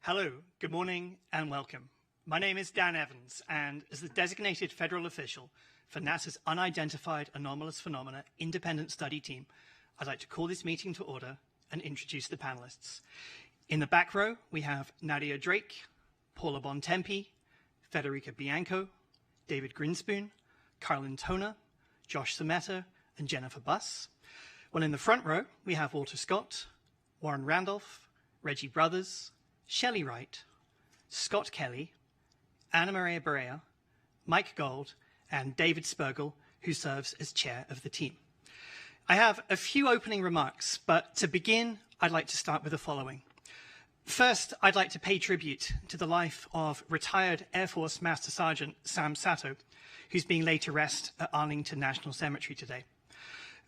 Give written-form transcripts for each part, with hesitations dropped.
Hello, good morning, and welcome. My name is Dan Evans, and as the designated federal official for NASA's Unidentified Anomalous Phenomena Independent Study Team, I'd like to call this meeting to order and introduce the panelists. In the back row, we have Nadia Drake, Paula Bontempi, Federica Bianco, David Grinspoon, Carlin Toner, Josh Sameta, and Jennifer Buss. Well, in the front row, we have Walter Scott, Warren Randolph, Reggie Brothers, Shelley Wright, Scott Kelly, Anna Maria Barea, Mike Gold, and David Spergel, who serves as chair of the team. I have a few opening remarks, but to begin, I'd like to start with the following. First, I'd like to pay tribute to the life of retired Air Force Master Sergeant Sam Sato, who's being laid to rest at Arlington National Cemetery today.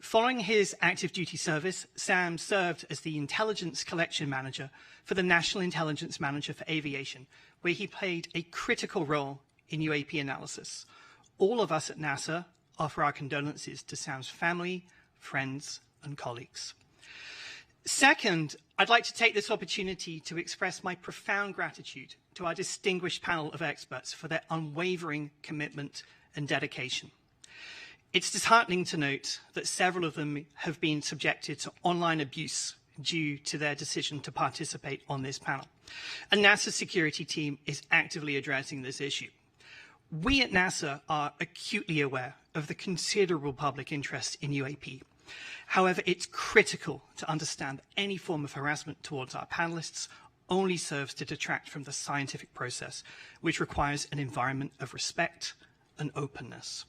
Following his active duty service, Sam served as the Intelligence Collection Manager for the National Intelligence Manager for Aviation, where he played a critical role in UAP analysis. All of us at NASA offer our condolences to Sam's family, friends, and colleagues. Second, I'd like to take this opportunity to express my profound gratitude to our distinguished panel of experts for their unwavering commitment and dedication. It's disheartening to note that several of them have been subjected to online abuse due to their decision to participate on this panel. And NASA's security team is actively addressing this issue. We at NASA are acutely aware of the considerable public interest in UAP. However, it's critical to understand that any form of harassment towards our panelists only serves to detract from the scientific process, which requires an environment of respect and openness.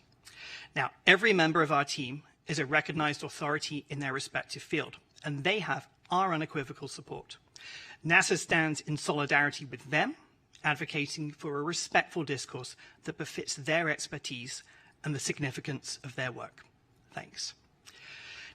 Now, every member of our team is a recognized authority in their respective field, and they have our unequivocal support. NASA stands in solidarity with them, advocating for a respectful discourse that befits their expertise and the significance of their work. Thanks.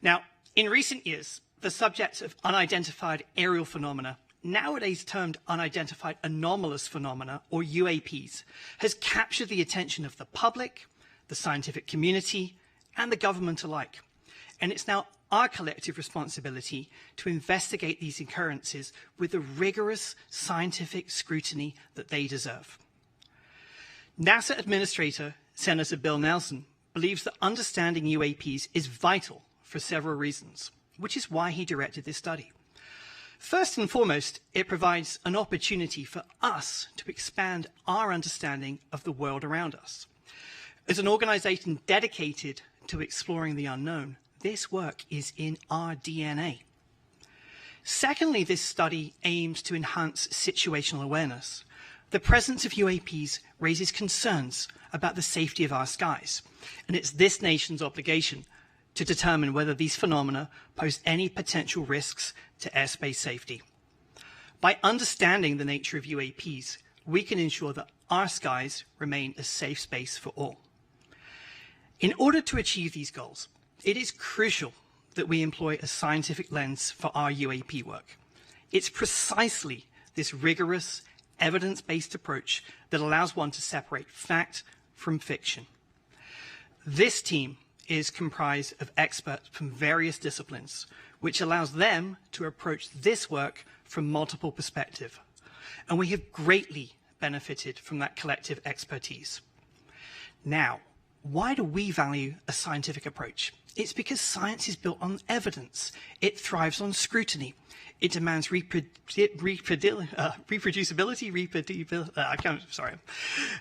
Now, in recent years, the subject of unidentified aerial phenomena, nowadays termed unidentified anomalous phenomena, or UAPs, has captured the attention of the public, the scientific community, and the government alike. And it's now our collective responsibility to investigate these occurrences with the rigorous scientific scrutiny that they deserve. NASA Administrator Senator Bill Nelson believes that understanding UAPs is vital for several reasons, which is why he directed this study. First and foremost, it provides an opportunity for us to expand our understanding of the world around us. As an organization dedicated to exploring the unknown, this work is in our DNA. Secondly, this study aims to enhance situational awareness. The presence of UAPs raises concerns about the safety of our skies, and it's this nation's obligation to determine whether these phenomena pose any potential risks to airspace safety. By understanding the nature of UAPs, we can ensure that our skies remain a safe space for all. In order to achieve these goals, it is crucial that we employ a scientific lens for our UAP work. It's precisely this rigorous, evidence-based approach that allows one to separate fact from fiction. This team is comprised of experts from various disciplines, which allows them to approach this work from multiple perspectives. And we have greatly benefited from that collective expertise. Now, why do we value a scientific approach? It's because science is built on evidence. It thrives on scrutiny. It demands reproducibility,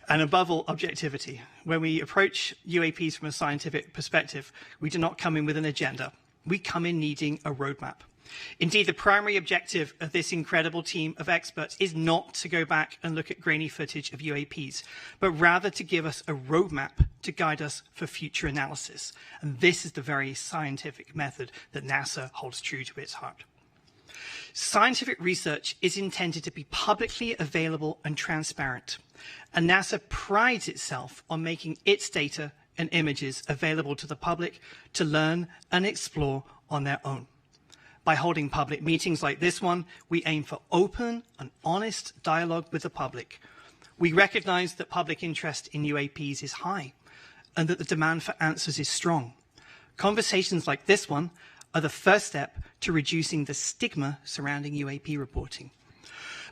and above all, objectivity. When we approach UAPs from a scientific perspective, we do not come in with an agenda. We come in needing a roadmap. Indeed, the primary objective of this incredible team of experts is not to go back and look at grainy footage of UAPs, but rather to give us a roadmap to guide us for future analysis. And this is the very scientific method that NASA holds true to its heart. Scientific research is intended to be publicly available and transparent, and NASA prides itself on making its data and images available to the public to learn and explore on their own. By holding public meetings like this one, we aim for open and honest dialogue with the public. We recognize that public interest in UAPs is high and that the demand for answers is strong. Conversations like this one are the first step to reducing the stigma surrounding UAP reporting.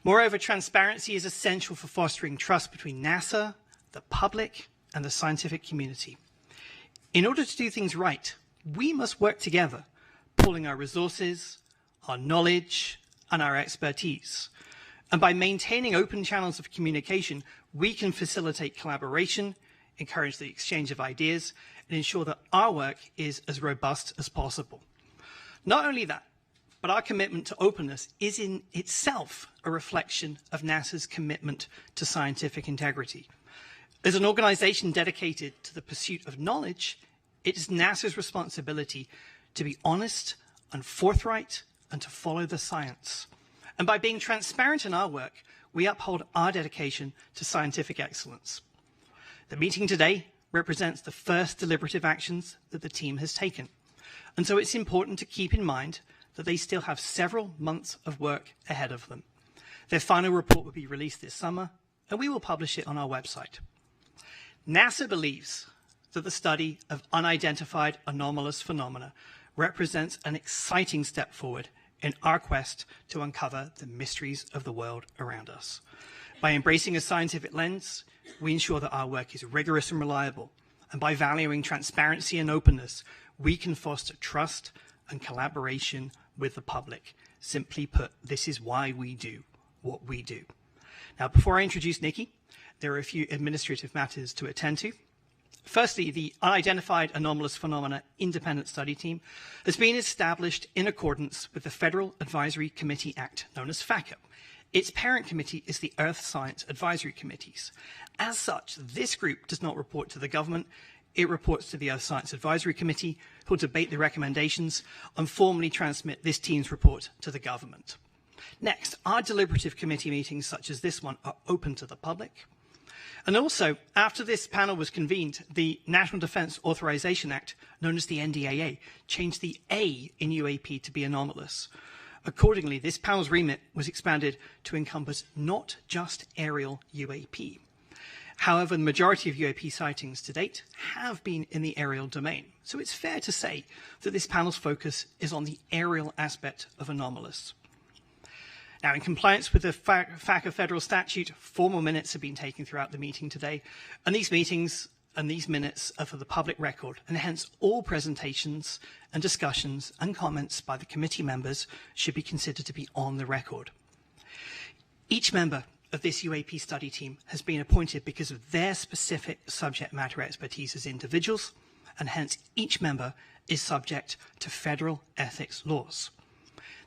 Moreover, transparency is essential for fostering trust between NASA, the public, and the scientific community. In order to do things right, we must work together, pooling our resources, our knowledge, and our expertise. And by maintaining open channels of communication, we can facilitate collaboration, encourage the exchange of ideas, and ensure that our work is as robust as possible. Not only that, but our commitment to openness is in itself a reflection of NASA's commitment to scientific integrity. As an organization dedicated to the pursuit of knowledge, it is NASA's responsibility to be honest and forthright and to follow the science. And by being transparent in our work, we uphold our dedication to scientific excellence. The meeting today represents the first deliberative actions that the team has taken. And so it's important to keep in mind that they still have several months of work ahead of them. Their final report will be released this summer, and we will publish it on our website. NASA believes that the study of unidentified anomalous phenomena represents an exciting step forward in our quest to uncover the mysteries of the world around us. By embracing a scientific lens, we ensure that our work is rigorous and reliable. And by valuing transparency and openness, we can foster trust and collaboration with the public. Simply put, this is why we do what we do. Now, before I introduce Nikki, there are a few administrative matters to attend to. Firstly, the Unidentified Anomalous Phenomena Independent Study Team has been established in accordance with the Federal Advisory Committee Act, known as FACA. Its parent committee is the Earth Science Advisory Committees. As such, this group does not report to the government. It reports to the Earth Science Advisory Committee, who will debate the recommendations and formally transmit this team's report to the government. Next, our deliberative committee meetings, such as this one, are open to the public. And also, after this panel was convened, the National Defense Authorization Act, known as the NDAA, changed the A in UAP to be anomalous. Accordingly, this panel's remit was expanded to encompass not just aerial UAP. However, the majority of UAP sightings to date have been in the aerial domain. So it's fair to say that this panel's focus is on the aerial aspect of anomalous. Now, in compliance with the FACA federal statute, formal minutes have been taken throughout the meeting today, and these meetings and these minutes are for the public record, and hence all presentations and discussions and comments by the committee members should be considered to be on the record. Each member of this UAP study team has been appointed because of their specific subject matter expertise as individuals, and hence each member is subject to federal ethics laws.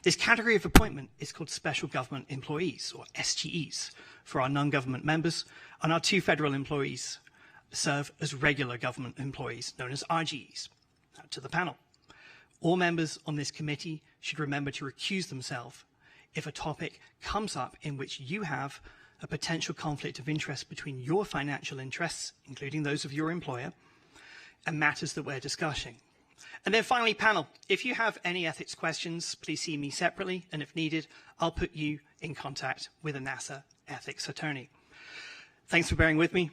This category of appointment is called Special Government Employees, or SGEs, for our non-government members, and our two federal employees serve as regular government employees, known as RGEs. Now, to the panel. All members on this committee should remember to recuse themselves if a topic comes up in which you have a potential conflict of interest between your financial interests, including those of your employer, and matters that we're discussing. And then finally, panel, if you have any ethics questions, please see me separately, and if needed, I'll put you in contact with a NASA ethics attorney. Thanks for bearing with me.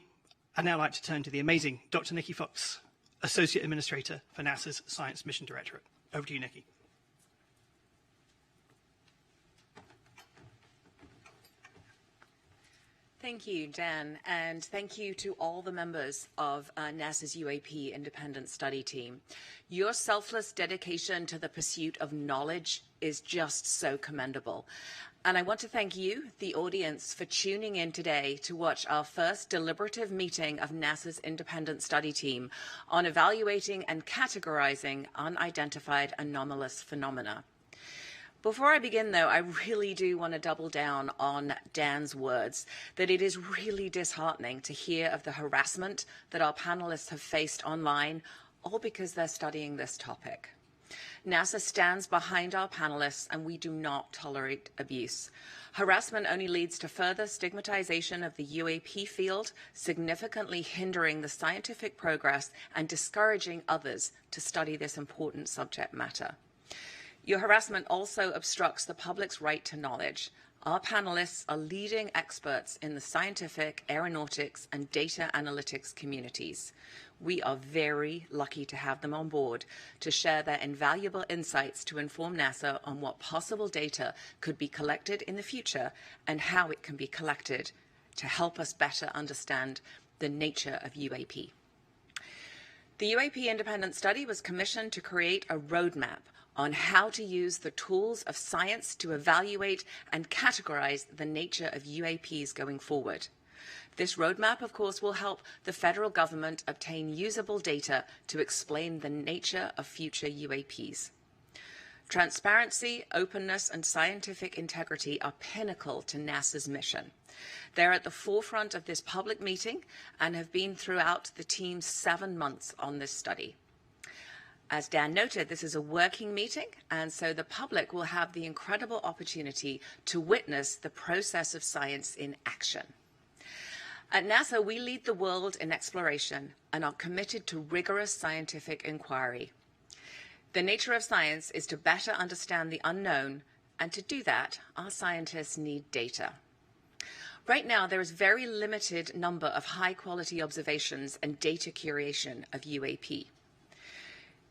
I'd now like to turn to the amazing Dr. Nikki Fox, Associate Administrator for NASA's Science Mission Directorate. Over to you, Nikki. Thank you, Dan, and thank you to all the members of NASA's UAP Independent Study Team. Your selfless dedication to the pursuit of knowledge is just so commendable. And I want to thank you, the audience, for tuning in today to watch our first deliberative meeting of NASA's Independent Study Team on evaluating and categorizing unidentified anomalous phenomena. Before I begin, though, I really do want to double down on Dan's words that it is really disheartening to hear of the harassment that our panelists have faced online, all because they're studying this topic. NASA stands behind our panelists, and we do not tolerate abuse. Harassment only leads to further stigmatization of the UAP field, significantly hindering the scientific progress and discouraging others to study this important subject matter. Your harassment also obstructs the public's right to knowledge. Our panelists are leading experts in the scientific, aeronautics, and data analytics communities. We are very lucky to have them on board to share their invaluable insights to inform NASA on what possible data could be collected in the future and how it can be collected to help us better understand the nature of UAP. The UAP Independent Study was commissioned to create a roadmap on how to use the tools of science to evaluate and categorize the nature of UAPs going forward. This roadmap, of course, will help the federal government obtain usable data to explain the nature of future UAPs. Transparency, openness, and scientific integrity are pinnacle to NASA's mission. They're at the forefront of this public meeting and have been throughout the team's 7 months on this study. As Dan noted, this is a working meeting, and so the public will have the incredible opportunity to witness the process of science in action. At NASA, we lead the world in exploration and are committed to rigorous scientific inquiry. The nature of science is to better understand the unknown, and to do that, our scientists need data. Right now, there is very limited number of high-quality observations and data curation of UAP.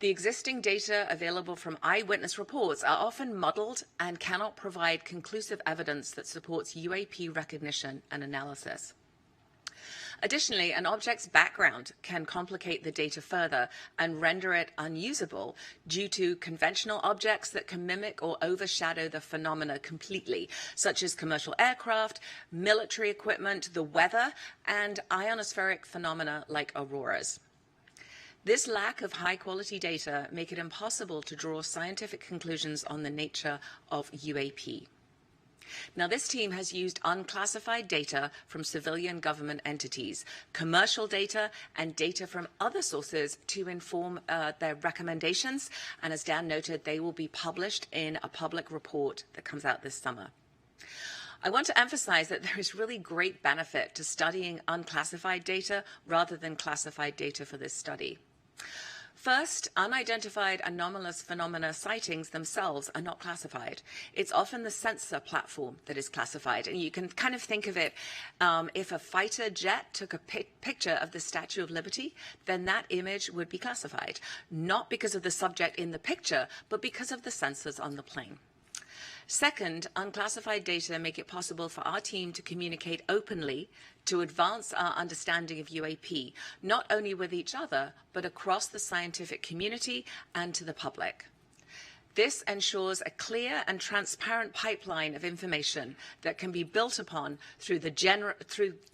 The existing data available from eyewitness reports are often muddled and cannot provide conclusive evidence that supports UAP recognition and analysis. Additionally, an object's background can complicate the data further and render it unusable due to conventional objects that can mimic or overshadow the phenomena completely, such as commercial aircraft, military equipment, the weather, and ionospheric phenomena like auroras. This lack of high-quality data make it impossible to draw scientific conclusions on the nature of UAP. Now, this team has used unclassified data from civilian government entities, commercial data, and data from other sources to inform their recommendations. And as Dan noted, they will be published in a public report that comes out this summer. I want to emphasize that there is really great benefit to studying unclassified data rather than classified data for this study. First, unidentified anomalous phenomena sightings themselves are not classified. It's often the sensor platform that is classified. And you can kind of think of it, if a fighter jet took a picture of the Statue of Liberty, then that image would be classified, not because of the subject in the picture, but because of the sensors on the plane. Second, unclassified data make it possible for our team to communicate openly to advance our understanding of UAP, not only with each other, but across the scientific community and to the public. This ensures a clear and transparent pipeline of information that can be built upon through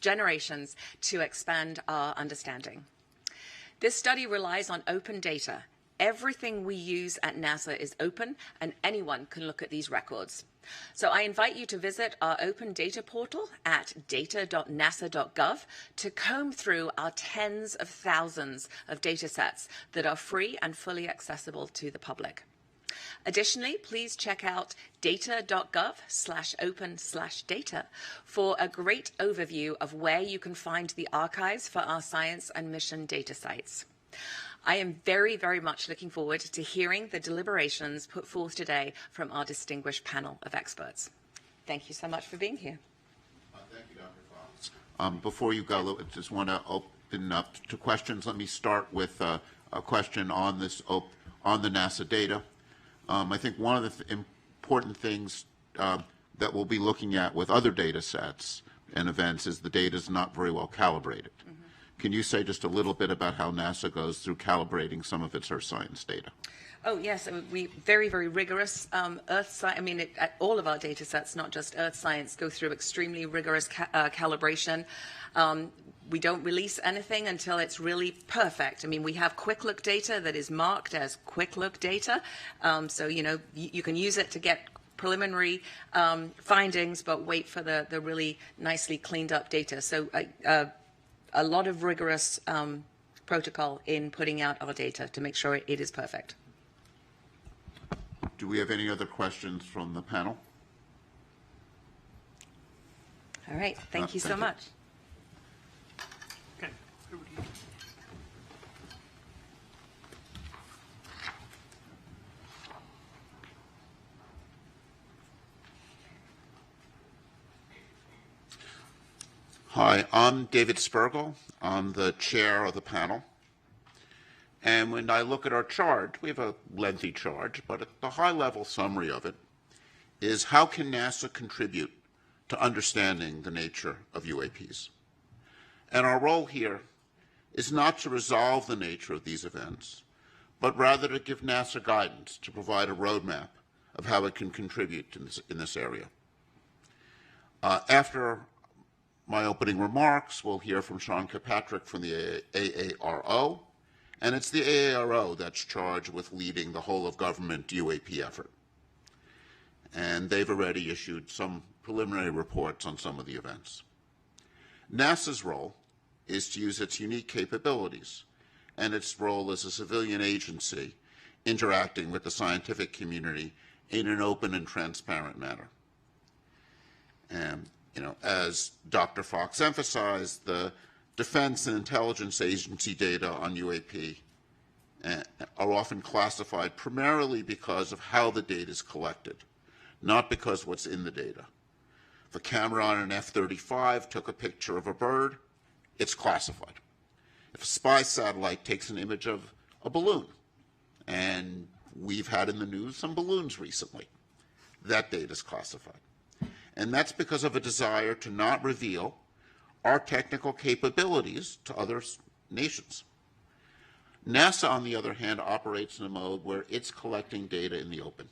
generations to expand our understanding. This study relies on open data. Everything we use at NASA is open, and anyone can look at these records. So I invite you to visit our open data portal at data.nasa.gov to comb through our tens of thousands of data sets that are free and fully accessible to the public. Additionally, please check out data.gov/open/data for a great overview of where you can find the archives for our science and mission data sites. I am very, very much looking forward to hearing the deliberations put forth today from our distinguished panel of experts. Thank you so much for being here. Thank you, Dr. Fox. Before you go, I just want to open up to questions. Let me start with a question on this on the NASA data. I think one of the important things that we'll be looking at with other data sets and events is the data is not very well calibrated. Can you say just a little bit about how NASA goes through calibrating some of its Earth science data? Oh, yes. We very, very rigorous Earth science. I mean, all of our data sets, not just Earth science, go through extremely rigorous calibration. We don't release anything until it's really perfect. I mean, we have quick look data that is marked as quick look data. So, you know, you can use it to get preliminary findings, but wait for the really nicely cleaned up data. So a lot of rigorous protocol in putting out our data to make sure it is perfect. Do we have any other questions from the panel? All right. Thank you so much. Okay. Over to you. Hi, I'm David Spergel. I'm the chair of the panel. And when I look at our charge, we have a lengthy charge, but the high-level summary of it is how can NASA contribute to understanding the nature of UAPs? And our role here is not to resolve the nature of these events, but rather to give NASA guidance, to provide a roadmap of how it can contribute in this area. After my opening remarks, we'll hear from Sean Kirkpatrick from the AARO, and it's the AARO that's charged with leading the whole-of-government UAP effort. And they've already issued some preliminary reports on some of the events. NASA's role is to use its unique capabilities and its role as a civilian agency interacting with the scientific community in an open and transparent manner. And, as Dr. Fox emphasized, the Defense and Intelligence Agency data on UAP are often classified primarily because of how the data is collected, not because what's in the data. If a camera on an F-35 took a picture of a bird, it's classified. If a spy satellite takes an image of a balloon, and we've had in the news some balloons recently, that data is classified. And that's because of a desire to not reveal our technical capabilities to other nations. NASA, on the other hand, operates in a mode where it's collecting data in the open.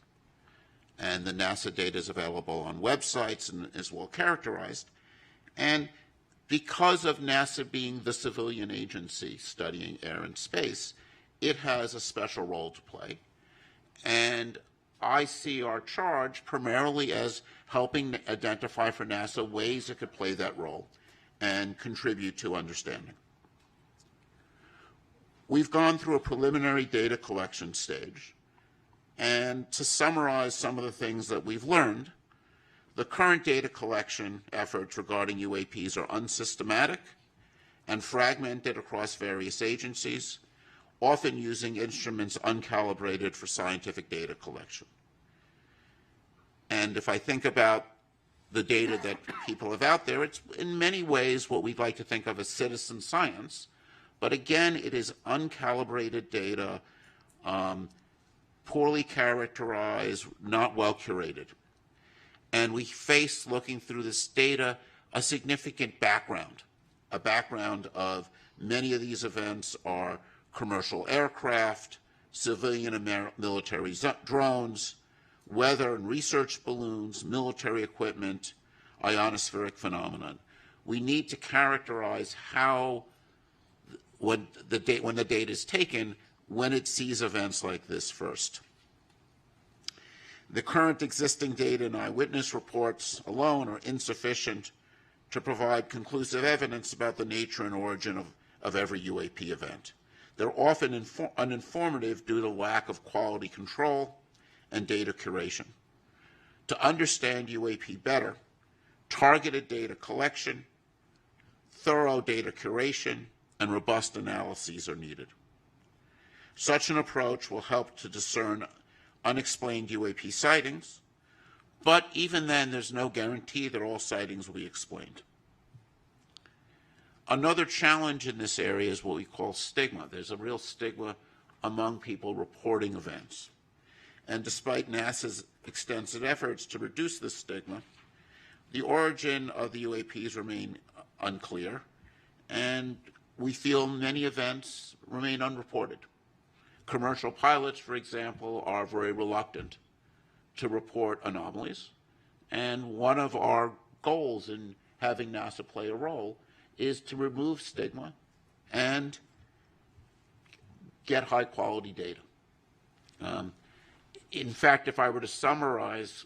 And the NASA data is available on websites and is well characterized. And because of NASA being the civilian agency studying air and space, it has a special role to play. And I see our charge primarily as helping identify for NASA ways it could play that role and contribute to understanding. We've gone through a preliminary data collection stage, and to summarize some of the things that we've learned, the current data collection efforts regarding UAPs are unsystematic and fragmented across various agencies, often using instruments uncalibrated for scientific data collection. And if I think about the data that people have out there, it's in many ways what we'd like to think of as citizen science. But again, it is uncalibrated data, poorly characterized, not well curated. And we face, looking through this data, a significant background, a background of many of these events are commercial aircraft, civilian and military drones, weather and research balloons, military equipment, ionospheric phenomenon. We need to characterize how, when the data is taken, when it sees events like this first. The current existing data and eyewitness reports alone are insufficient to provide conclusive evidence about the nature and origin of every UAP event. They're often uninformative due to lack of quality control and data curation. To understand UAP better, targeted data collection, thorough data curation, and robust analyses are needed. Such an approach will help to discern unexplained UAP sightings, but even then there's no guarantee that all sightings will be explained. Another challenge in this area is what we call stigma. There's a real stigma among people reporting events. And despite NASA's extensive efforts to reduce this stigma, the origin of the UAPs remain unclear, and we feel many events remain unreported. Commercial pilots, for example, are very reluctant to report anomalies, and one of our goals in having NASA play a role is to remove stigma and get high-quality data. In fact, if I were to summarize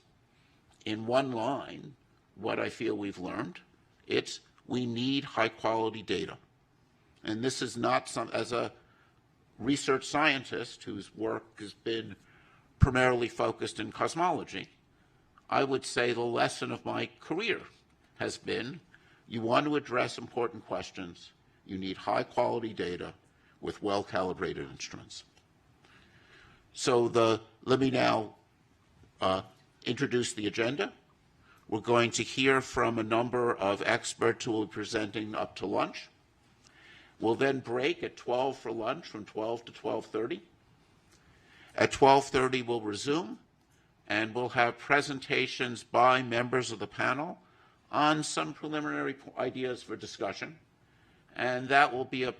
in one line what I feel we've learned, it's we need high-quality data. And this is not as a research scientist whose work has been primarily focused in cosmology, I would say the lesson of my career has been you want to address important questions, you need high-quality data with well-calibrated instruments. So let me now introduce the agenda. We're going to hear from a number of experts who will be presenting up to lunch. We'll then break at 12 for lunch, from 12 to 12:30. At 12:30, we'll resume, and we'll have presentations by members of the panel on some preliminary ideas for discussion. And that will be a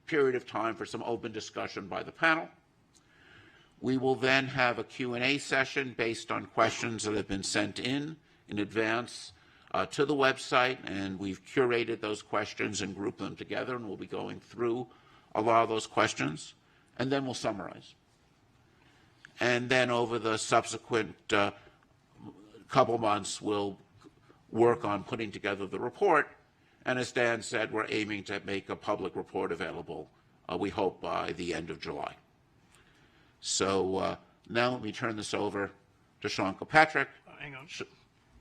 period of time for some open discussion by the panel. We will then have a Q&A session based on questions that have been sent in advance to the website, and we've curated those questions and grouped them together, and we'll be going through a lot of those questions, and then we'll summarize. And then over the subsequent couple months, we'll work on putting together the report, and as Dan said, we're aiming to make a public report available, we hope, by the end of July. So now let me turn this over to Sean Kilpatrick. Hang on.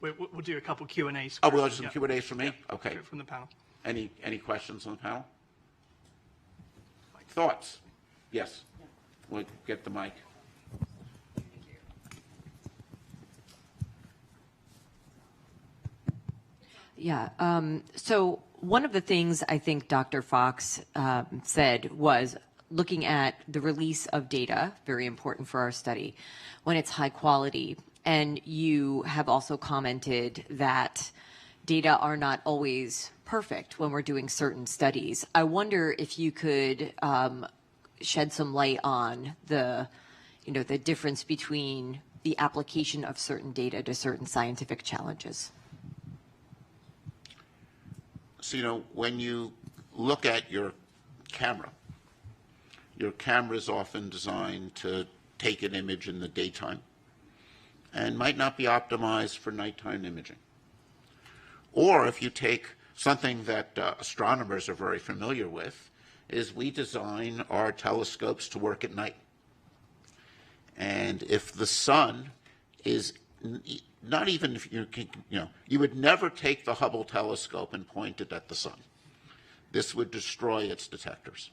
We'll do a couple Q&As. Oh, we'll have some Q&As from me? Yeah, okay. From the panel. Any questions on the panel? Thoughts? Yes. We'll get the mic. Yeah. So one of the things I think Dr. Fox said was looking at the release of data, very important for our study, when it's high quality. And you have also commented that data are not always perfect when we're doing certain studies. I wonder if you could shed some light on the difference between the application of certain data to certain scientific challenges. So, when you look at your camera is often designed to take an image in the daytime and might not be optimized for nighttime imaging. Or if you take something that astronomers are very familiar with, is we design our telescopes to work at night. And if the sun is not even if you would never take the Hubble telescope and point it at the sun. This would destroy its detectors.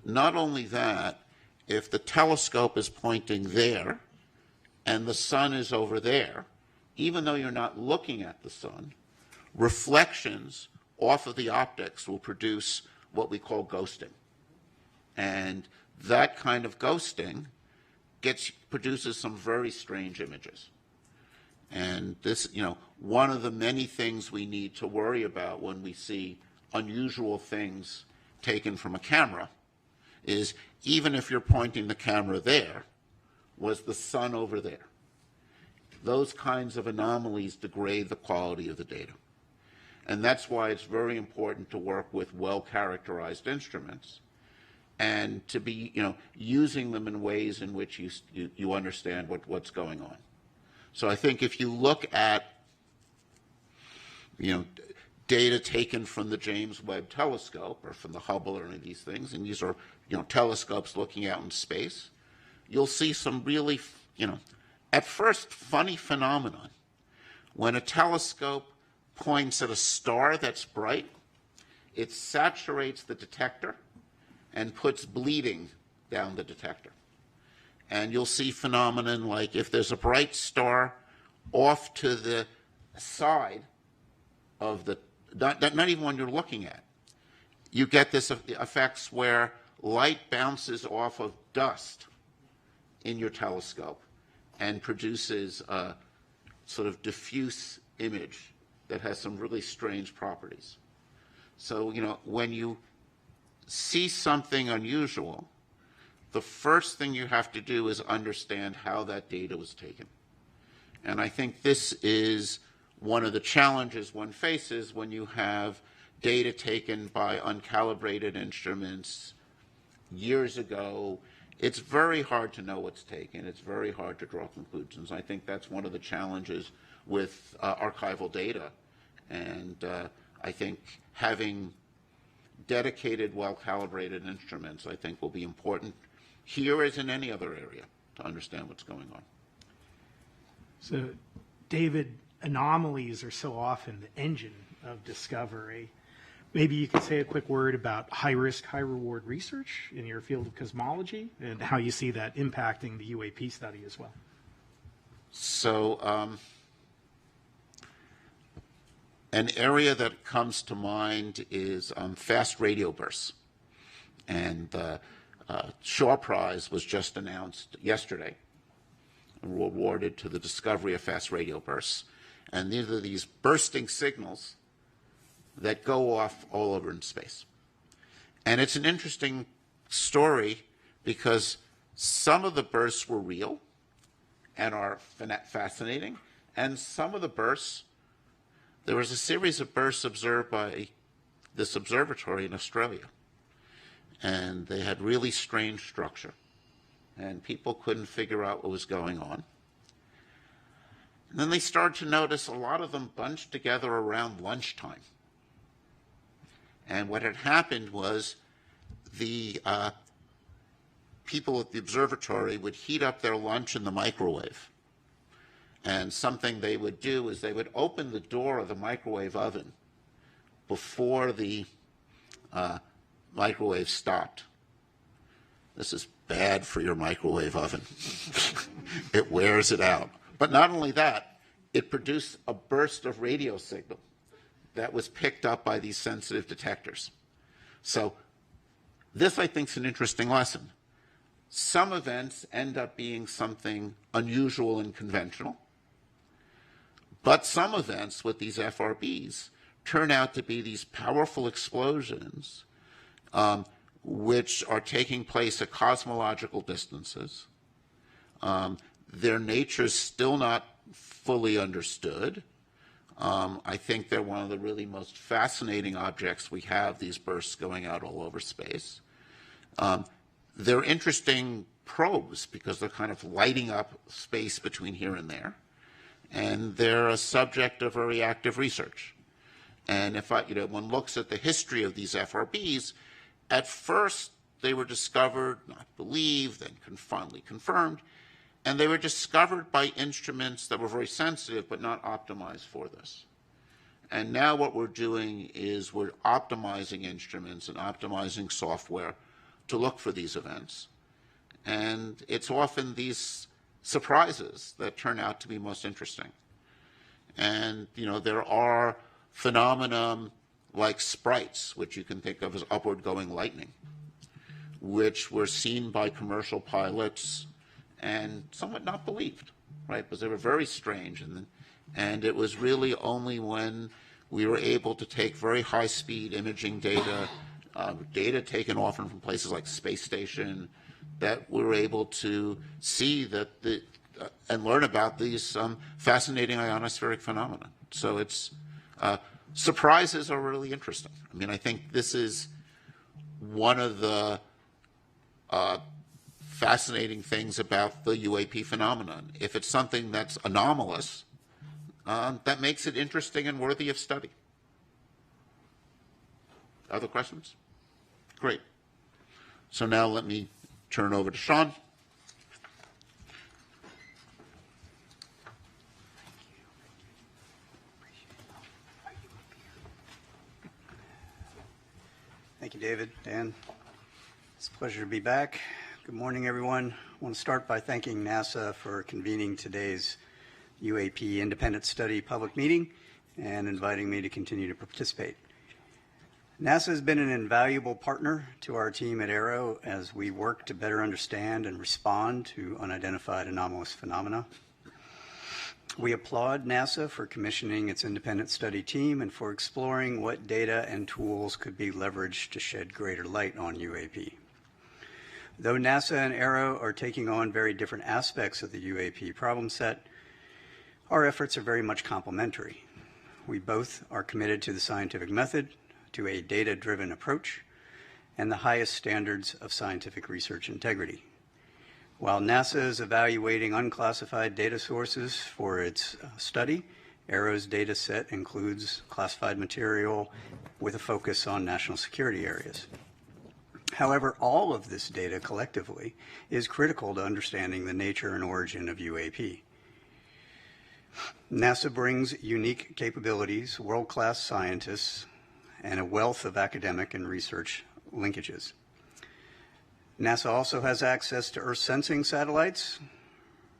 Not only that, if the telescope is pointing there and the sun is over there, even though you're not looking at the sun, reflections off of the optics will produce what we call ghosting. And that kind of ghosting produces some very strange images. And this, one of the many things we need to worry about when we see unusual things taken from a camera is, even if you're pointing the camera there, was the sun over there? Those kinds of anomalies degrade the quality of the data. And that's why it's very important to work with well-characterized instruments and to be, using them in ways in which you understand what's going on. So I think if you look at, data taken from the James Webb Telescope or from the Hubble or any of these things, and these are, telescopes looking out in space, you'll see some really, at first funny phenomenon. When a telescope points at a star that's bright, it saturates the detector and puts bleeding down the detector. And you'll see phenomenon like if there's a bright star off to the side of the, not even when you're looking at, you get this effects where light bounces off of dust in your telescope and produces a sort of diffuse image that has some really strange properties. So, when you see something unusual, the first thing you have to do is understand how that data was taken. And I think this is one of the challenges one faces when you have data taken by uncalibrated instruments years ago. It's very hard to know what's taken. It's very hard to draw conclusions. I think that's one of the challenges with archival data. And I think having dedicated, well-calibrated instruments, I think, will be important here as in any other area to understand what's going on. So, David, anomalies are so often the engine of discovery. Maybe you could say a quick word about high-risk, high-reward research in your field of cosmology and how you see that impacting the UAP study as well. So, An area that comes to mind is fast radio bursts. And the Shaw Prize was just announced yesterday, awarded to the discovery of fast radio bursts. And these are these bursting signals that go off all over in space. And it's an interesting story because some of the bursts were real and are fascinating, and some of the bursts, there was a series of bursts observed by this observatory in Australia, and they had really strange structure, and people couldn't figure out what was going on. And then they started to notice a lot of them bunched together around lunchtime. And what had happened was the people at the observatory would heat up their lunch in the microwave. And something they would do is they would open the door of the microwave oven before the microwave stopped. This is bad for your microwave oven. It wears it out. But not only that, it produced a burst of radio signal that was picked up by these sensitive detectors. So this, I think, is an interesting lesson. Some events end up being something unusual and conventional, but some events with these FRBs turn out to be these powerful explosions which are taking place at cosmological distances. Their nature is still not fully understood. I think they're one of the really most fascinating objects we have, these bursts going out all over space. They're interesting probes because they're kind of lighting up space between here and there. And they're a subject of very active research. And if one looks at the history of these FRBs, at first they were discovered, not believed, then finally confirmed, and they were discovered by instruments that were very sensitive but not optimized for this. And now what we're doing is we're optimizing instruments and optimizing software to look for these events. And it's often these surprises that turn out to be most interesting. And, there are phenomena like sprites, which you can think of as upward-going lightning, which were seen by commercial pilots and somewhat not believed, right? Because they were very strange. And it was really only when we were able to take very high-speed imaging data, data taken often from places like space station, that we were able to see that and learn about these fascinating ionospheric phenomena. So it's surprises are really interesting. I mean, I think this is one of the fascinating things about the UAP phenomenon. If it's something that's anomalous, that makes it interesting and worthy of study. Other questions? Great. So now let me turn over to Sean. Thank you, David. Dan, it's a pleasure to be back. Good morning, everyone. I want to start by thanking NASA for convening today's UAP Independent Study public meeting and inviting me to continue to participate. NASA has been an invaluable partner to our team at AERO as we work to better understand and respond to unidentified anomalous phenomena. We applaud NASA for commissioning its independent study team and for exploring what data and tools could be leveraged to shed greater light on UAP. Though NASA and AERO are taking on very different aspects of the UAP problem set, our efforts are very much complementary. We both are committed to the scientific method, to a data-driven approach, and the highest standards of scientific research integrity. While NASA is evaluating unclassified data sources for its study, AERO's data set includes classified material with a focus on national security areas. However, all of this data collectively is critical to understanding the nature and origin of UAP. NASA brings unique capabilities, world-class scientists, and a wealth of academic and research linkages. NASA also has access to Earth sensing satellites,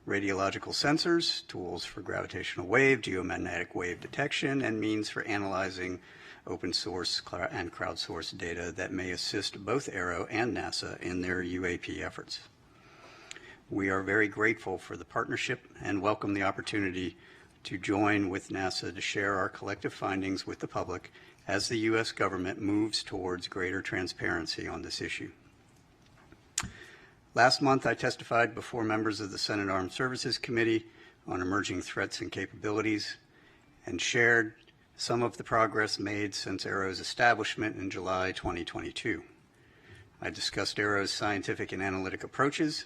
radiological sensors, tools for gravitational wave, geomagnetic wave detection, and means for analyzing open source and crowdsourced data that may assist both Aero and NASA in their UAP efforts. We are very grateful for the partnership and welcome the opportunity to join with NASA to share our collective findings with the public as the U.S. government moves towards greater transparency on this issue. Last month, I testified before members of the Senate Armed Services Committee on emerging threats and capabilities and shared some of the progress made since Aero's establishment in July 2022. I discussed Aero's scientific and analytic approaches,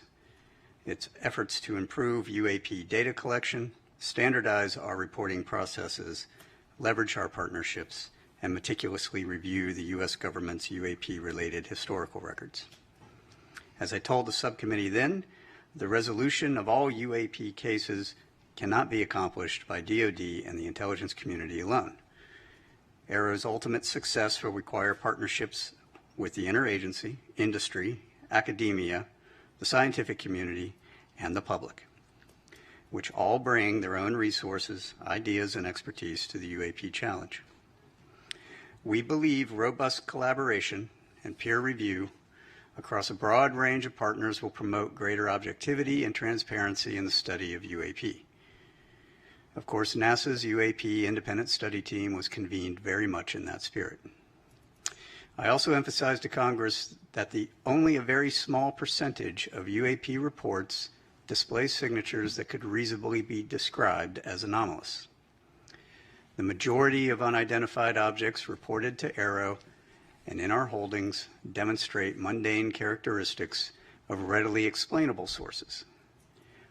its efforts to improve UAP data collection, standardize our reporting processes, leverage our partnerships, and meticulously review the U.S. government's UAP-related historical records. As I told the subcommittee then, the resolution of all UAP cases cannot be accomplished by DoD and the intelligence community alone. Aero's ultimate success will require partnerships with the interagency, industry, academia, the scientific community, and the public, which all bring their own resources, ideas, and expertise to the UAP challenge. We believe robust collaboration and peer review across a broad range of partners will promote greater objectivity and transparency in the study of UAP. Of course, NASA's UAP independent study team was convened very much in that spirit. I also emphasized to Congress that only a very small percentage of UAP reports display signatures that could reasonably be described as anomalous. The majority of unidentified objects reported to Aero and in our holdings demonstrate mundane characteristics of readily explainable sources.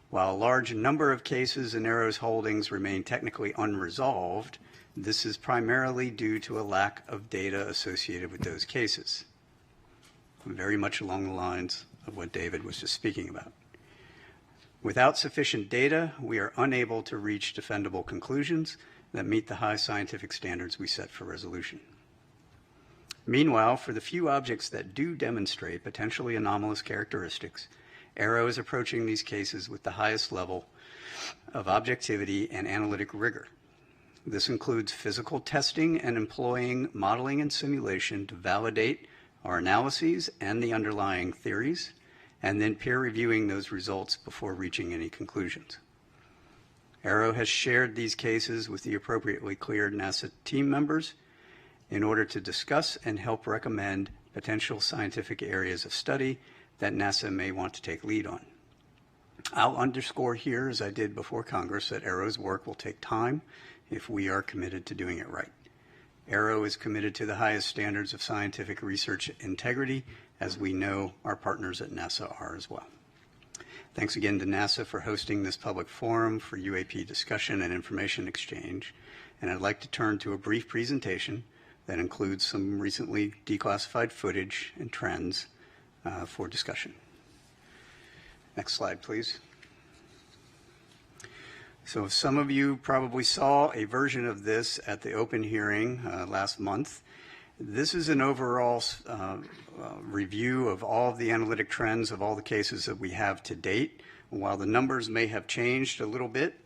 While a large number of cases in Aero's holdings remain technically unresolved, this is primarily due to a lack of data associated with those cases, very much along the lines of what David was just speaking about. Without sufficient data, we are unable to reach defendable conclusions that meet the high scientific standards we set for resolution. Meanwhile, for the few objects that do demonstrate potentially anomalous characteristics, Aero is approaching these cases with the highest level of objectivity and analytic rigor. This includes physical testing and employing modeling and simulation to validate our analyses and the underlying theories, and then peer reviewing those results before reaching any conclusions. Aero has shared these cases with the appropriately cleared NASA team members in order to discuss and help recommend potential scientific areas of study that NASA may want to take lead on. I'll underscore here, as I did before Congress, that Aero's work will take time if we are committed to doing it right. Aero is committed to the highest standards of scientific research integrity, as we know our partners at NASA are as well. Thanks again to NASA for hosting this public forum for UAP discussion and information exchange. And I'd like to turn to a brief presentation that includes some recently declassified footage and trends for discussion. Next slide, please. So some of you probably saw a version of this at the open hearing last month. This is an overall review of all of the analytic trends of all the cases that we have to date. While the numbers may have changed a little bit,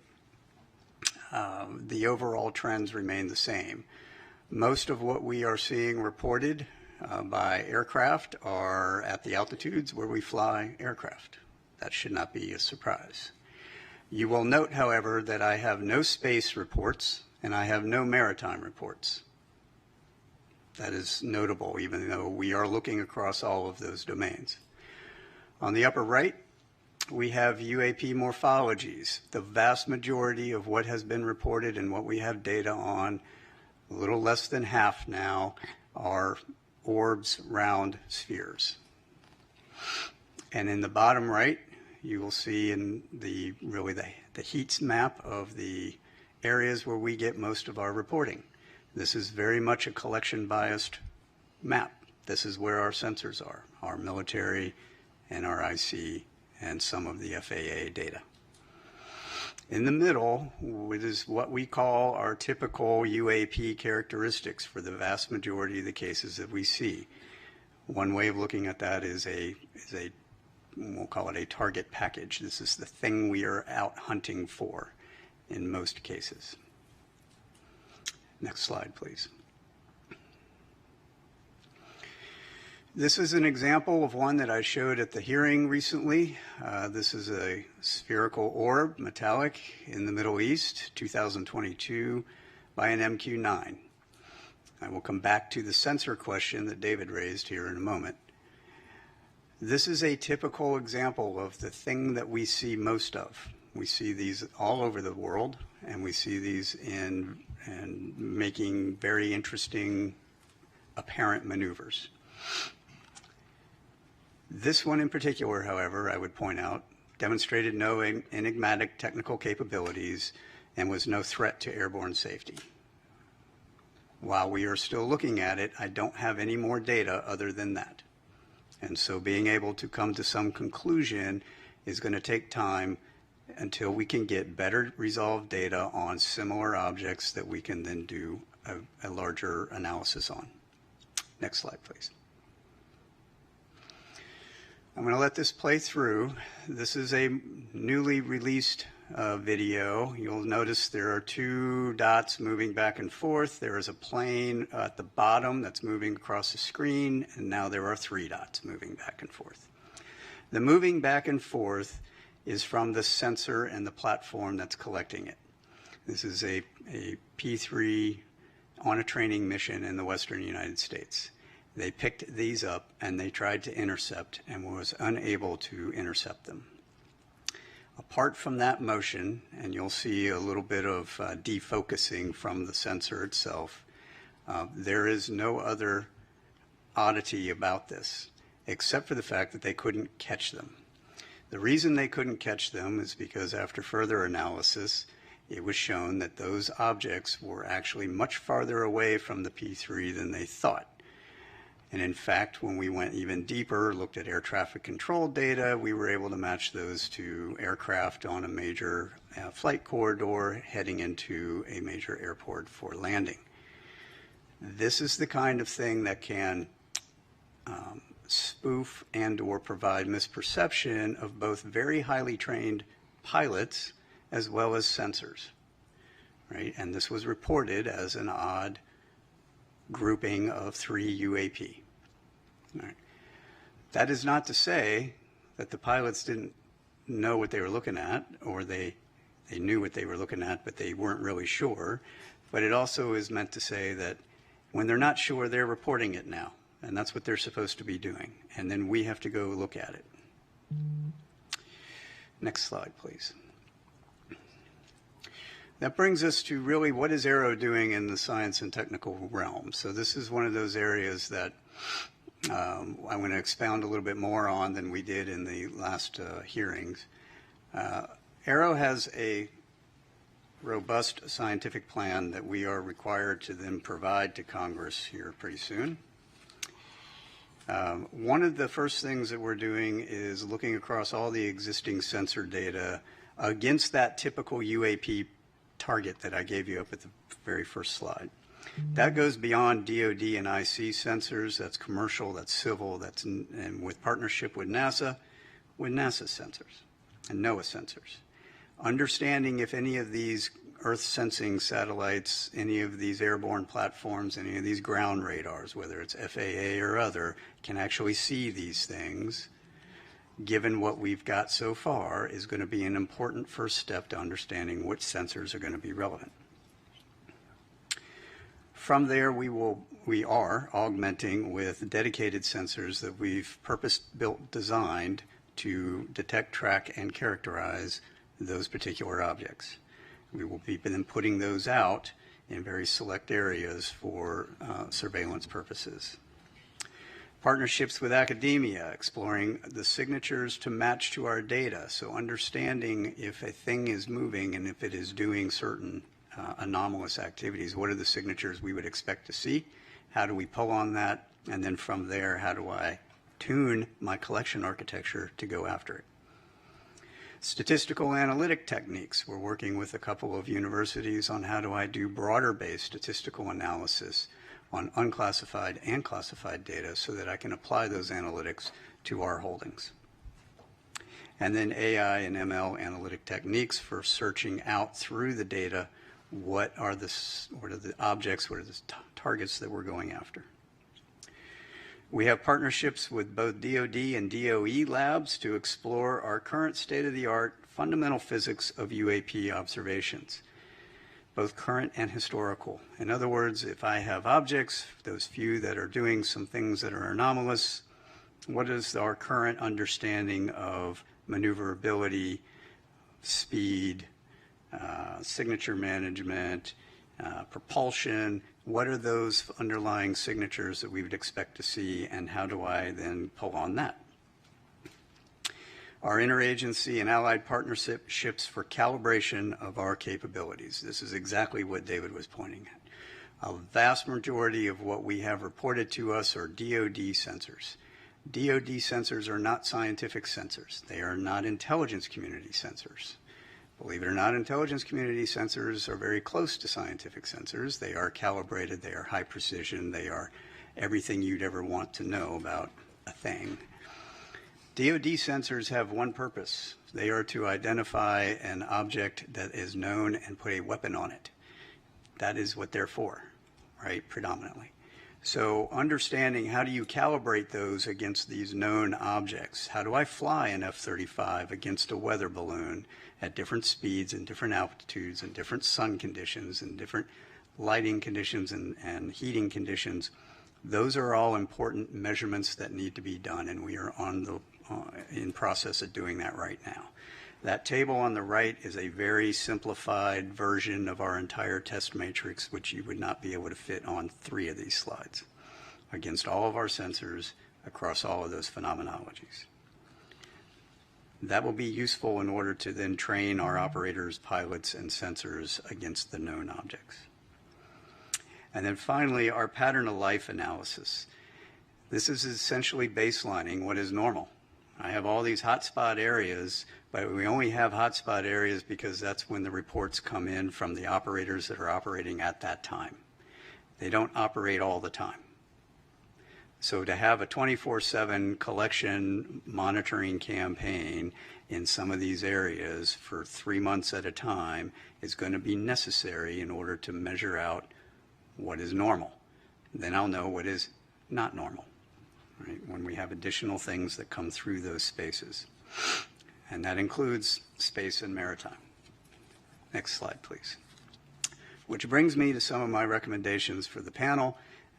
the overall trends remain the same. Most of what we are seeing reported by aircraft are at the altitudes where we fly aircraft. That should not be a surprise. You will note, however, that I have no space reports and I have no maritime reports. That is notable, even though we are looking across all of those domains. On the upper right, we have UAP morphologies. The vast majority of what has been reported and what we have data on, a little less than half now, are orbs, round spheres. And in the bottom right, you will see in the heat map of the areas where we get most of our reporting. This is very much a collection biased map. This is where our sensors are, our military, NRIC, and some of the FAA data. In the middle, it is what we call our typical UAP characteristics for the vast majority of the cases that we see. One way of looking at that is a we'll call it a target package. This is the thing we are out hunting for in most cases. Next slide, please. This is an example of one that I showed at the hearing recently. This is a spherical orb, metallic, in the Middle East, 2022, by an MQ-9. I will come back to the sensor question that David raised here in a moment. This is a typical example of the thing that we see most of. We see these all over the world, and we see these in making very interesting apparent maneuvers. This one in particular, however, I would point out, demonstrated no enigmatic technical capabilities and was no threat to airborne safety. While we are still looking at it, I don't have any more data other than that. And so being able to come to some conclusion is going to take time until we can get better resolved data on similar objects that we can then do a larger analysis on. Next slide, please. I'm going to let this play through. This is a newly released video. You'll notice there are two dots moving back and forth. There is a plane at the bottom that's moving across the screen, and now there are three dots moving back and forth. The moving back and forth is from the sensor and the platform that's collecting it. This is a P3 on a training mission in the Western United States. They picked these up and they tried to intercept and was unable to intercept them. Apart from that motion, and you'll see a little bit of defocusing from the sensor itself, there is no other oddity about this, except for the fact that they couldn't catch them. The reason they couldn't catch them is because after further analysis, it was shown that those objects were actually much farther away from the P3 than they thought. And in fact, when we went even deeper, looked at air traffic control data, we were able to match those to aircraft on a major flight corridor heading into a major airport for landing. This is the kind of thing that can spoof and or provide misperception of both very highly trained pilots as well as sensors, right? And this was reported as an odd grouping of 3 UAP. All right. That is not to say that the pilots didn't know what they were looking at, or they knew what they were looking at, but they weren't really sure. But it also is meant to say that when they're not sure, they're reporting it now, and that's what they're supposed to be doing. And then we have to go look at it. Next slide, please. That brings us to really what is Aero doing in the science and technical realm. So this is one of those areas that I'm going to expound a little bit more on than we did in the last hearings. Aero has a robust scientific plan that we are required to then provide to Congress here pretty soon. One of the first things that we're doing is looking across all the existing sensor data against that typical UAP target that I gave you up at the very first slide. That goes beyond DoD and IC sensors. That's commercial, that's civil, that's and with partnership with NASA sensors and NOAA sensors. Understanding if any of these Earth sensing satellites, any of these airborne platforms, any of these ground radars, whether it's FAA or other, can actually see these things, given what we've got so far, is going to be an important first step to understanding which sensors are going to be relevant. From there, we are augmenting with dedicated sensors that we've purpose-built, designed to detect, track, and characterize those particular objects. We will be then putting those out in very select areas for surveillance purposes. Partnerships with academia, exploring the signatures to match to our data. So understanding if a thing is moving and if it is doing certain anomalous activities, what are the signatures we would expect to see? How do we pull on that? And then from there, how do I tune my collection architecture to go after it? Statistical analytic techniques. We're working with a couple of universities on how do I do broader-based statistical analysis on unclassified and classified data so that I can apply those analytics to our holdings. and then AI and ML analytic techniques for searching out through the data what are the objects, what are the targets that we're going after. We have partnerships with both DoD and DOE labs to explore our current state-of-the-art fundamental physics of UAP observations, both current and historical. In other words, if I have objects, those few that are doing some things that are anomalous, what is our current understanding of maneuverability, speed, signature management, propulsion? What are those underlying signatures that we would expect to see, and how do I then pull on that? Our interagency and allied partnerships for calibration of our capabilities. This is exactly what David was pointing at. A vast majority of what we have reported to us are DoD sensors. DoD sensors are not scientific sensors. They are not intelligence community sensors. Believe it or not, intelligence community sensors are very close to scientific sensors. They are calibrated, they are high precision, they are everything you'd ever want to know about a thing. DoD sensors have one purpose. They are to identify an object that is known and put a weapon on it. That is what they're for, right, predominantly. So understanding how do you calibrate those against these known objects? How do I fly an F-35 against a weather balloon at different speeds and different altitudes and different sun conditions and different lighting conditions and heating conditions? Those are all important measurements that need to be done, and we are in process of doing that right now. That table on the right is a very simplified version of our entire test matrix, which you would not be able to fit on 3 of these slides against all of our sensors across all of those phenomenologies. That will be useful in order to then train our operators, pilots, and sensors against the known objects. And then finally, our pattern of life analysis. This is essentially baselining what is normal. I have all these hotspot areas, but we only have hotspot areas because that's when the reports come in from the operators that are operating at that time. They don't operate all the time. So to have a 24/7 collection monitoring campaign in some of these areas for 3 months at a time is going to be necessary in order to measure out what is normal. Then I'll know what is not normal, right, when we have additional things that come through those spaces. And that includes space and maritime. Next slide, please. Which brings me to some of my recommendations for the panel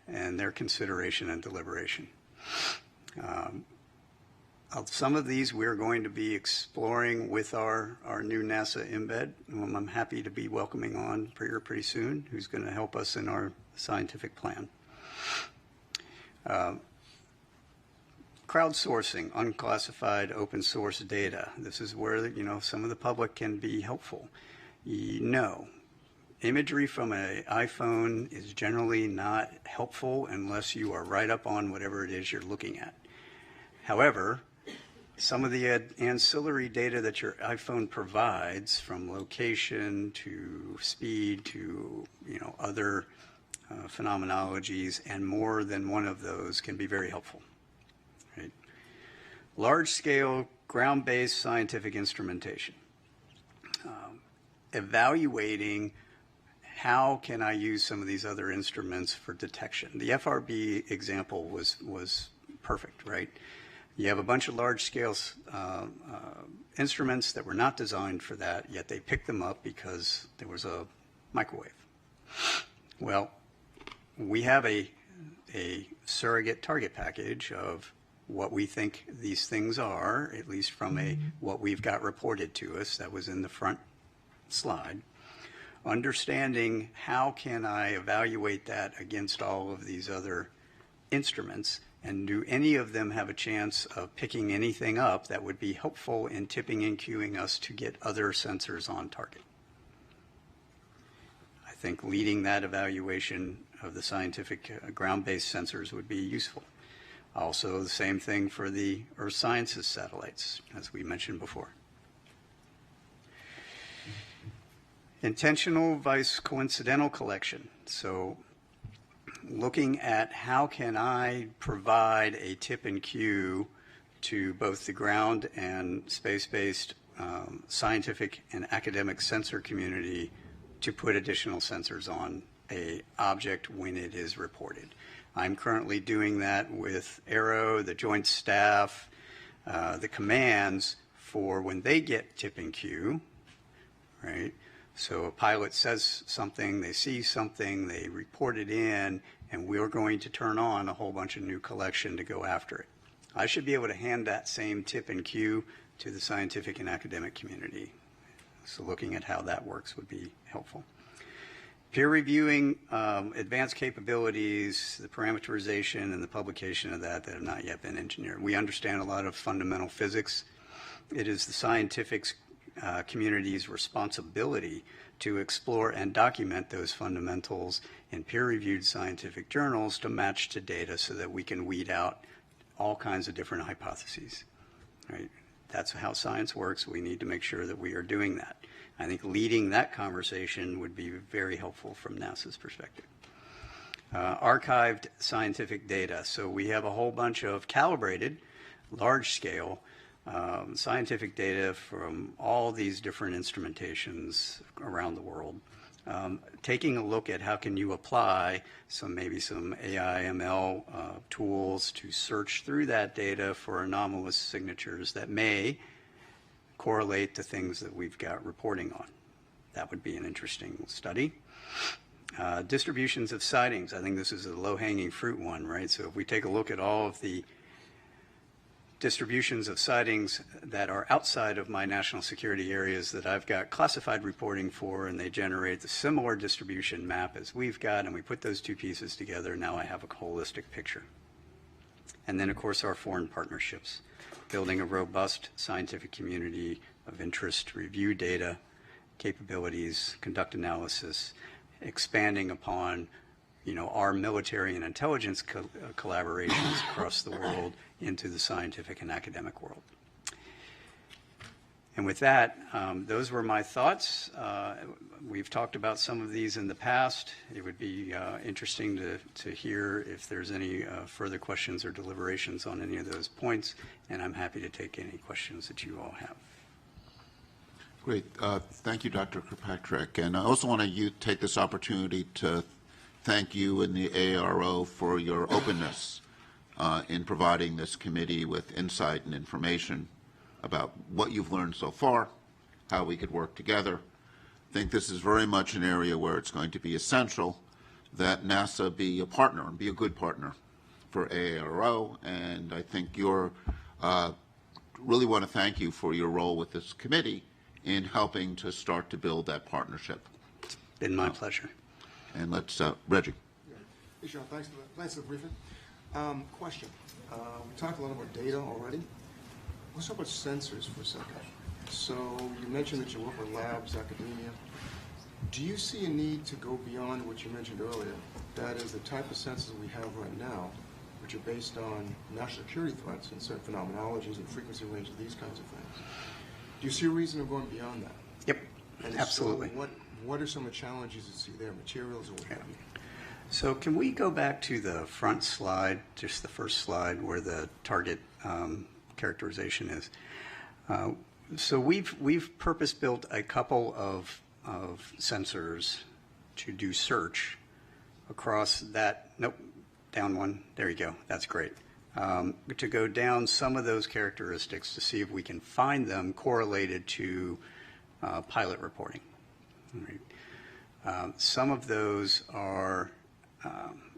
and their consideration and deliberation. Some of these we're going to be exploring with our new NASA embed, whom I'm happy to be welcoming on pretty soon, who's going to help us in our scientific plan. Crowdsourcing unclassified open source data. This is where some of the public can be helpful. Imagery from an iPhone is generally not helpful unless you are right up on whatever it is you're looking at. However, some of the ancillary data that your iPhone provides, from location to speed to other phenomenologies, and more than one of those can be very helpful. Right? Large-scale, ground-based scientific instrumentation. Evaluating how can I use some of these other instruments for detection. The FRB example was perfect, right? You have a bunch of large-scale instruments that were not designed for that, yet they picked them up because there was a microwave. Well, we have a surrogate target package of what we think these things are, at least from what we've got reported to us. That was in the front slide. Understanding how can I evaluate that against all of these other instruments, and do any of them have a chance of picking anything up that would be helpful in tipping and cueing us to get other sensors on target. I think leading that evaluation of the scientific ground-based sensors would be useful. Also, the same thing for the Earth Sciences satellites, as we mentioned before. Intentional vice coincidental collection. So looking at how can I provide a tip and cue to both the ground and space-based scientific and academic sensor community to put additional sensors on a object when it is reported. I'm currently doing that with Aero, the Joint Staff, the commands for when they get tip and cue, right? So a pilot says something, they see something, they report it in, and we're going to turn on a whole bunch of new collection to go after it. I should be able to hand that same tip and cue to the scientific and academic community. So looking at how that works would be helpful. Peer reviewing advanced capabilities, the parameterization and the publication of that have not yet been engineered. We understand a lot of fundamental physics. It is the scientific community's responsibility to explore and document those fundamentals in peer-reviewed scientific journals to match to data so that we can weed out all kinds of different hypotheses, right? That's how science works. We need to make sure that we are doing that. I think leading that conversation would be very helpful from NASA's perspective. Archived scientific data. So we have a whole bunch of calibrated, large-scale scientific data from all these different instrumentations around the world. Taking a look at how can you apply maybe some AI, ML tools to search through that data for anomalous signatures that may correlate to things that we've got reporting on. That would be an interesting study. Distributions of sightings. I think this is a low-hanging fruit one, right? So if we take a look at all of the distributions of sightings that are outside of my national security areas that I've got classified reporting for, and they generate the similar distribution map as we've got, and we put those two pieces together, now I have a holistic picture. And then, of course, our foreign partnerships, building a robust scientific community of interest, review data, capabilities, conduct analysis, expanding upon our military and intelligence collaborations across the world into the scientific and academic world. And with that, those were my thoughts. We've talked about some of these in the past. It would be interesting to hear if there's any further questions or deliberations on any of those points, and I'm happy to take any questions that you all have. Great. Thank you, Dr. Kirkpatrick. And I also want to take this opportunity to thank you and the AARO for your openness in providing this committee with insight and information about what you've learned so far, how we could work together. I think this is very much an area where it's going to be essential that NASA be a partner and be a good partner for AARO. And I think you're really want to thank you for your role with this committee in helping to start to build that partnership. It's been my pleasure. And let's, Reggie. Hey, Sean, thanks for the briefing. Question. We talked a lot about data already. Let's talk about sensors for a second. So you mentioned that you work with labs, academia. Do you see a need to go beyond what you mentioned earlier? That is the type of sensors we have right now, which are based on national security threats and certain phenomenologies and frequency ranges, these kinds of things. Do you see a reason of going beyond that? Yep, And absolutely. So what are some of the challenges you see there, materials or what have you? So can we go back to the front slide, just the first slide where the target characterization is? So we've purpose-built a couple of sensors to do search across that. Nope, down one. There you go. That's great. To go down some of those characteristics to see if we can find them correlated to pilot reporting. All right. Some of those are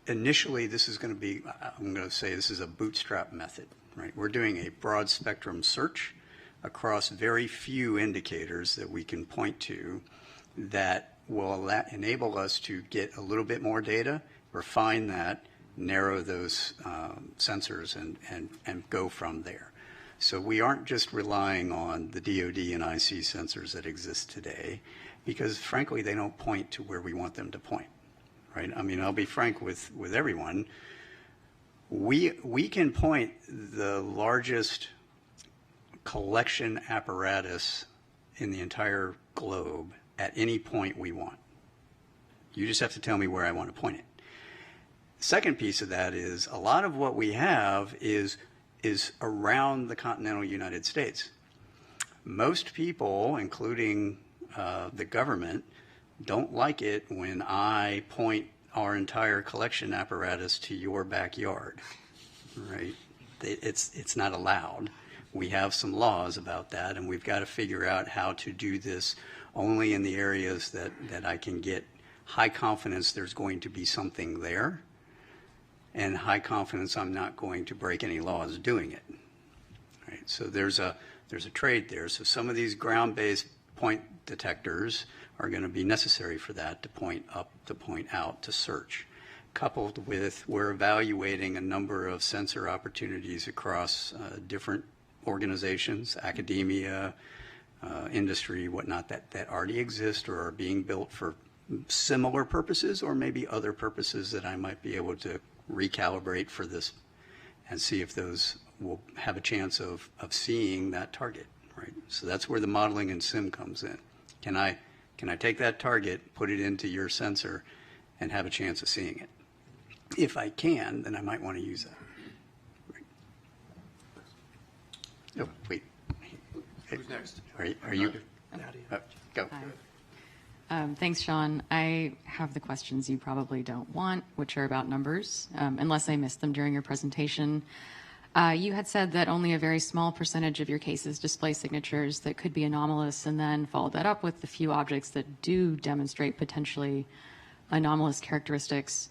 initially, this is going to be, I'm going to say this is a bootstrap method, right? We're doing a broad spectrum search across very few indicators that we can point to that will enable us to get a little bit more data, refine that, narrow those sensors and go from there. So we aren't just relying on the DoD and IC sensors that exist today because frankly they don't point to where we want them to point, right? I mean, I'll be frank with everyone. We can point the largest collection apparatus in the entire globe at any point we want. You just have to tell me where I want to point it. Second piece of that is a lot of what we have is is around the continental United States. Most people, including the government, don't like it when I point our entire collection apparatus to your backyard, right? It's not allowed. We have some laws about that, and we've got to figure out how to do this only in the areas that I can get high confidence there's going to be something there, and high confidence I'm not going to break any laws doing it. Right? So there's a trade there. So some of these ground-based point detectors are going to be necessary for that, to point up, to point out, to search. Coupled with, we're evaluating a number of sensor opportunities across different organizations, academia, industry, whatnot, that already exist or are being built for similar purposes, or maybe other purposes that I might be able to recalibrate for this and see if those will have a chance of seeing that target, right? So that's where the modeling and sim comes in. Can I take that target, put it into your sensor, and have a chance of seeing it? If I can, then I might want to use that. Right. Oh, wait. Who's next? Are you? Go. Thanks, Sean. I have the questions you probably don't want, which are about numbers, unless I missed them during your presentation. You had said that only a very small percentage of your cases display signatures that could be anomalous, and then followed that up with the few objects that do demonstrate potentially anomalous characteristics.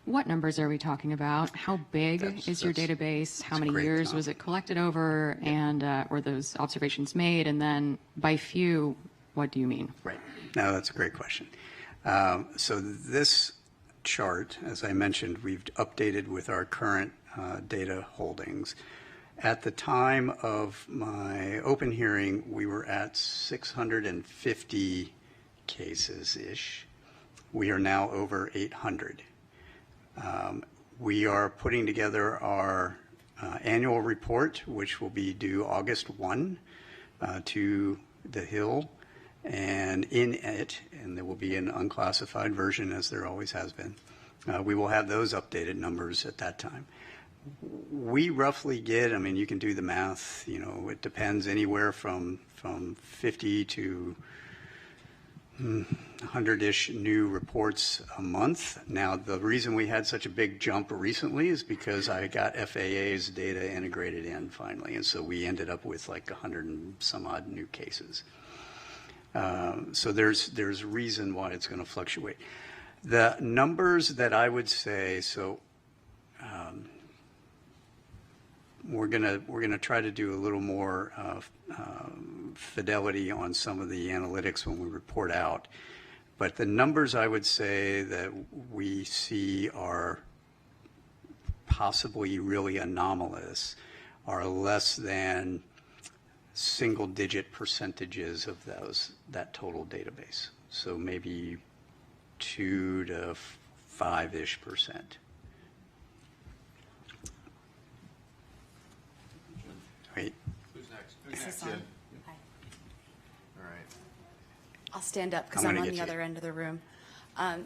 What numbers are we talking about? How big is your database? How many years was it collected over? And were those observations made? And then by few, what do you mean? Right. No, that's a great question. So this chart, as I mentioned, we've updated with our current data holdings. At the time of my open hearing, we were at 650 cases-ish. We are now over 800. We are putting together our annual report, which will be due August 1 to the Hill. And in it, and there will be an unclassified version, as there always has been, we will have those updated numbers at that time. We roughly get, I mean, you can do the math, you know, it depends anywhere from 50 to 100-ish new reports a month. Now, the reason we had such a big jump recently is because I got FAA's data integrated in finally, and so we ended up with like 100 and some odd new cases. So there's reason why it's going to fluctuate. The numbers that I would say, so we're gonna try to do a little more fidelity on some of the analytics when we report out. But the numbers I would say that we see are possibly really anomalous are less than single-digit percentages of that total database. So maybe 2 to 5-ish%. Right. Who's next? Is this on? Hi. All right. I'll stand up because I'm on the other end of the room.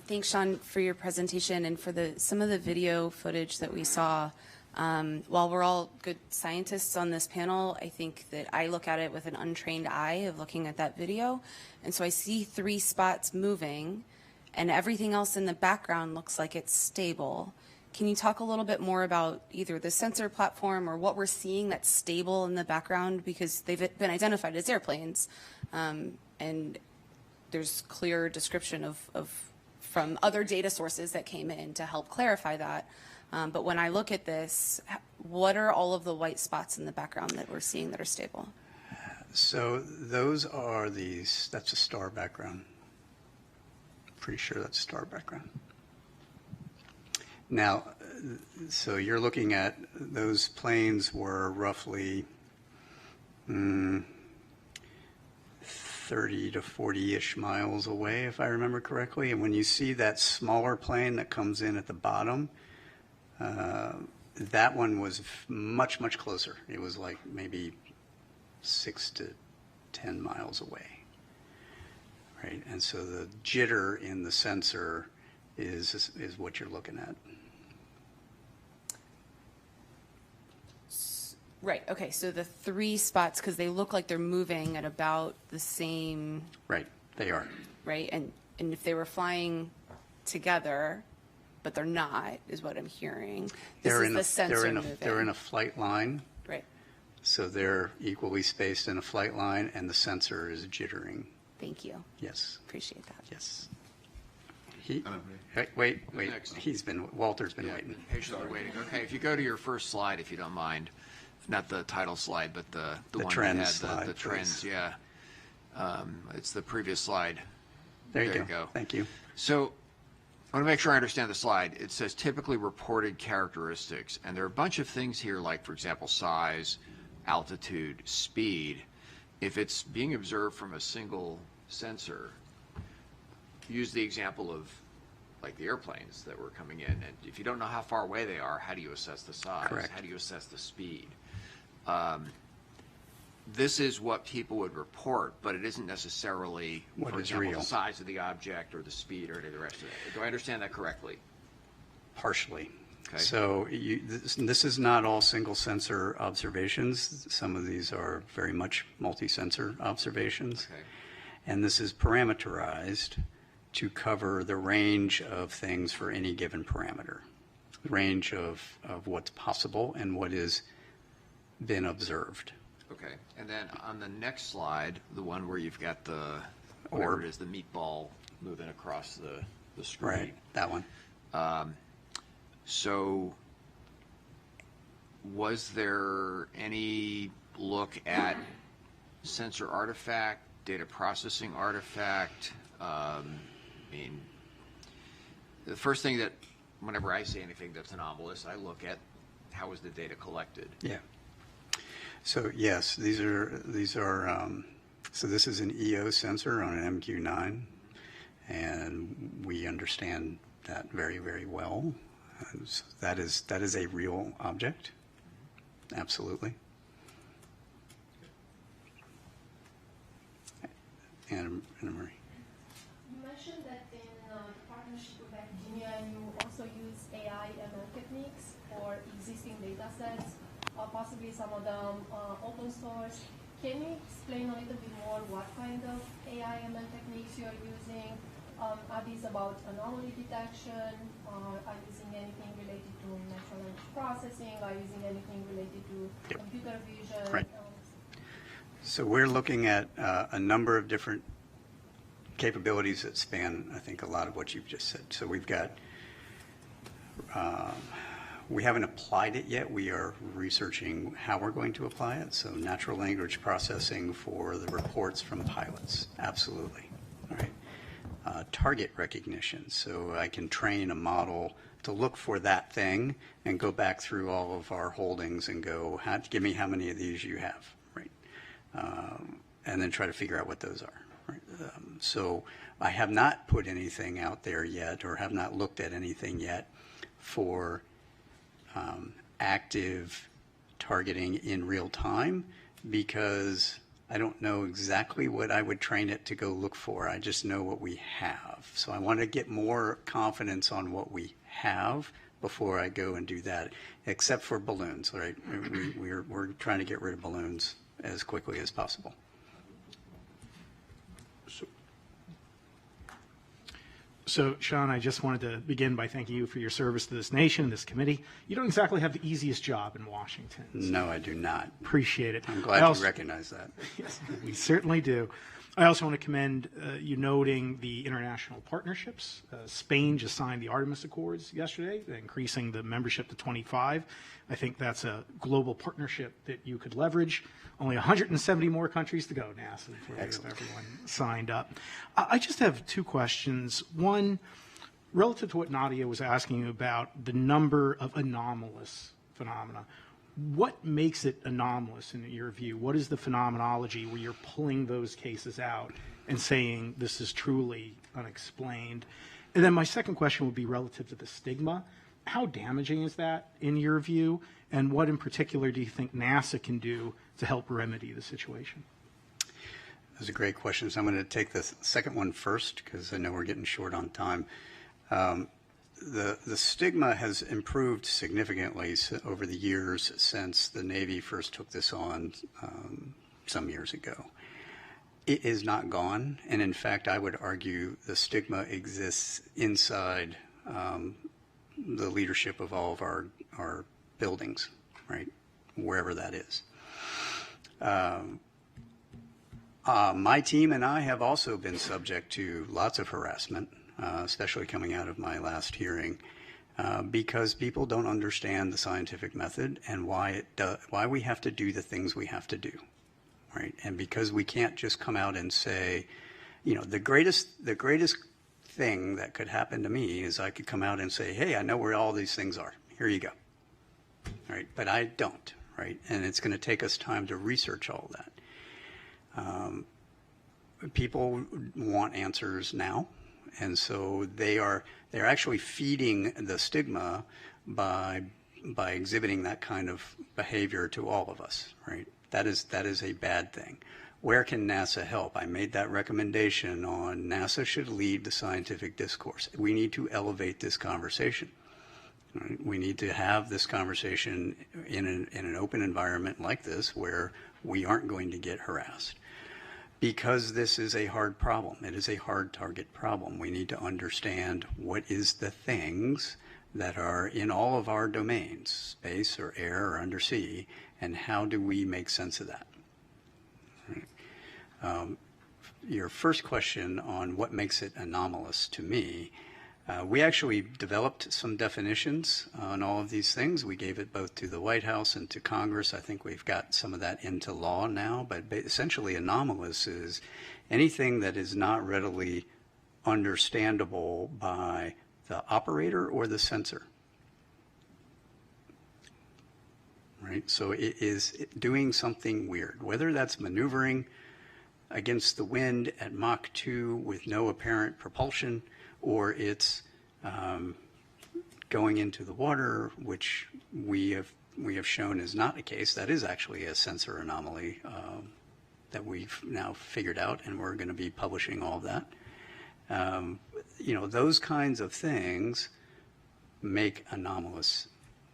Thanks, Sean, for your presentation and for some of the video footage that we saw. While we're all good scientists on this panel, I think that I look at it with an untrained eye of looking at that video. And so I see 3 spots moving, and everything else in the background looks like it's stable. Can you talk a little bit more about either the sensor platform or what we're seeing that's stable in the background? Because they've been identified as airplanes, and there's clear description of from other data sources that came in to help clarify that. But when I look at this, what are all of the white spots in the background that we're seeing that are stable? So those are that's a star background. Pretty sure that's a star background. Now, so you're looking at those planes were roughly 30 to 40-ish miles away, if I remember correctly. And when you see that smaller plane that comes in at the bottom, that one was much, much closer. It was like maybe 6 to 10 miles away, right? And so the jitter in the sensor is what you're looking at. Right, okay, so the 3 spots, because they look like they're moving at about the same, Right, they are. right? And if they were flying together, but they're not, is what I'm hearing. This is the sensor moving. They're in a flight line, Right, so they're equally spaced in a flight line, and the sensor is jittering. thank you. Yes, Appreciate that. yes. Wait, Walter's been waiting. Patiently waiting. Okay, if you go to your first slide, if you don't mind, not the title slide, but the one trends that had slide, the trends, please. yeah. It's the previous slide. There you go. Thank you. So I want to make sure I understand the slide. It says typically reported characteristics, and there are a bunch of things here, like, for example, size, altitude, speed. If it's being observed from a single sensor, use the example of like the airplanes that were coming in, and if you don't know how far away they are, how do you assess the size? Correct. How do you assess the speed? This is what people would report, but it isn't necessarily, What for is example, real. the size of the object or the speed or any of the rest of it. Do I understand that correctly? Partially. Okay. So this is not all single sensor observations. Some of these are very much multi-sensor observations. Okay. And this is parameterized to cover the range of things for any given parameter, the range of what's possible and what has been observed. Okay, and then on the next slide, the one where you've got the, whatever Orb. it is, the meatball moving across the screen. Right, that one. So was there any look at sensor artifact, data processing artifact? I mean, the first thing that, whenever I see anything that's anomalous, I look at how was the data collected. Yeah. So yes, these are so this is an EO sensor on an MQ-9, and we understand that very, very well. So that is a real object, absolutely. Anna Marie. You mentioned that in partnership with academia, you also use AI ML techniques for existing data sets, possibly some of them open source. Can you explain a little bit more what kind of AI ML techniques you're using? Are these about anomaly detection? Are you using anything related to natural language processing? Are you using anything related to computer vision? Right. So we're looking at a number of different capabilities that span, I think, a lot of what you've just said. So we've got, we haven't applied it yet. We are researching how we're going to apply it. So natural language processing for the reports from pilots, absolutely. All right. Target recognition, so I can train a model to look for that thing and go back through all of our holdings and go, give me how many of these you have, right? And then try to figure out what those are. Right? So I have not put anything out there yet, or have not looked at anything yet for active targeting in real time, because I don't know exactly what I would train it to go look for. I just know what we have. So I want to get more confidence on what we have before I go and do that, except for balloons, right? We're trying to get rid of balloons as quickly as possible. So, Sean, I just wanted to begin by thanking you for your service to this nation, this committee. You don't exactly have the easiest job in Washington. No, I do not. Appreciate it. I'm glad you recognize that. Yes, we certainly do. I also want to commend you noting the international partnerships. Spain just signed the Artemis Accords yesterday, increasing the membership to 25. I think that's a global partnership that you could leverage. Only 170 more countries to go, NASA, before we have everyone signed up. I just have two questions. One, relative to what Nadia was asking you about the number of anomalous phenomena. What makes it anomalous in your view? What is the phenomenology where you're pulling those cases out and saying this is truly unexplained? And then my second question would be relative to the stigma. How damaging is that in your view? And what in particular do you think NASA can do to help remedy the situation? Those are great questions. I'm going to take the second one first because I know we're getting short on time. the stigma has improved significantly over the years since the Navy first took this on some years ago. It is not gone, and in fact, I would argue the stigma exists inside the leadership of all of our buildings, right, wherever that is. My team and I have also been subject to lots of harassment, especially coming out of my last hearing, because people don't understand the scientific method and why we have to do the things we have to do, right? And because we can't just come out and say, you know, the greatest thing that could happen to me is I could come out and say, hey, I know where all these things are. Here you go, right? But I don't, right? And it's going to take us time to research all that. People want answers now, and so they're actually feeding the stigma by exhibiting that kind of behavior to all of us, right? That is a bad thing. Where can NASA help? I made that recommendation on NASA should lead the scientific discourse. We need to elevate this conversation. Right? We need to have this conversation in an open environment like this where we aren't going to get harassed. Because this is a hard problem. It is a hard target problem. We need to understand what is the things that are in all of our domains, space or air or undersea, and how do we make sense of that? Right. Your first question on what makes it anomalous to me, we actually developed some definitions on all of these things. We gave it both to the White House and to Congress. I think we've got some of that into law now, but essentially anomalous is anything that is not readily understandable by the operator or the sensor. Right? So it is doing something weird, whether that's maneuvering against the wind at Mach 2 with no apparent propulsion, or it's going into the water, which we have shown is not the case. That is actually a sensor anomaly that we've now figured out, and we're going to be publishing all of that. You know, those kinds of things make anomalous.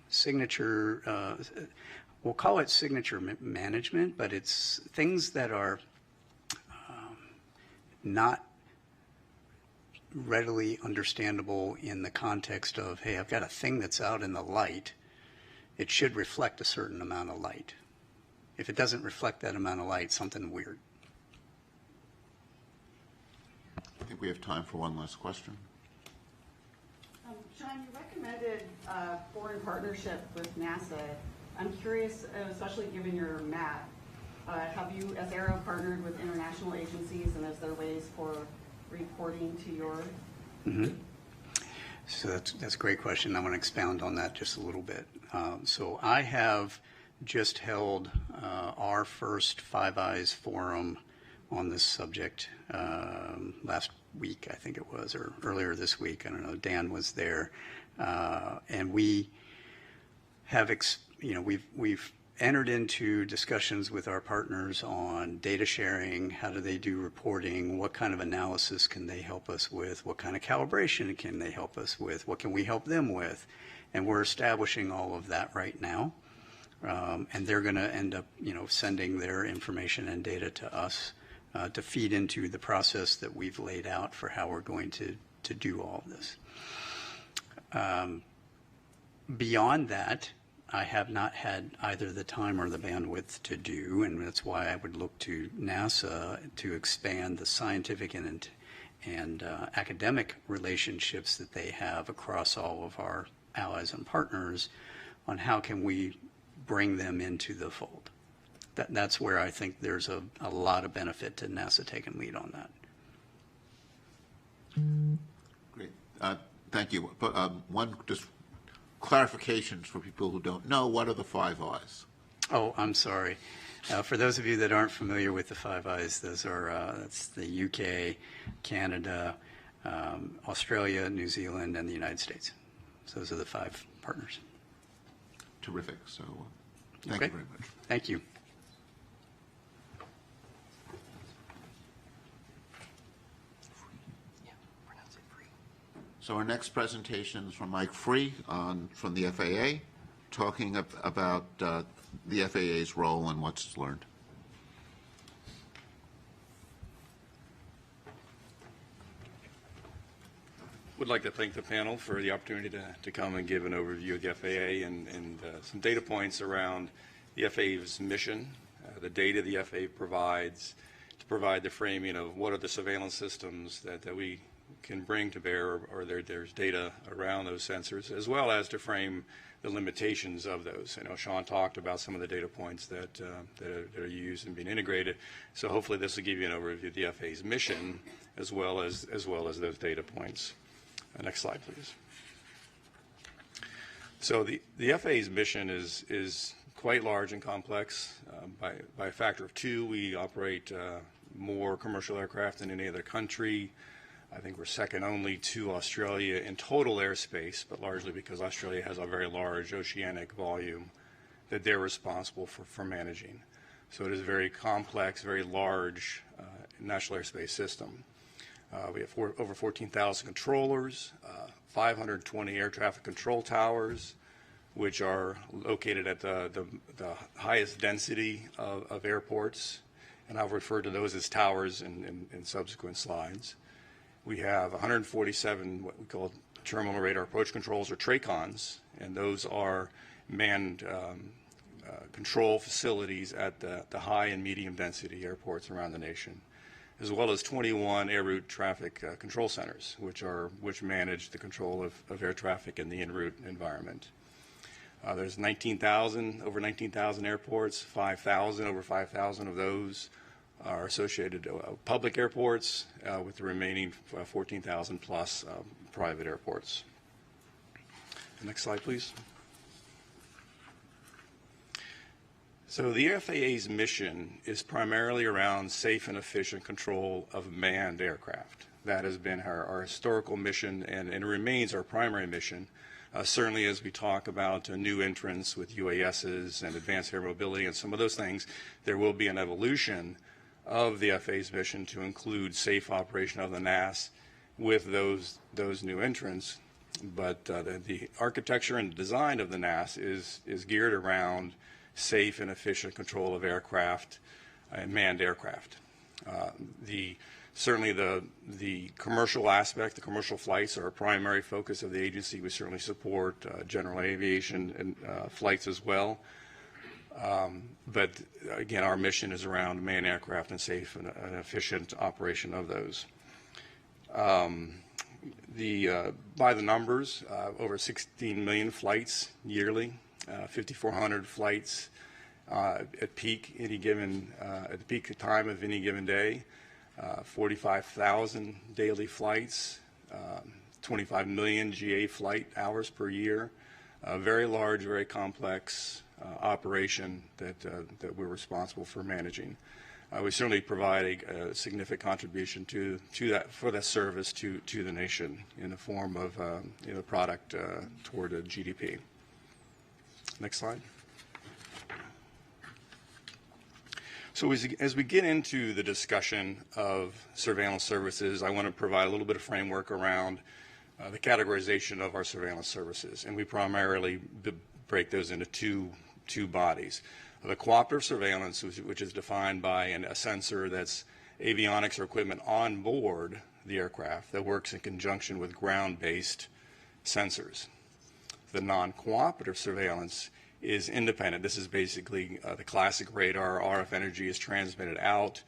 Signature, we'll call it signature management, but it's things that are not readily understandable in the context of, hey, I've got a thing that's out in the light. It should reflect a certain amount of light. If it doesn't reflect that amount of light, something weird. I think we have time for one last question. Sean, you recommended foreign partnership with NASA. I'm curious, especially given your map, have you, as Aero, partnered with international agencies, and is there ways for reporting to your? Mm-hmm. So that's a great question. I want to expound on that just a little bit. So I have just held our first Five Eyes forum on this subject last week, I think it was, or earlier this week. I don't know. Dan was there, and we have, we've entered into discussions with our partners on data sharing. How do they do reporting? What kind of analysis can they help us with? What kind of calibration can they help us with? What can we help them with? And we're establishing all of that right now. And they're going to end up, sending their information and data to us to feed into the process that we've laid out for how we're going to do all of this. Beyond that, I have not had either the time or the bandwidth to do, and that's why I would look to NASA to expand the scientific and academic relationships that they have across all of our allies and partners on how can we bring them into the fold. That's where I think there's a lot of benefit to NASA taking lead on that. Great. Thank you. But one just clarifications for people who don't know, what are the Five Eyes? Oh, I'm sorry. For those of you that aren't familiar with the Five Eyes, those are that's the UK, Canada, Australia, New Zealand, and the United States. So those are the 5 partners. Terrific. So thank you very much. Thank you. So our next presentation is from Mike Free from the FAA, talking about the FAA's role and what's learned. Would like to thank the panel for the opportunity to come and give an overview of the FAA and some data points around the FAA's mission, the data the FAA provides to provide the framing of what are the surveillance systems that we can bring to bear, or there's data around those sensors, as well as to frame the limitations of those. I know Sean talked about some of the data points that are used and being integrated, so hopefully this will give you an overview of the FAA's mission as well as those data points. Next slide, please. So the FAA's mission is quite large and complex. By a factor of 2, we operate more commercial aircraft than any other country. I think we're second only to Australia in total airspace, but largely because Australia has a very large oceanic volume that they're responsible for managing. So it is a very complex, very large national airspace system. We have over 14,000 controllers, 520 air traffic control towers, which are located at the highest density of airports, and I'll refer to those as towers in subsequent slides. We have 147 what we call terminal radar approach controls, or TRACONs, and those are manned control facilities at the high and medium density airports around the nation, as well as 21 air route traffic control centers, which manage the control of air traffic in the en route environment. There's over 19,000 airports, over 5,000 of those are associated public airports, with the remaining 14,000 plus private airports. Next slide, please. So the FAA's mission is primarily around safe and efficient control of manned aircraft. That has been our historical mission, and it remains our primary mission. Certainly as we talk about new entrants with UASs and advanced air mobility and some of those things, there will be an evolution of the FAA's mission to include safe operation of the NAS with those new entrants. But the architecture and design of the NAS is geared around safe and efficient control of aircraft and manned aircraft. Certainly the commercial aspect, the commercial flights are a primary focus of the agency. We certainly support general aviation and flights as well. But again, our mission is around manned aircraft and safe and efficient operation of those. By the numbers, over 16 million flights yearly, 5,400 flights at peak at the peak time of any given day, 45,000 daily flights, 25 million GA flight hours per year. A very large, very complex operation that we're responsible for managing. We certainly provide a significant contribution to that service to the nation in the form of product toward a GDP. Next slide. So as we get into the discussion of surveillance services, I want to provide a little bit of framework around the categorization of our surveillance services, and we primarily break those into two bodies. The cooperative surveillance, which is defined by a sensor that's avionics or equipment on board the aircraft that works in conjunction with ground-based sensors. The non-cooperative surveillance is independent. This is basically the classic radar. RF energy is transmitted out,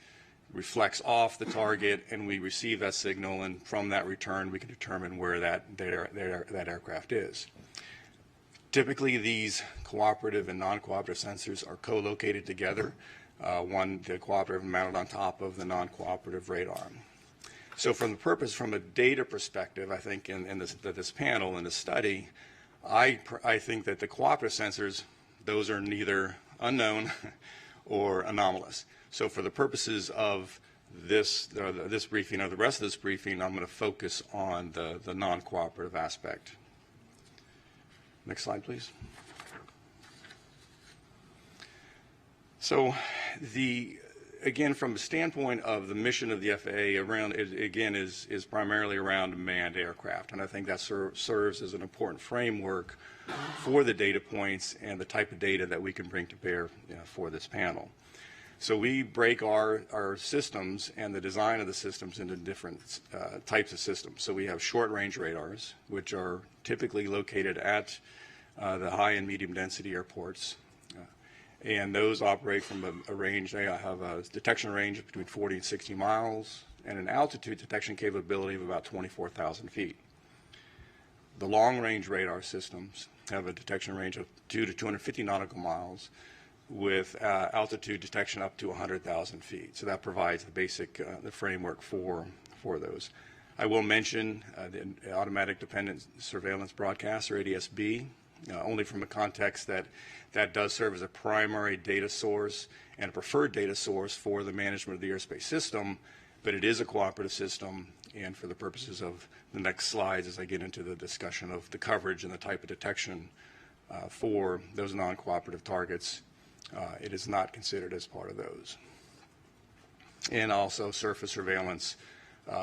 reflects off the target, and we receive that signal, and from that return we can determine where that aircraft is. Typically these cooperative and non-cooperative sensors are co-located together, the cooperative mounted on top of the non-cooperative radar. So from a data perspective, I think in this panel, in this study, I think that the cooperative sensors, those are neither unknown or anomalous. So for the purposes of this briefing or the rest of this briefing, I'm going to focus on the non-cooperative aspect. Next slide, please. So again, from the standpoint of the mission of the FAA, around it, again, is primarily around manned aircraft, and I think that serves as an important framework for the data points and the type of data that we can bring to bear for this panel. So we break our systems and the design of the systems into different types of systems. So we have short-range radars, which are typically located at the high and medium density airports. And those operate from a range, they have a detection range of between 40 and 60 miles and an altitude detection capability of about 24,000 feet. The long-range radar systems have a detection range of 2 to 250 nautical miles with altitude detection up to 100,000 feet. So that provides the basic the framework for those. I will mention the Automatic Dependent Surveillance Broadcast, or ADS-B, only from a context that does serve as a primary data source and a preferred data source for the management of the airspace system, but it is a cooperative system, and for the purposes of the next slides as I get into the discussion of the coverage and the type of detection for those non-cooperative targets, it is not considered as part of those. And also surface surveillance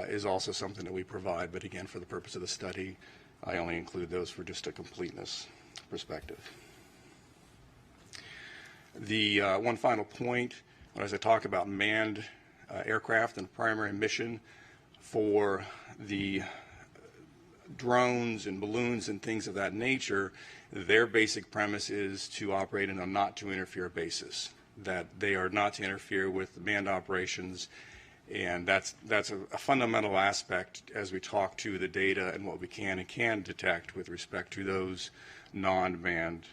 is also something that we provide, but again, for the purpose of the study, I only include those for just a completeness perspective. The one final point, as I talk about manned aircraft and primary mission for the drones and balloons and things of that nature, their basic premise is to operate on a not to interfere basis, that they are not to interfere with manned operations, and that's a fundamental aspect as we talk to the data and what we can and can detect with respect to those non-manned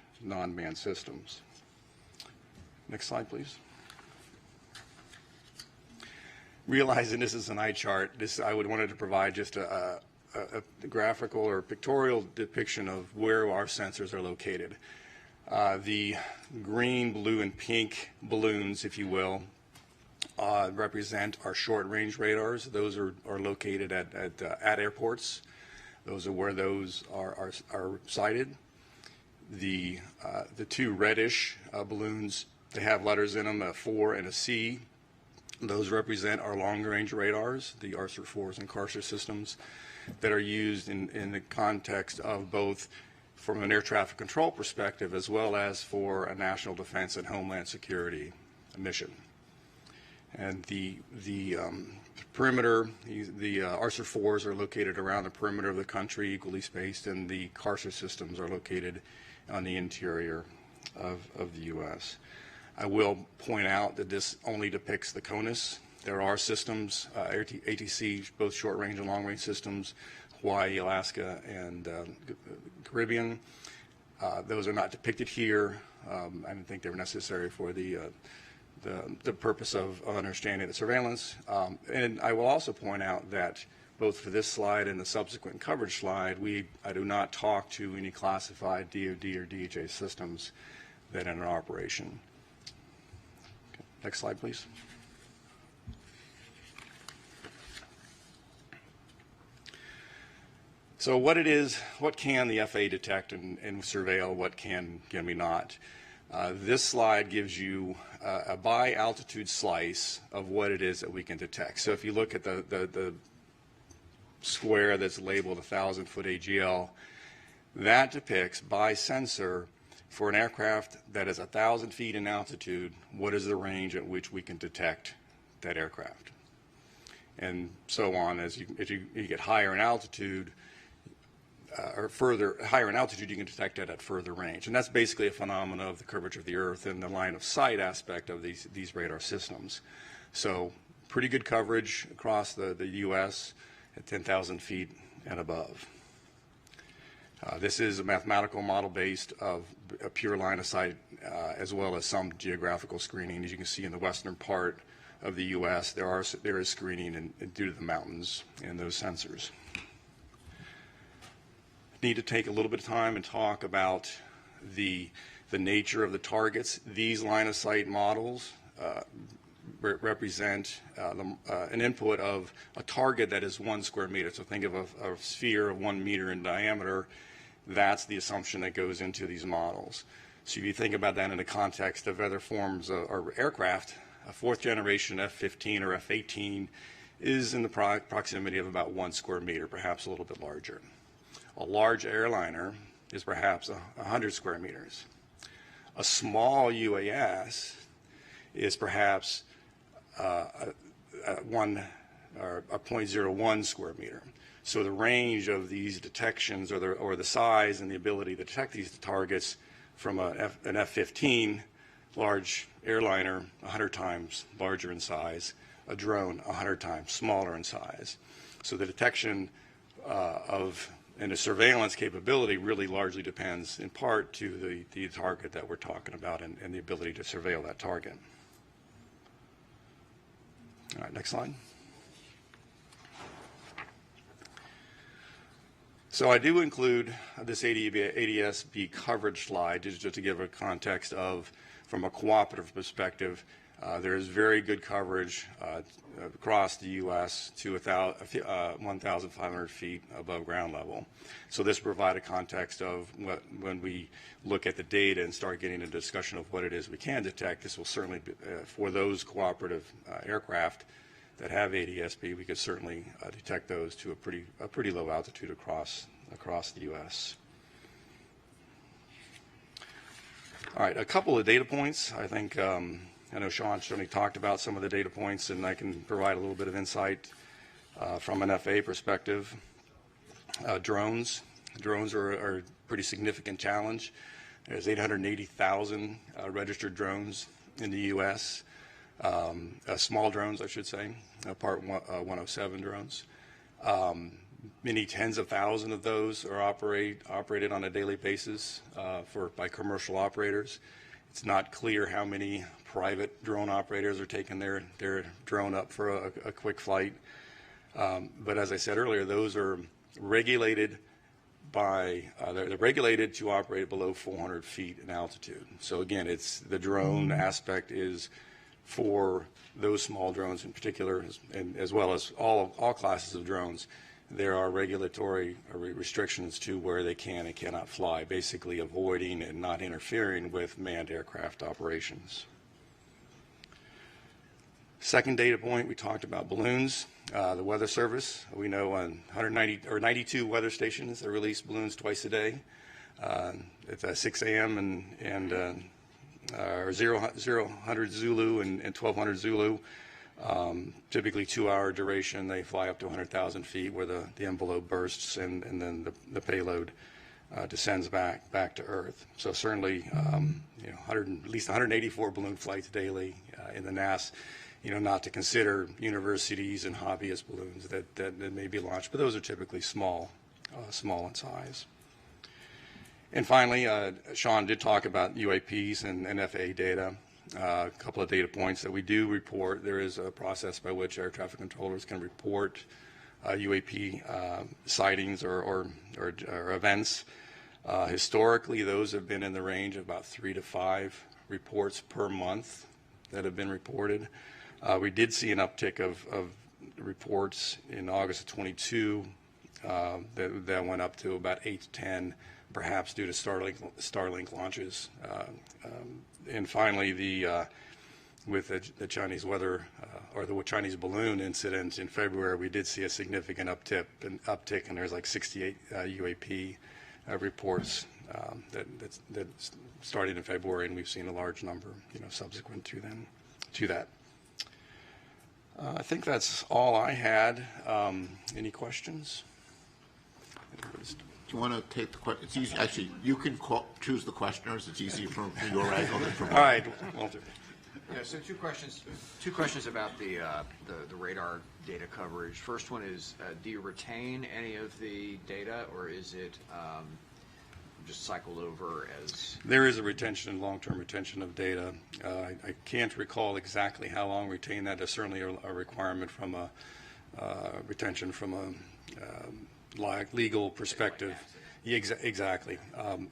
systems. Next slide, please. Realizing this is an eye chart, I wanted to provide just a graphical or pictorial depiction of where our sensors are located. The green, blue, and pink balloons, if you will, represent our short-range radars. Those are located at airports. Those are where those are sited. The two reddish balloons, they have letters in them, a 4 and a C. Those represent our long-range radars, the ARSR-4s and CARSR systems that are used in the context of both from an air traffic control perspective as well as for a national defense and homeland security mission. And the perimeter, the ARSR-4s are located around the perimeter of the country, equally spaced, and the CARSR systems are located on the interior of the U.S. I will point out that this only depicts the CONUS. There are systems, ATC, both short-range and long-range systems, Hawaii, Alaska, and Caribbean. Those are not depicted here. I didn't think they were necessary for the purpose of understanding the surveillance. And I will also point out that both for this slide and the subsequent coverage slide, I do not talk to any classified DoD or DHA systems that are in operation. Okay. Next slide, please. So what can the FAA detect and surveil, what can we not? This slide gives you a by altitude slice of what it is that we can detect. So if you look at the square that's labeled 1,000-foot AGL, that depicts by sensor for an aircraft that is 1,000 feet in altitude, what is the range at which we can detect that aircraft. And so on, as you get higher in altitude, or higher in altitude, you can detect it at further range. And that's basically a phenomenon of the curvature of the Earth and the line of sight aspect of these radar systems. So pretty good coverage across the U.S. at 10,000 feet and above. This is a mathematical model based of a pure line of sight as well as some geographical screening. As you can see in the western part of the U.S., there is screening due to the mountains and those sensors. Need to take a little bit of time and talk about the nature of the targets. These line of sight models represent an input of a target that is 1 square meter. So think of a sphere of 1 meter in diameter. That's the assumption that goes into these models. So if you think about that in the context of other forms or aircraft, A fourth generation F-15 or F-18 is in the proximity of about 1 square meter, perhaps a little bit larger. A large airliner is perhaps 100 square meters. A small UAS is perhaps a 0.01 square meter. So the range of these detections, or the size and the ability to detect these targets from an F-15 large airliner, 100 times larger in size, a drone 100 times smaller in size. So the detection and the surveillance capability really largely depends in part to the target that we're talking about and the ability to surveil that target. All right, next slide. So I do include this ADS-B coverage slide just to give a context of, from a cooperative perspective, there is very good coverage across the U.S. to 1,500 feet above ground level. So this provides a context of when we look at the data and start getting into discussion of what it is we can detect. This will certainly be, for those cooperative aircraft that have ADS-B, we could certainly detect those to a pretty low altitude across the U.S. All right, a couple of data points. I think I know Sean certainly talked about some of the data points, and I can provide a little bit of insight from an FAA perspective. Drones are a pretty significant challenge. There's 880,000 registered drones in the U.S. Small drones, I should say, Part 107 drones. Many tens of thousands of those are operated on a daily basis by commercial operators. It's not clear how many private drone operators are taking their drone up for a quick flight. But as I said earlier, those are regulated they're regulated to operate below 400 feet in altitude. So again, it's the drone aspect is for those small drones in particular, and as well as all classes of drones. There are regulatory restrictions to where they can and cannot fly, basically avoiding and not interfering with manned aircraft operations. Second data point, we talked about balloons. The Weather Service, we know on 92 weather stations that release balloons twice a day. It's 6 a.m. and 000 Zulu and 1200 Zulu. Typically 2-hour duration. They fly up to 100,000 feet where the envelope bursts and then the payload descends back to Earth. So certainly, at least 184 balloon flights daily in the NAS. Not to consider universities and hobbyist balloons that may be launched, but those are typically small in size. And finally, Sean did talk about UAPs and FAA data. A couple of data points that we do report. There is a process by which air traffic controllers can report UAP sightings or events. Historically, those have been in the range of about 3 to 5 reports per month that have been reported. We did see an uptick of reports in August of 22 that went up to about 8 to 10, perhaps due to Starlink launches. And finally, with the Chinese weather or the Chinese balloon incident in February, we did see a significant uptick, and there's like 68 UAP reports that started in February, and we've seen a large number, subsequent to that. I think that's all I had. Any questions? Do you want to take the question? It's easy. Actually, you can choose the questioners. It's easy from your angle than from mine. All right, Walter. Yeah, so two questions about the radar data coverage. First one is, do you retain any of the data, or is it just cycled over as? There is a retention, long-term retention of data. I can't recall exactly how long we retain that. There's certainly a requirement from a retention from a legal perspective. Yeah, exactly.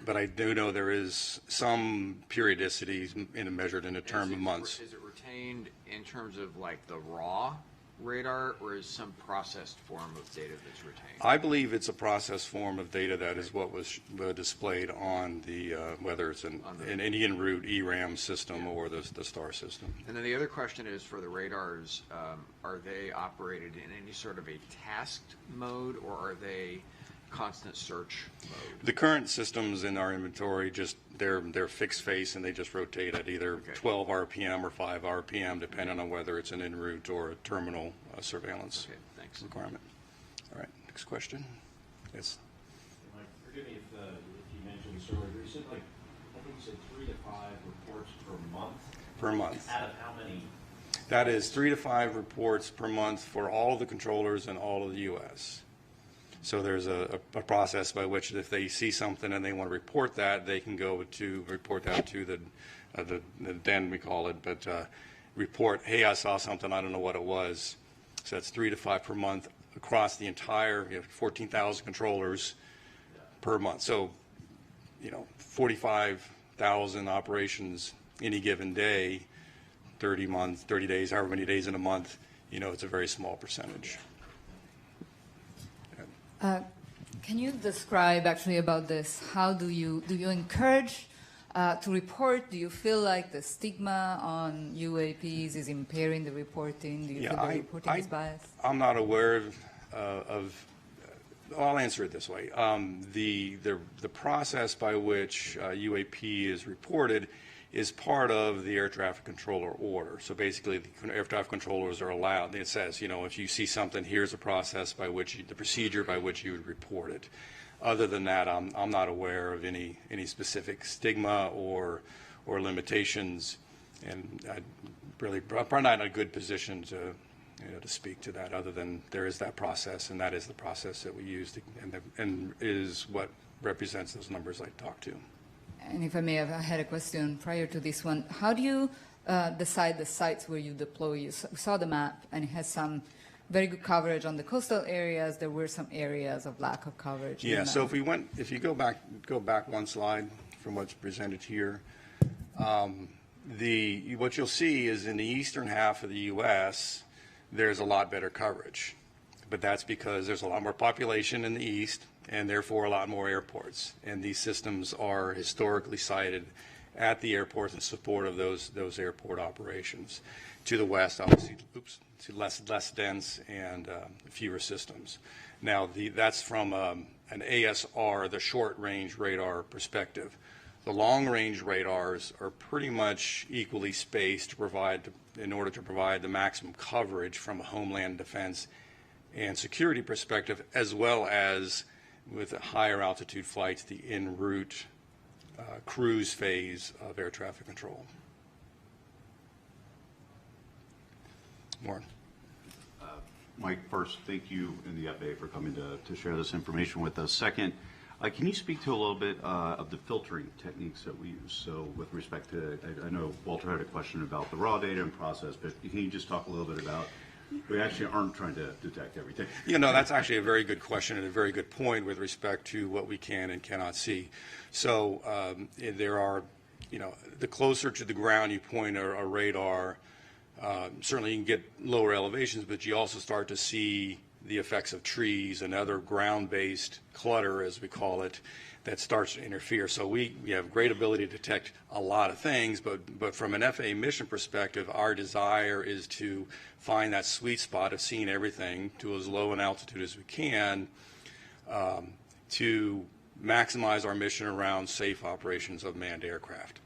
But I do know there is some periodicity measured in a term of months. Is it retained in terms of like the raw radar, or is some processed form of data that's retained? I believe it's a processed form of data that is what was displayed on the, whether it's an en route ERAM system or the STAR system. And then the other question is for the radars, are they operated in any sort of a tasked mode, or are they constant search mode? The current systems in our inventory, just they're fixed face, and they just rotate at either 12 RPM or 5 RPM, depending on whether it's an en route or a terminal surveillance requirement. All right, next question. Yes. Forgive me if you mentioned this earlier. You said, like, I think you said 3 to 5 reports per month. Per month. Out of how many? That is 3 to 5 reports per month for all of the controllers in all of the U.S. So there's a process by which if they see something and they want to report that, they can go to report that to the den, we call it, but report, hey, I saw something, I don't know what it was. So that's 3 to 5 per month across the entire 14,000 controllers per month. So, 45,000 operations any given day, 30 days, however many days in a month, it's a very small percentage. Can you describe actually about this? How do you encourage to report? Do you feel like the stigma on UAPs is impairing the reporting? Do you feel the reporting is biased? I'm not aware I'll answer it this way. The process by which UAP is reported is part of the air traffic controller order. So basically, the air traffic controllers are allowed. It says, if you see something, here's a process by which the procedure by which you would report it. Other than that, I'm not aware of any specific stigma or limitations, and I'm probably not in a good position to speak to that. Other than there is that process, and that is the process that we use, and is what represents those numbers I talked to. And if I may have, I had a question prior to this one. How do you decide the sites where you deploy? You saw the map, and it has some very good coverage on the coastal areas. There were some areas of lack of coverage. Yeah. So if you go back one slide from what's presented here, what you'll see is in the eastern half of the U.S. there's a lot better coverage, but that's because there's a lot more population in the east, and therefore a lot more airports. And these systems are historically sited at the airports in support of those airport operations. To the west, obviously, less dense and fewer systems. Now, that's from an ASR, the short-range radar perspective. The long-range radars are pretty much equally spaced in order to provide the maximum coverage from a homeland defense and security perspective, as well as with higher altitude flights, the en route cruise phase of air traffic control. Warren. Mike, first, thank you and the FAA for coming to share this information with us. Second, can you speak to a little bit of the filtering techniques that we use? So with respect to, I know Walter had a question about the raw data and process, but can you just talk a little bit about, we actually aren't trying to detect everything. That's actually a very good question and a very good point with respect to what we can and cannot see. So there are, the closer to the ground you point a radar, certainly you can get lower elevations, but you also start to see the effects of trees and other ground-based clutter, as we call it, that starts to interfere. So we have great ability to detect a lot of things, but from an FAA mission perspective, our desire is to find that sweet spot of seeing everything to as low an altitude as we can to maximize our mission around safe operations of manned aircraft.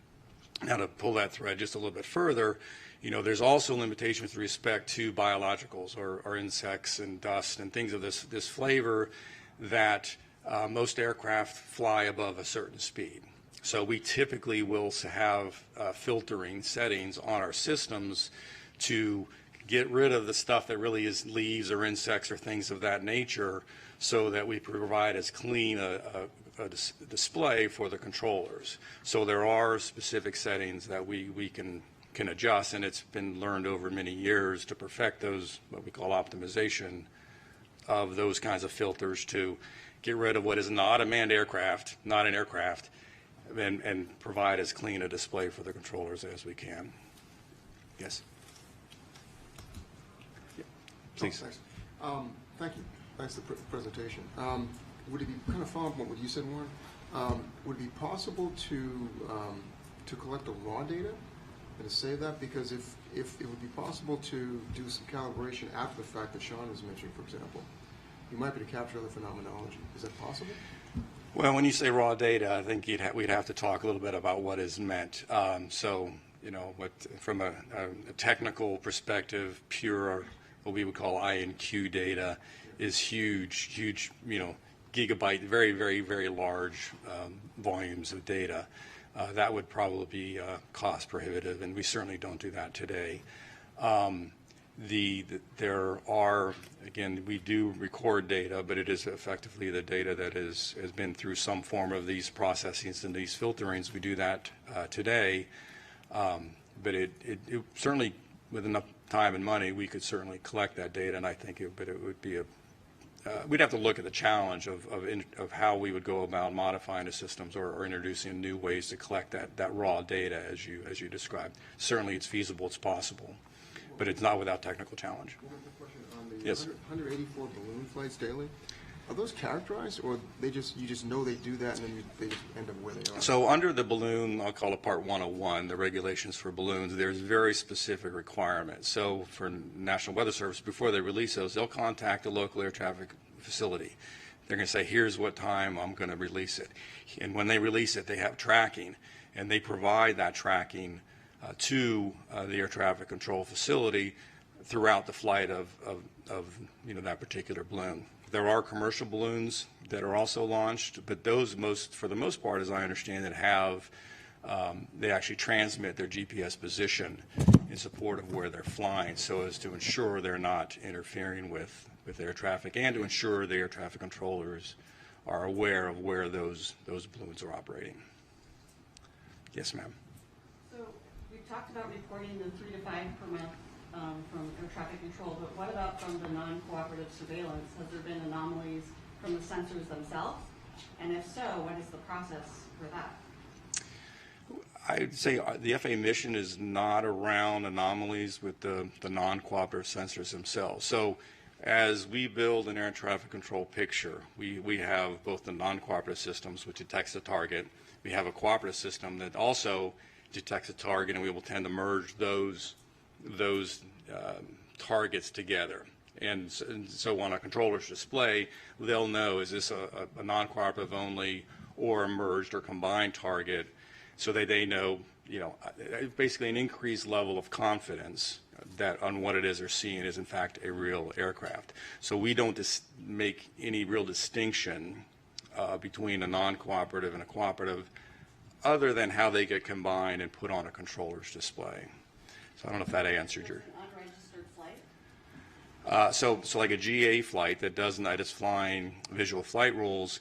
Now, to pull that thread just a little bit further, there's also limitation with respect to biologicals or insects and dust and things of this flavor that most aircraft fly above a certain speed. So we typically will have filtering settings on our systems to get rid of the stuff that really is leaves or insects or things of that nature, so that we provide as clean a display for the controllers. So there are specific settings that we can adjust, and it's been learned over many years to perfect those, what we call optimization of those kinds of filters, to get rid of what is not a manned aircraft, not an aircraft, and provide as clean a display for the controllers as we can. Yes? Please. Thanks. Thank you. Thanks for the presentation. Would it be kind of following up on what you said, Warren? Would it be possible to collect the raw data and to save that? Because if it would be possible to do some calibration after the fact that Sean was mentioning, for example, you might be to capture other phenomenology. Is that possible? Well, when you say raw data, I think we'd have to talk a little bit about what is meant. So, from a technical perspective, pure, what we would call INQ data is huge, gigabyte, very, very, very large volumes of data. That would probably be cost prohibitive, and we certainly don't do that today. There are, again, we do record data, but it is effectively the data that has been through some form of these processings and these filterings. We do that today, but it certainly, with enough time and money, we could certainly collect that data, and I think it would be we'd have to look at the challenge of how we would go about modifying the systems or introducing new ways to collect that raw data as you described. Certainly it's feasible, it's possible, but it's not without technical challenge. One other question on the Yes. 184 balloon flights daily. Are those characterized, or you just know they do that and then they just end up where they are? So under the balloon, I'll call it Part 101, the regulations for balloons, there's very specific requirements. So for National Weather Service, before they release those, they'll contact the local air traffic facility. They're going to say, here's what time I'm going to release it. And when they release it, they have tracking, and they provide that tracking to the air traffic control facility throughout the flight of that particular balloon. There are commercial balloons that are also launched, but those for the most part, as I understand it, they actually transmit their GPS position in support of where they're flying, so as to ensure they're not interfering with air traffic, and to ensure the air traffic controllers are aware of where those balloons are operating. Yes, ma'am. So we've talked about reporting the 3 to 5 per month from air traffic control, but what about from the non-cooperative surveillance? Has there been anomalies from the sensors themselves? And if so, what is the process for that? I'd say the FAA mission is not around anomalies with the non-cooperative sensors themselves. So as we build an air traffic control picture, we have both the non-cooperative systems, which detects the target. We have a cooperative system that also detects a target, and we will tend to merge those targets together. And so on a controller's display, they'll know, is this a non-cooperative only or a merged or combined target, so that they know, basically an increased level of confidence that on what it is they're seeing is in fact a real aircraft. So we don't make any real distinction between a non-cooperative and a cooperative, other than how they get combined and put on a controller's display. So I don't know if that answered your. Unregistered flight? So like a GA flight that is flying visual flight rules,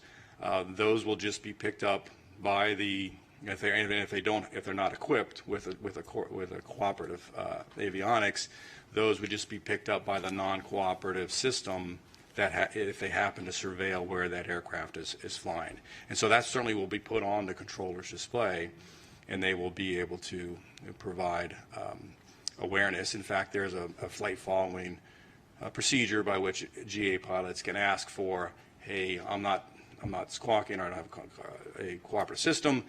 those will just be picked up by the, if they're not equipped with a cooperative avionics, those would just be picked up by the non-cooperative system that if they happen to surveil where that aircraft is flying. And so that certainly will be put on the controller's display, and they will be able to provide awareness. In fact, there's a flight following procedure by which GA pilots can ask for, hey, I'm not squawking, or I don't have a cooperative system,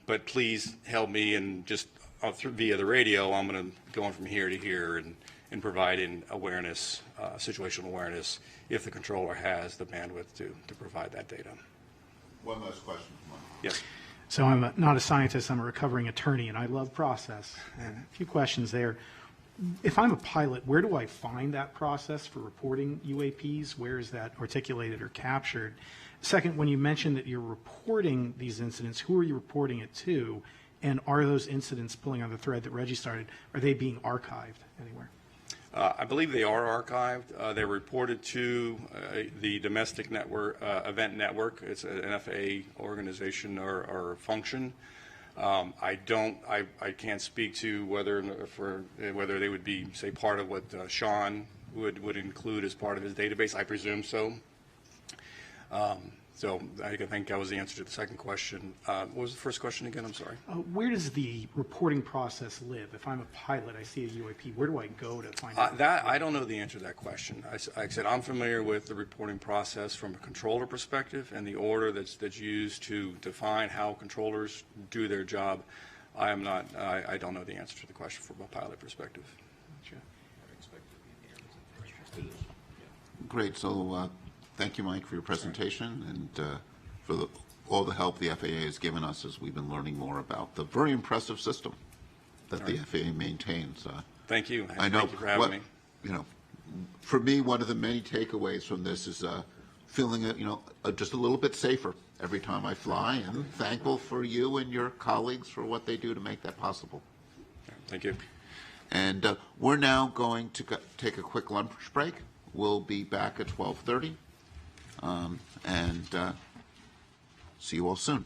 but please help me, and just via the radio, I'm going to go from here to here and providing awareness, situational awareness, if the controller has the bandwidth to provide that data. One last question. Yes. So I'm not a scientist, I'm a recovering attorney, and I love process. And a few questions there. If I'm a pilot, where do I find that process for reporting UAPs? Where is that articulated or captured? Second, when you mentioned that you're reporting these incidents, who are you reporting it to? And are those incidents, pulling on the thread that Reggie started, are they being archived anywhere? I believe they are archived. They're reported to the domestic network, event network. It's an FAA organization or function. I can't speak to whether they would be, say, part of what Sean would include as part of his database. I presume so. So I think that was the answer to the second question. What was the first question again? I'm sorry. Where does the reporting process live? If I'm a pilot, I see a UAP, where do I go to find out? I don't know the answer to that question. Like I said, I'm familiar with the reporting process from a controller perspective and the order that's used to define how controllers do their job. I don't know the answer to the question from a pilot perspective. Great. So thank you, Mike, for your presentation and for all the help the FAA has given us as we've been learning more about the very impressive system that the FAA maintains. Thank you. I know. Thank you for having me. You know, for me, one of the many takeaways from this is feeling, just a little bit safer every time I fly, and thankful for you and your colleagues for what they do to make that possible. Thank you. And we're now going to take a quick lunch break. We'll be back at 12:30, and see you all soon.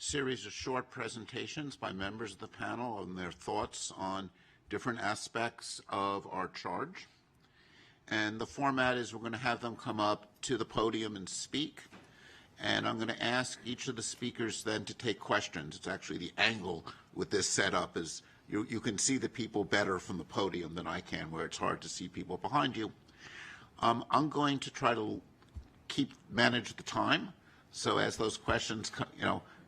series of short presentations by members of the panel on their thoughts on different aspects of our charge. And the format is we're going to have them come up to the podium and speak. And I'm going to ask each of the speakers then to take questions. It's actually the angle with this setup is you can see the people better from the podium than I can, where it's hard to see people behind you. I'm going to try to manage the time. So as those questions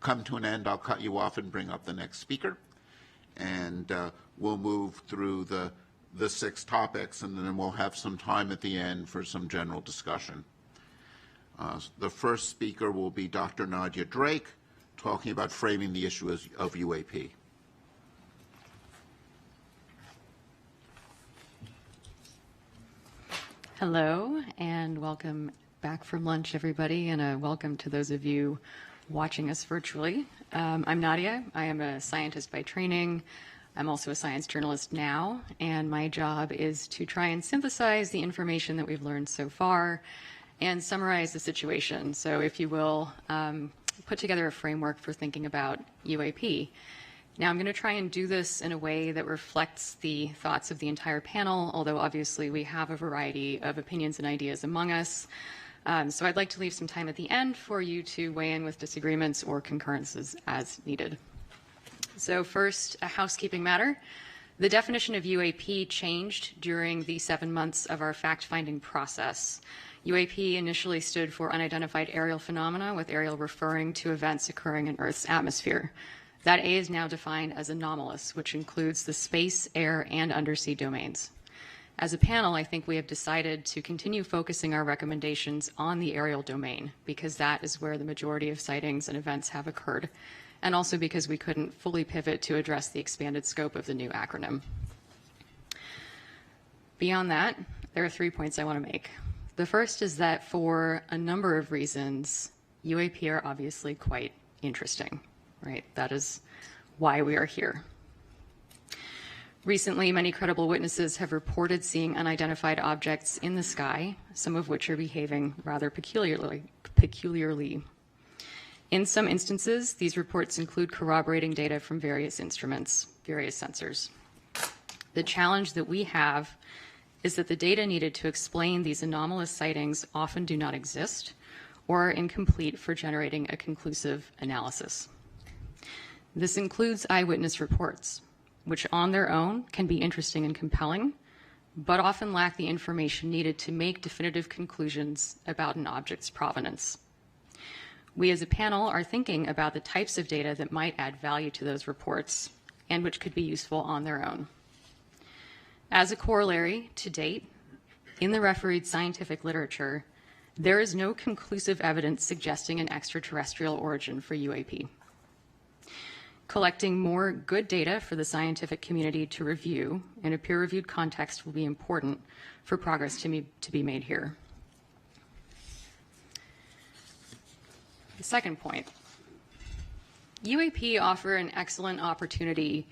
come to an end, I'll cut you off and bring up the next speaker. And we'll move through the 6 topics, and then we'll have some time at the end for some general discussion. The first speaker will be Dr. Nadia Drake, talking about framing the issue of UAP. Hello, and welcome back from lunch, everybody, and a welcome to those of you watching us virtually. I'm Nadia. I am a scientist by training. I'm also a science journalist now, and my job is to try and synthesize the information that we've learned so far and summarize the situation. So if you will, put together a framework for thinking about UAP. Now I'm going to try and do this in a way that reflects the thoughts of the entire panel, although obviously we have a variety of opinions and ideas among us. So I'd like to leave some time at the end for you to weigh in with disagreements or concurrences as needed. So first, a housekeeping matter. The definition of UAP changed during the 7 months of our fact-finding process. UAP initially stood for unidentified aerial phenomena, with aerial referring to events occurring in Earth's atmosphere. That A is now defined as anomalous, which includes the space, air, and undersea domains. As a panel, I think we have decided to continue focusing our recommendations on the aerial domain, because that is where the majority of sightings and events have occurred, and also because we couldn't fully pivot to address the expanded scope of the new acronym. Beyond that, there are 3 points I want to make. The first is that for a number of reasons, UAP are obviously quite interesting, right? That is why we are here. Recently, many credible witnesses have reported seeing unidentified objects in the sky, some of which are behaving rather peculiarly. In some instances, these reports include corroborating data from various instruments, various sensors. The challenge that we have is that the data needed to explain these anomalous sightings often do not exist or are incomplete for generating a conclusive analysis. This includes eyewitness reports, which on their own can be interesting and compelling, but often lack the information needed to make definitive conclusions about an object's provenance. We as a panel are thinking about the types of data that might add value to those reports and which could be useful on their own. As a corollary, to date, in the refereed scientific literature, there is no conclusive evidence suggesting an extraterrestrial origin for UAP. Collecting more good data for the scientific community to review in a peer-reviewed context will be important for progress to be made here. The second point, UAP offer an excellent opportunity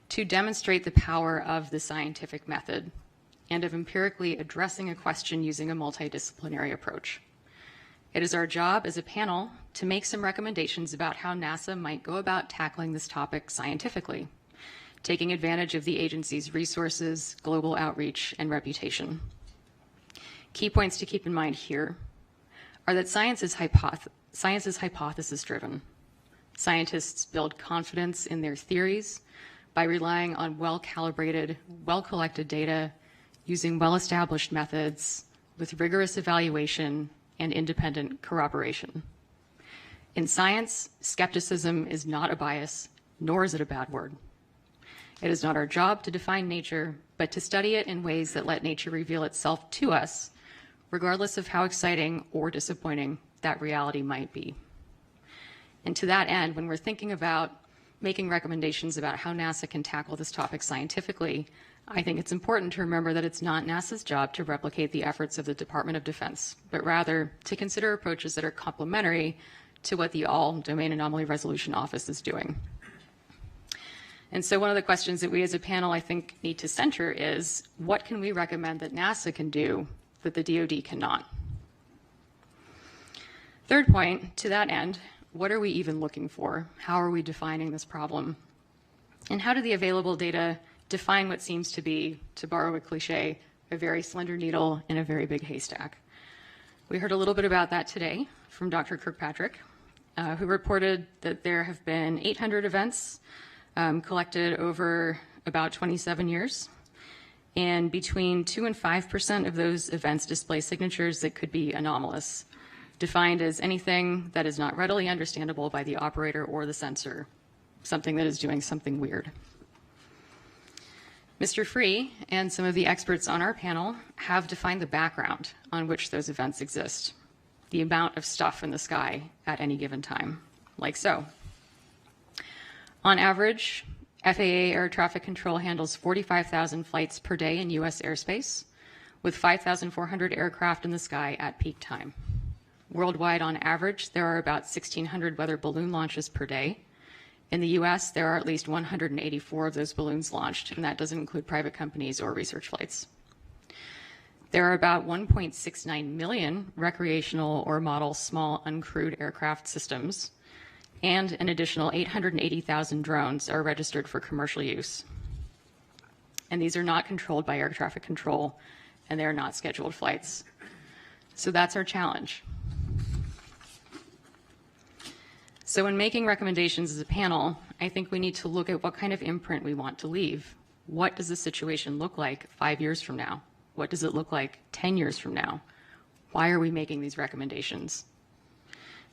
to demonstrate the power of the scientific method and of empirically addressing a question using a multidisciplinary approach. It is our job as a panel to make some recommendations about how NASA might go about tackling this topic scientifically, taking advantage of the agency's resources, global outreach, and reputation. Key points to keep in mind here are that science is hypothesis-driven. Scientists build confidence in their theories by relying on well-calibrated, well-collected data, using well-established methods with rigorous evaluation and independent corroboration. In science, skepticism is not a bias, nor is it a bad word. It is not our job to define nature, but to study it in ways that let nature reveal itself to us, regardless of how exciting or disappointing that reality might be. And to that end, when we're thinking about making recommendations about how NASA can tackle this topic scientifically, I think it's important to remember that it's not NASA's job to replicate the efforts of the Department of Defense, but rather to consider approaches that are complementary to what the All-Domain Anomaly Resolution Office is doing. And so one of the questions that we as a panel, I think, need to center is, what can we recommend that NASA can do that the DoD cannot? Third point, to that end, what are we even looking for? How are we defining this problem? And how do the available data define what seems to be, to borrow a cliche, a very slender needle in a very big haystack? We heard a little bit about that today from Dr. Kirkpatrick, who reported that there have been 800 events collected over about 27 years. And between 2 and 5% of those events display signatures that could be anomalous, defined as anything that is not readily understandable by the operator or the sensor, something that is doing something weird. Mr. Free and some of the experts on our panel have defined the background on which those events exist, the amount of stuff in the sky at any given time, like so. On average, FAA air traffic control handles 45,000 flights per day in U.S. airspace, with 5,400 aircraft in the sky at peak time. Worldwide, on average, there are about 1,600 weather balloon launches per day. In the U.S., there are at least 184 of those balloons launched, and that doesn't include private companies or research flights. There are about 1.69 million recreational or model small uncrewed aircraft systems, and an additional 880,000 drones are registered for commercial use. And these are not controlled by air traffic control, and they're not scheduled flights. So that's our challenge. So in making recommendations as a panel, I think we need to look at what kind of imprint we want to leave. What does the situation look like 5 years from now? What does it look like 10 years from now? Why are we making these recommendations?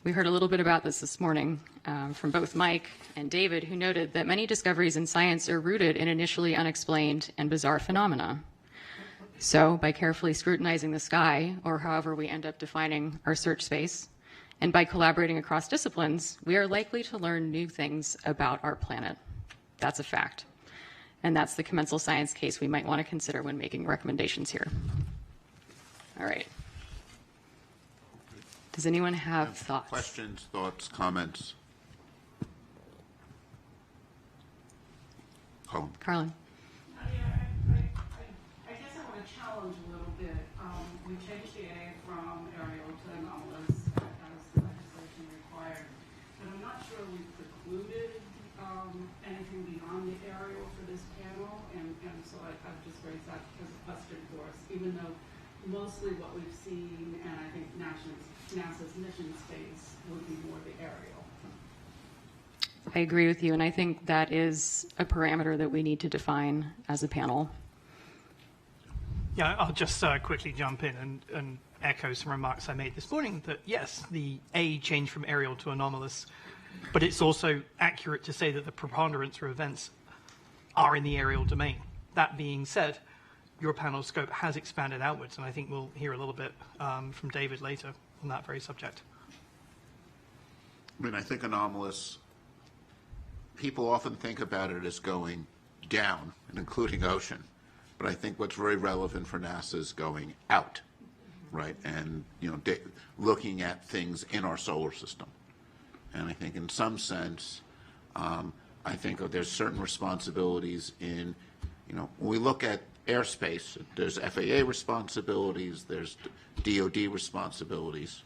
We heard a little bit about this morning from both Mike and David, who noted that many discoveries in science are rooted in initially unexplained and bizarre phenomena. So by carefully scrutinizing the sky, or however we end up defining our search space, and by collaborating across disciplines, we are likely to learn new things about our planet. That's a fact. And that's the commensal science case we might want to consider when making recommendations here. All right. Does anyone have thoughts? Questions, thoughts, comments? Carlin. I guess I want to challenge a little bit. We changed the A from aerial to anomalous as the legislation required. But I'm not sure we precluded anything beyond the aerial for this panel. And so I've just raised that as a question for us, even though mostly what we've seen, and I think NASA's mission space would be more the aerial. I agree with you, and I think that is a parameter that we need to define as a panel. Yeah, I'll just quickly jump in and echo some remarks I made this morning that yes, the A changed from aerial to anomalous, but it's also accurate to say that the preponderance of events are in the aerial domain. That being said, your panel scope has expanded outwards, and I think we'll hear a little bit from David later on that very subject. I mean, I think anomalous, people often think about it as going down, and including ocean. But I think what's very relevant for NASA is going out, right? And, you know, looking at things in our solar system. And I think in some sense, I think there's certain responsibilities in, you know, when we look at airspace, there's FAA responsibilities, there's DOD responsibilities.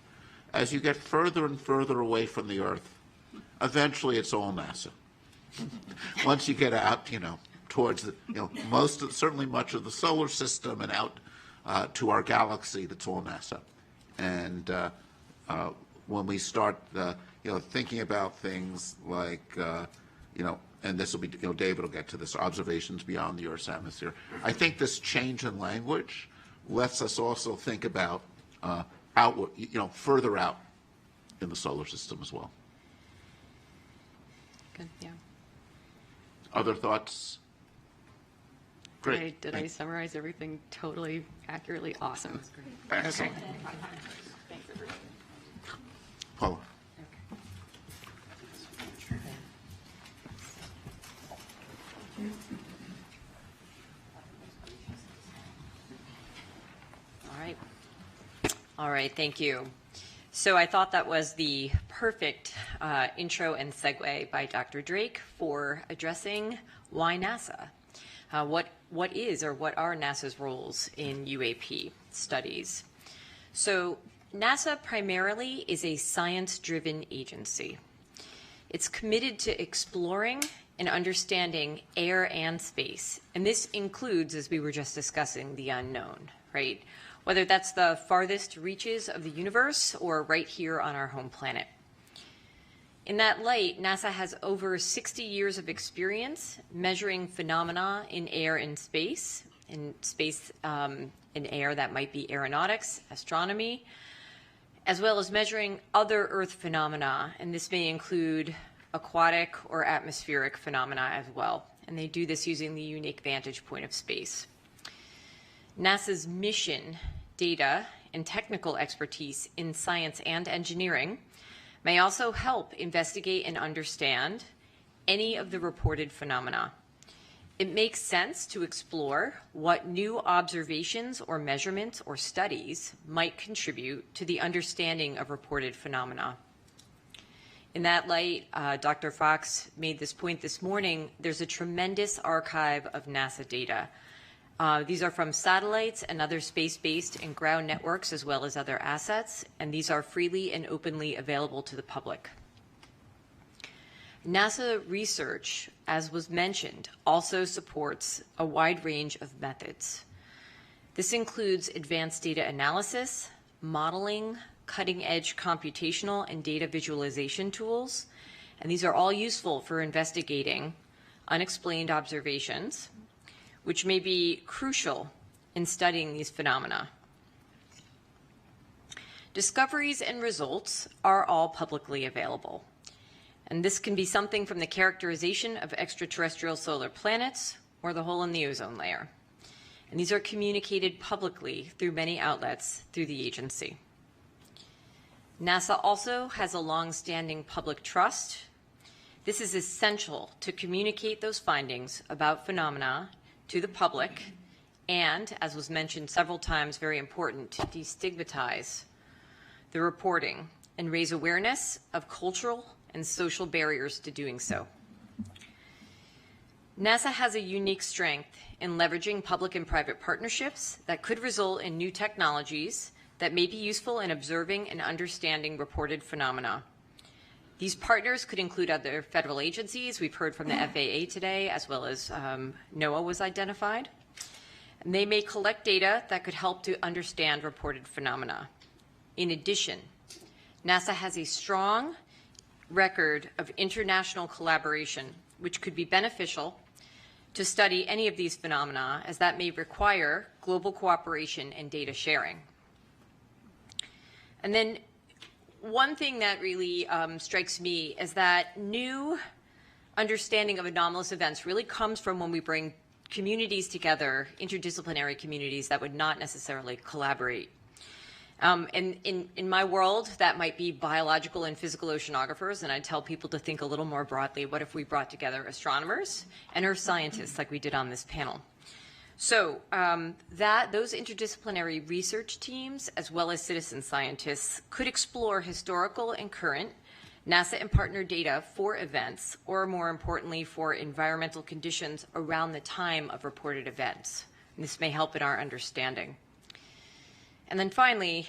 As you get further and further away from the Earth, eventually it's all NASA. Once you get out, you know, towards the, you know, certainly much of the solar system and out to our galaxy, that's all NASA. And when we start, you know, thinking about things like, you know, and this will be, you know, David will get to this, observations beyond the Earth's atmosphere. I think this change in language lets us also think about outward, you know, further out in the solar system as well. Good, yeah. Other thoughts? Great. Did I summarize everything totally accurately? Awesome. Excellent. Okay. Thanks, everybody. Paula. All right, thank you. So I thought that was the perfect intro and segue by Dr. Drake for addressing why NASA. What is or what are NASA's roles in UAP studies? So NASA primarily is a science-driven agency. It's committed to exploring and understanding air and space. And this includes, as we were just discussing, the unknown, right? Whether that's the farthest reaches of the universe or right here on our home planet. In that light, NASA has over 60 years of experience measuring phenomena in air and space, in air that might be aeronautics, astronomy, as well as measuring other Earth phenomena, and this may include aquatic or atmospheric phenomena as well. And they do this using the unique vantage point of space. NASA's mission, data, and technical expertise in science and engineering may also help investigate and understand any of the reported phenomena. It makes sense to explore what new observations or measurements or studies might contribute to the understanding of reported phenomena. In that light, Dr. Fox made this point this morning, there's a tremendous archive of NASA data. These are from satellites and other space-based and ground networks, as well as other assets, and these are freely and openly available to the public. NASA research, as was mentioned, also supports a wide range of methods. This includes advanced data analysis, modeling, cutting-edge computational and data visualization tools, and these are all useful for investigating unexplained observations, which may be crucial in studying these phenomena. Discoveries and results are all publicly available. And this can be something from the characterization of extraterrestrial solar planets or the hole in the ozone layer. And these are communicated publicly through many outlets through the agency. NASA also has a long-standing public trust. This is essential to communicate those findings about phenomena to the public and, as was mentioned several times, very important, to destigmatize the reporting and raise awareness of cultural and social barriers to doing so. NASA has a unique strength in leveraging public and private partnerships that could result in new technologies that may be useful in observing and understanding reported phenomena. These partners could include other federal agencies. We've heard from the FAA today, as well as NOAA was identified. And they may collect data that could help to understand reported phenomena. In addition, NASA has a strong record of international collaboration, which could be beneficial to study any of these phenomena, as that may require global cooperation and data sharing. And then one thing that really strikes me is that new understanding of anomalous events really comes from when we bring communities together, interdisciplinary communities that would not necessarily collaborate. And in my world, that might be biological and physical oceanographers, and I tell people to think a little more broadly, what if we brought together astronomers and earth scientists like we did on this panel? So those interdisciplinary research teams, as well as citizen scientists, could explore historical and current NASA and partner data for events, or more importantly, for environmental conditions around the time of reported events. And this may help in our understanding. And then finally,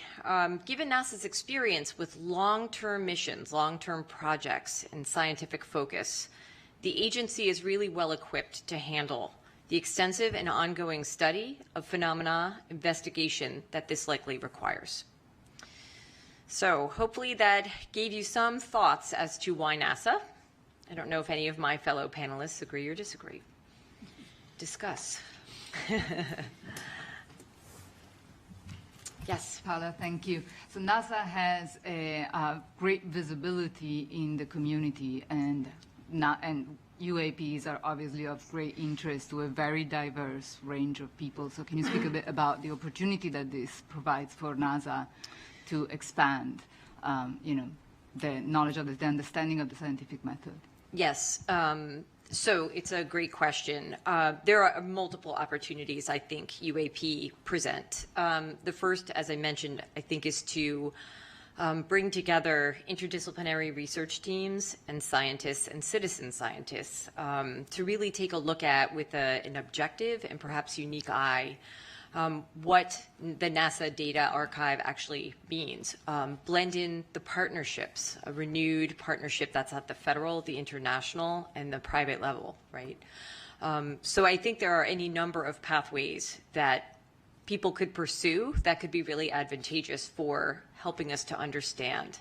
given NASA's experience with long-term missions, long-term projects, and scientific focus, the agency is really well equipped to handle the extensive and ongoing study of phenomena investigation that this likely requires. So hopefully that gave you some thoughts as to why NASA. I don't know if any of my fellow panelists agree or disagree. Discuss. Yes. Paula, thank you. So NASA has a great visibility in the community, and UAPs are obviously of great interest to a very diverse range of people. So can you speak a bit about the opportunity that this provides for NASA to expand, the knowledge of the understanding of the scientific method? Yes. So it's a great question. There are multiple opportunities I think UAP present. The first, as I mentioned, I think is to bring together interdisciplinary research teams and scientists and citizen scientists to really take a look at, with an objective and perhaps unique eye, what the NASA data archive actually means. Blend in the partnerships, a renewed partnership that's at the federal, the international, and the private level, right? So I think there are any number of pathways that people could pursue that could be really advantageous for helping us to understand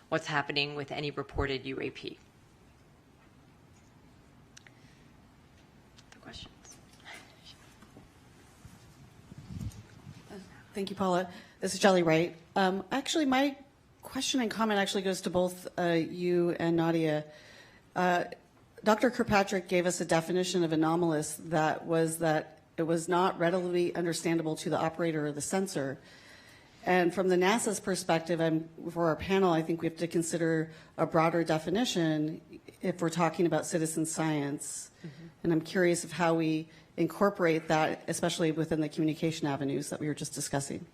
what's happening with any reported UAP. Questions? Thank you, Paula. This is Jelly Wright. Actually, my question and comment actually goes to both you and Nadia. Dr. Kirkpatrick gave us a definition of anomalous that it was not readily understandable to the operator or the sensor. And from the NASA's perspective, for our panel, I think we have to consider a broader definition if we're talking about citizen science. Mm-hmm. And I'm curious of how we incorporate that, especially within the communication avenues that we were just discussing.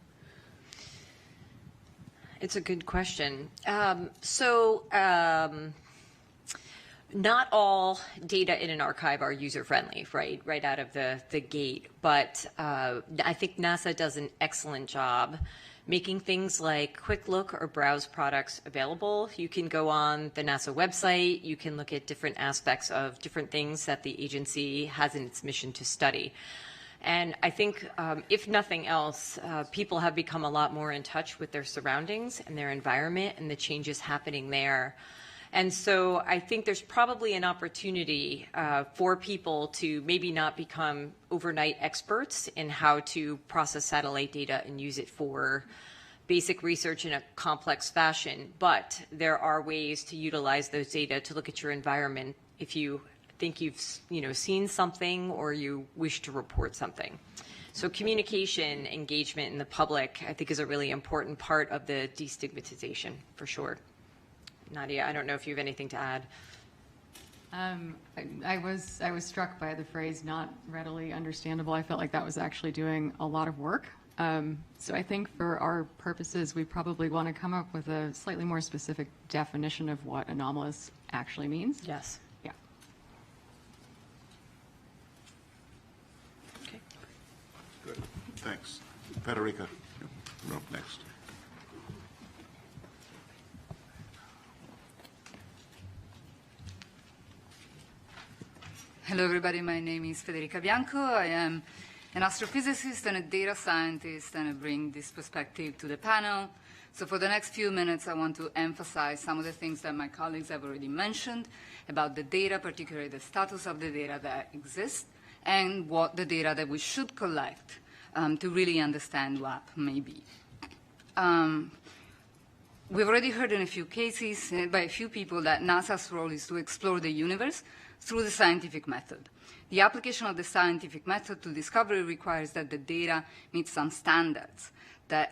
It's a good question. Not all data in an archive are user-friendly, right out of the gate. But I think NASA does an excellent job making things like quick look or browse products available. You can go on the NASA website. You can look at different aspects of different things that the agency has in its mission to study. And I think, if nothing else, people have become a lot more in touch with their surroundings and their environment and the changes happening there. And so I think there's probably an opportunity for people to maybe not become overnight experts in how to process satellite data and use it for basic research in a complex fashion. But there are ways to utilize those data to look at your environment if you think you've seen something or you wish to report something. So communication, engagement in the public, I think, is a really important part of the destigmatization, for sure. Nadia, I don't know if you have anything to add. I was struck by the phrase "not readily understandable." I felt like that was actually doing a lot of work. So I think for our purposes, we probably want to come up with a slightly more specific definition of what anomalous actually means. Yes. Yeah. Okay. Good. Thanks. Federica, you're up next. Hello, everybody. My name is Federica Bianco. I am an astrophysicist and a data scientist, and I bring this perspective to the panel. So for the next few minutes, I want to emphasize some of the things that my colleagues have already mentioned about the data, particularly the status of the data that exists, and what the data that we should collect to really understand WAP may be. We've already heard in a few cases by a few people that NASA's role is to explore the universe through the scientific method. The application of the scientific method to discovery requires that the data meet some standards that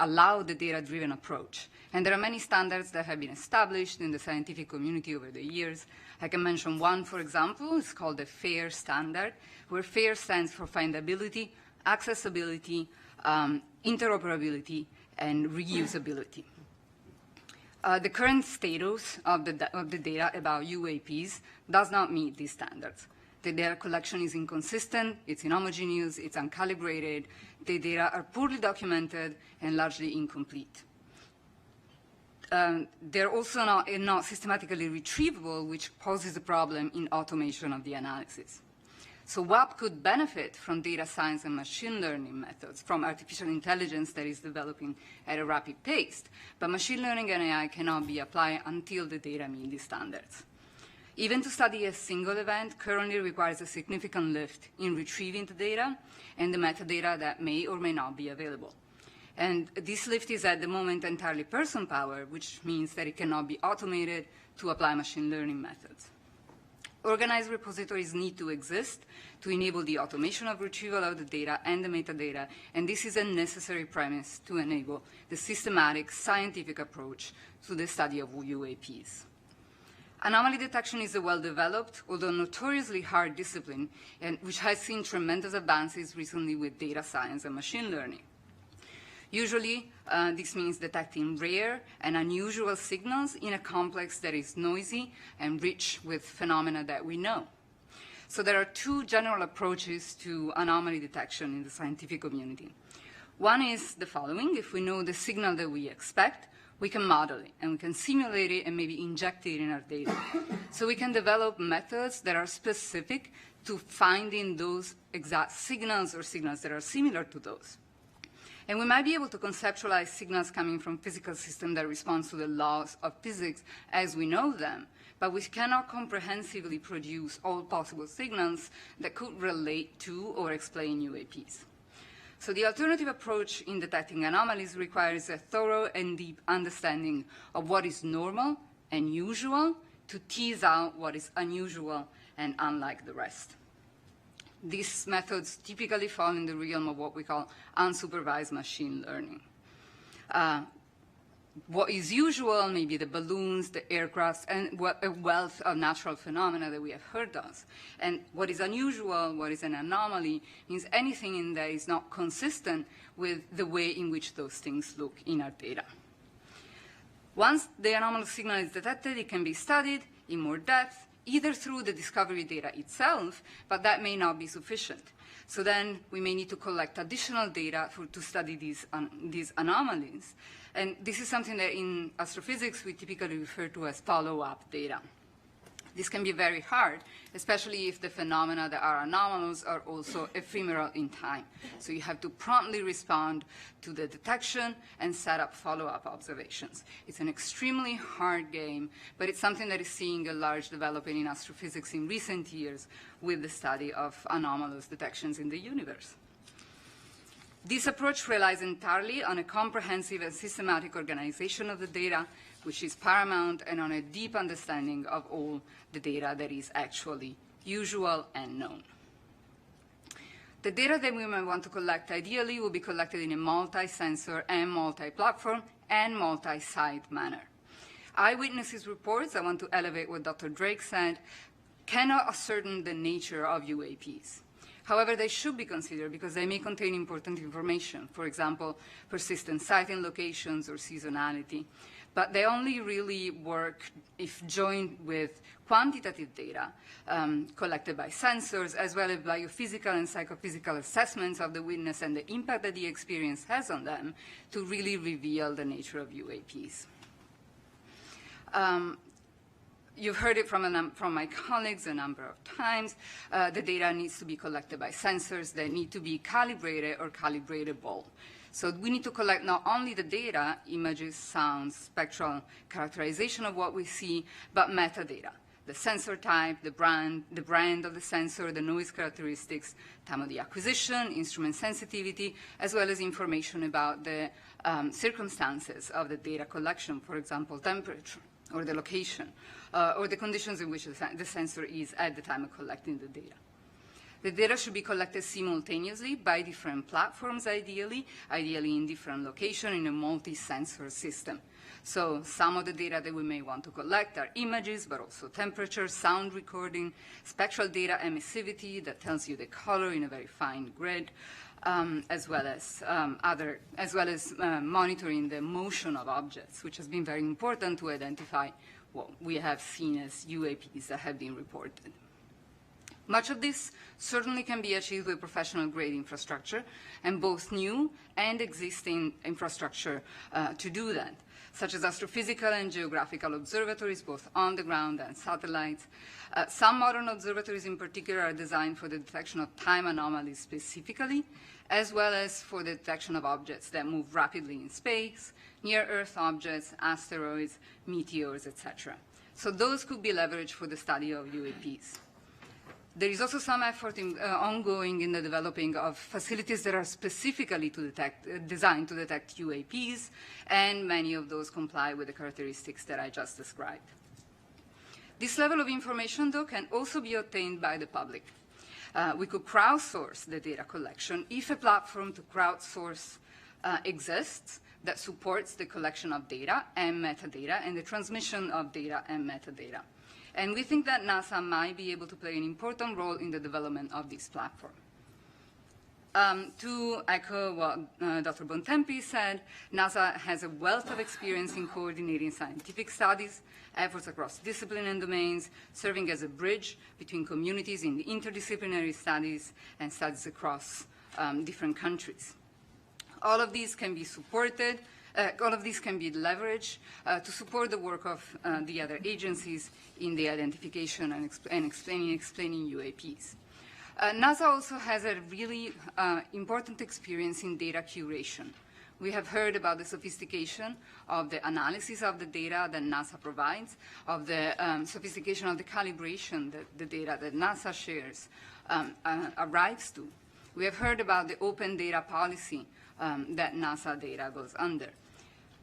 allow the data-driven approach. And there are many standards that have been established in the scientific community over the years. I can mention one, for example. It's called the FAIR standard, where FAIR stands for findability, accessibility, interoperability, and reusability. The current status of the data about UAPs does not meet these standards. The data collection is inconsistent, it's inhomogeneous, it's uncalibrated, the data are poorly documented and largely incomplete. They're also not systematically retrievable, which poses a problem in automation of the analysis. So WAP could benefit from data science and machine learning methods, from artificial intelligence that is developing at a rapid pace. But machine learning and AI cannot be applied until the data meet these standards. Even to study a single event currently requires a significant lift in retrieving the data and the metadata that may or may not be available. And this lift is at the moment entirely person-powered, which means that it cannot be automated to apply machine learning methods. Organized repositories need to exist to enable the automation of retrieval of the data and the metadata, and this is a necessary premise to enable the systematic scientific approach to the study of UAPs. Anomaly detection is a well-developed, although notoriously hard discipline, and which has seen tremendous advances recently with data science and machine learning. Usually, this means detecting rare and unusual signals in a complex that is noisy and rich with phenomena that we know. So there are two general approaches to anomaly detection in the scientific community. One is the following. If we know the signal that we expect, we can model it, and we can simulate it and maybe inject it in our data. So we can develop methods that are specific to finding those exact signals or signals that are similar to those. And we might be able to conceptualize signals coming from physical systems that respond to the laws of physics as we know them, but we cannot comprehensively produce all possible signals that could relate to or explain UAPs. So the alternative approach in detecting anomalies requires a thorough and deep understanding of what is normal and usual to tease out what is unusual and unlike the rest. These methods typically fall in the realm of what we call unsupervised machine learning. What is usual, maybe the balloons, the aircrafts, and a wealth of natural phenomena that we have heard of. And what is unusual, what is an anomaly, means anything in there is not consistent with the way in which those things look in our data. Once the anomalous signal is detected, it can be studied in more depth, either through the discovery data itself, but that may not be sufficient. So then we may need to collect additional data to study these anomalies. And this is something that in astrophysics we typically refer to as follow-up data. This can be very hard, especially if the phenomena that are anomalous are also ephemeral in time. So you have to promptly respond to the detection and set up follow-up observations. It's an extremely hard game, but it's something that is seeing a large development in astrophysics in recent years with the study of anomalous detections in the universe. This approach relies entirely on a comprehensive and systematic organization of the data, which is paramount, and on a deep understanding of all the data that is actually usual and known. The data that we might want to collect ideally will be collected in a multi-sensor and multi-platform and multi-site manner. Eyewitnesses reports, I want to elevate what Dr. Drake said, cannot ascertain the nature of UAPs. However, they should be considered because they may contain important information, for example, persistent sighting locations or seasonality. But they only really work if joined with quantitative data collected by sensors, as well as biophysical and psychophysical assessments of the witness and the impact that the experience has on them to really reveal the nature of UAPs. You've heard it from my colleagues a number of times. The data needs to be collected by sensors that need to be calibrated or calibratable. So we need to collect not only the data, images, sounds, spectral characterization of what we see, but metadata. The sensor type, the brand of the sensor, the noise characteristics, time of the acquisition, instrument sensitivity, as well as information about the circumstances of the data collection, for example, temperature or the location, or the conditions in which the sensor is at the time of collecting the data. The data should be collected simultaneously by different platforms, ideally in different locations in a multi-sensor system. So some of the data that we may want to collect are images, but also temperature, sound recording, spectral data emissivity that tells you the color in a very fine grid, as well as monitoring the motion of objects, which has been very important to identify what we have seen as UAPs that have been reported. Much of this certainly can be achieved with professional-grade infrastructure, and both new and existing infrastructure to do that, such as astrophysical and geographical observatories, both on the ground and satellites. Some modern observatories in particular are designed for the detection of time anomalies specifically, as well as for the detection of objects that move rapidly in space, near-Earth objects, asteroids, meteors, etc. So those could be leveraged for the study of UAPs. There is also some effort ongoing in the developing of facilities that are specifically designed to detect UAPs, and many of those comply with the characteristics that I just described. This level of information, though, can also be obtained by the public. We could crowdsource the data collection if a platform to crowdsource exists that supports the collection of data and metadata and the transmission of data and metadata. And we think that NASA might be able to play an important role in the development of this platform. To echo what Dr. Bontempi said, NASA has a wealth of experience in coordinating scientific studies, efforts across discipline and domains, serving as a bridge between communities in the interdisciplinary studies and studies across different countries. All of these can be supported, all of these can be leveraged to support the work of the other agencies in the identification and explaining UAPs. NASA also has a really important experience in data curation. We have heard about the sophistication of the analysis of the data that NASA provides, of the sophistication of the calibration that the data that NASA shares arrives to. We have heard about the open data policy that NASA data goes under.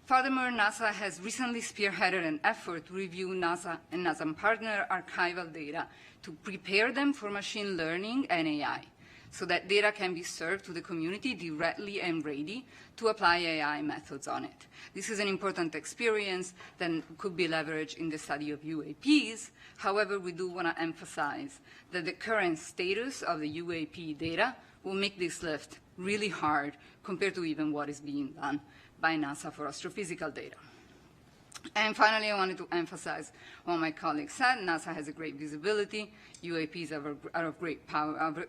Furthermore, NASA has recently spearheaded an effort to review NASA and NASA partner archival data to prepare them for machine learning and AI, so that data can be served to the community directly and ready to apply AI methods on it. This is an important experience that could be leveraged in the study of UAPs. However, we do want to emphasize that the current status of the UAP data will make this lift really hard compared to even what is being done by NASA for astrophysical data. And finally, I wanted to emphasize what my colleague said. NASA has a great visibility. UAPs are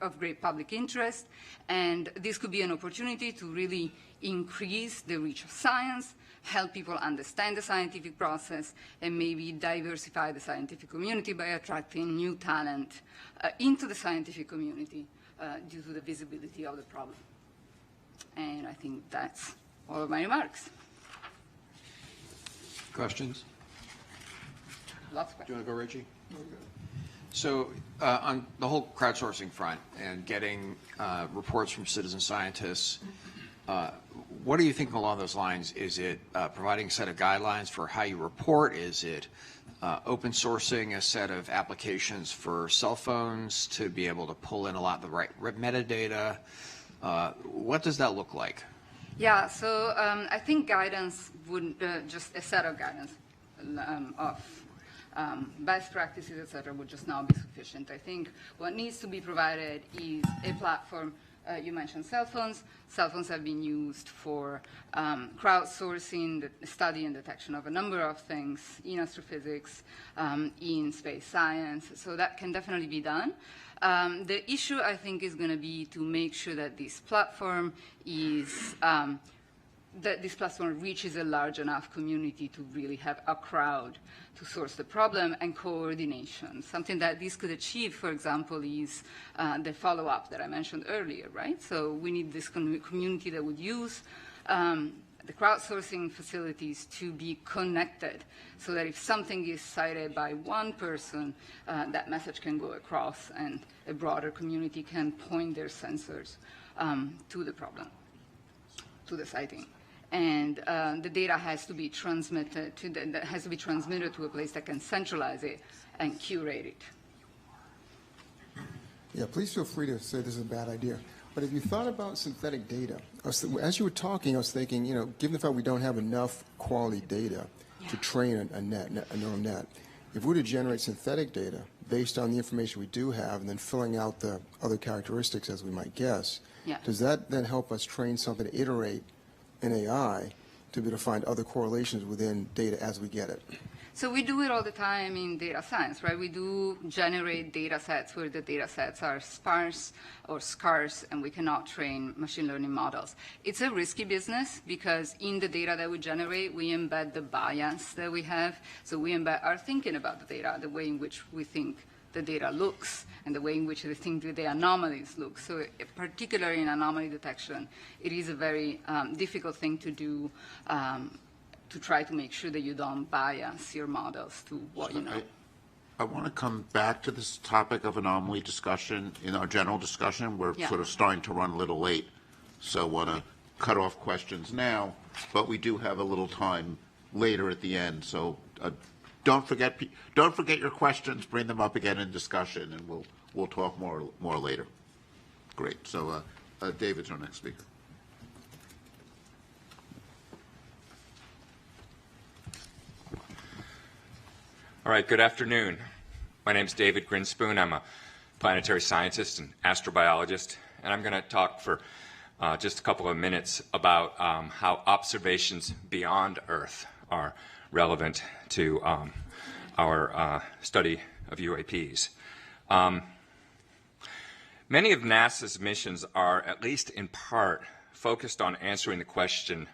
of great public interest. And this could be an opportunity to really increase the reach of science, help people understand the scientific process, and maybe diversify the scientific community by attracting new talent into the scientific community due to the visibility of the problem. And I think that's all of my remarks. Questions? Lots of questions. Do you want to go, Reggie? So on the whole crowdsourcing front and getting reports from citizen scientists, what are you thinking along those lines? Is it providing a set of guidelines for how you report? Is it open sourcing a set of applications for cell phones to be able to pull in a lot of the right metadata? What does that look like? Yeah, so I think guidance would just a set of guidance of best practices, et cetera, would just not be sufficient. I think what needs to be provided is a platform. You mentioned cell phones. Cell phones have been used for crowdsourcing, the study and detection of a number of things in astrophysics, in space science. So that can definitely be done. The issue, I think, is going to be to make sure that this platform is reaches a large enough community to really have a crowd to source the problem and coordination. Something that this could achieve, for example, is the follow-up that I mentioned earlier, right? So we need this community that would use the crowdsourcing facilities to be connected so that if something is cited by one person, that message can go across and a broader community can point their sensors to the problem, to the sighting. And the data has to be transmitted to a place that can centralize it and curate it. Yeah, please feel free to say this is a bad idea. But if you thought about synthetic data, as you were talking, I was thinking, given the fact we don't have enough quality data to train a neural net, if we were to generate synthetic data based on the information we do have and then filling out the other characteristics as we might guess, does that then help us train something to iterate in AI to be able to find other correlations within data as we get it? So we do it all the time in data science, right? We do generate data sets where the data sets are sparse or scarce, and we cannot train machine learning models. It's a risky business because in the data that we generate, we embed the bias that we have. So we embed our thinking about the data, the way in which we think the data looks, and the way in which we think the anomalies look. So particularly in anomaly detection, it is a very difficult thing to do to try to make sure that you don't bias your models to what you know. I want to come back to this topic of anomaly discussion in our general discussion. We're sort of starting to run a little late, so I want to cut off questions now, but we do have a little time later at the end. So don't forget your questions. Bring them up again in discussion, and we'll talk more later. Great. So David's our next speaker. All right, good afternoon. My name is David Grinspoon. I'm a planetary scientist and astrobiologist and I'm going to talk for just a couple of minutes about how observations beyond Earth are relevant to our study of UAPs. Many of NASA's missions are, at least in part, focused on answering the question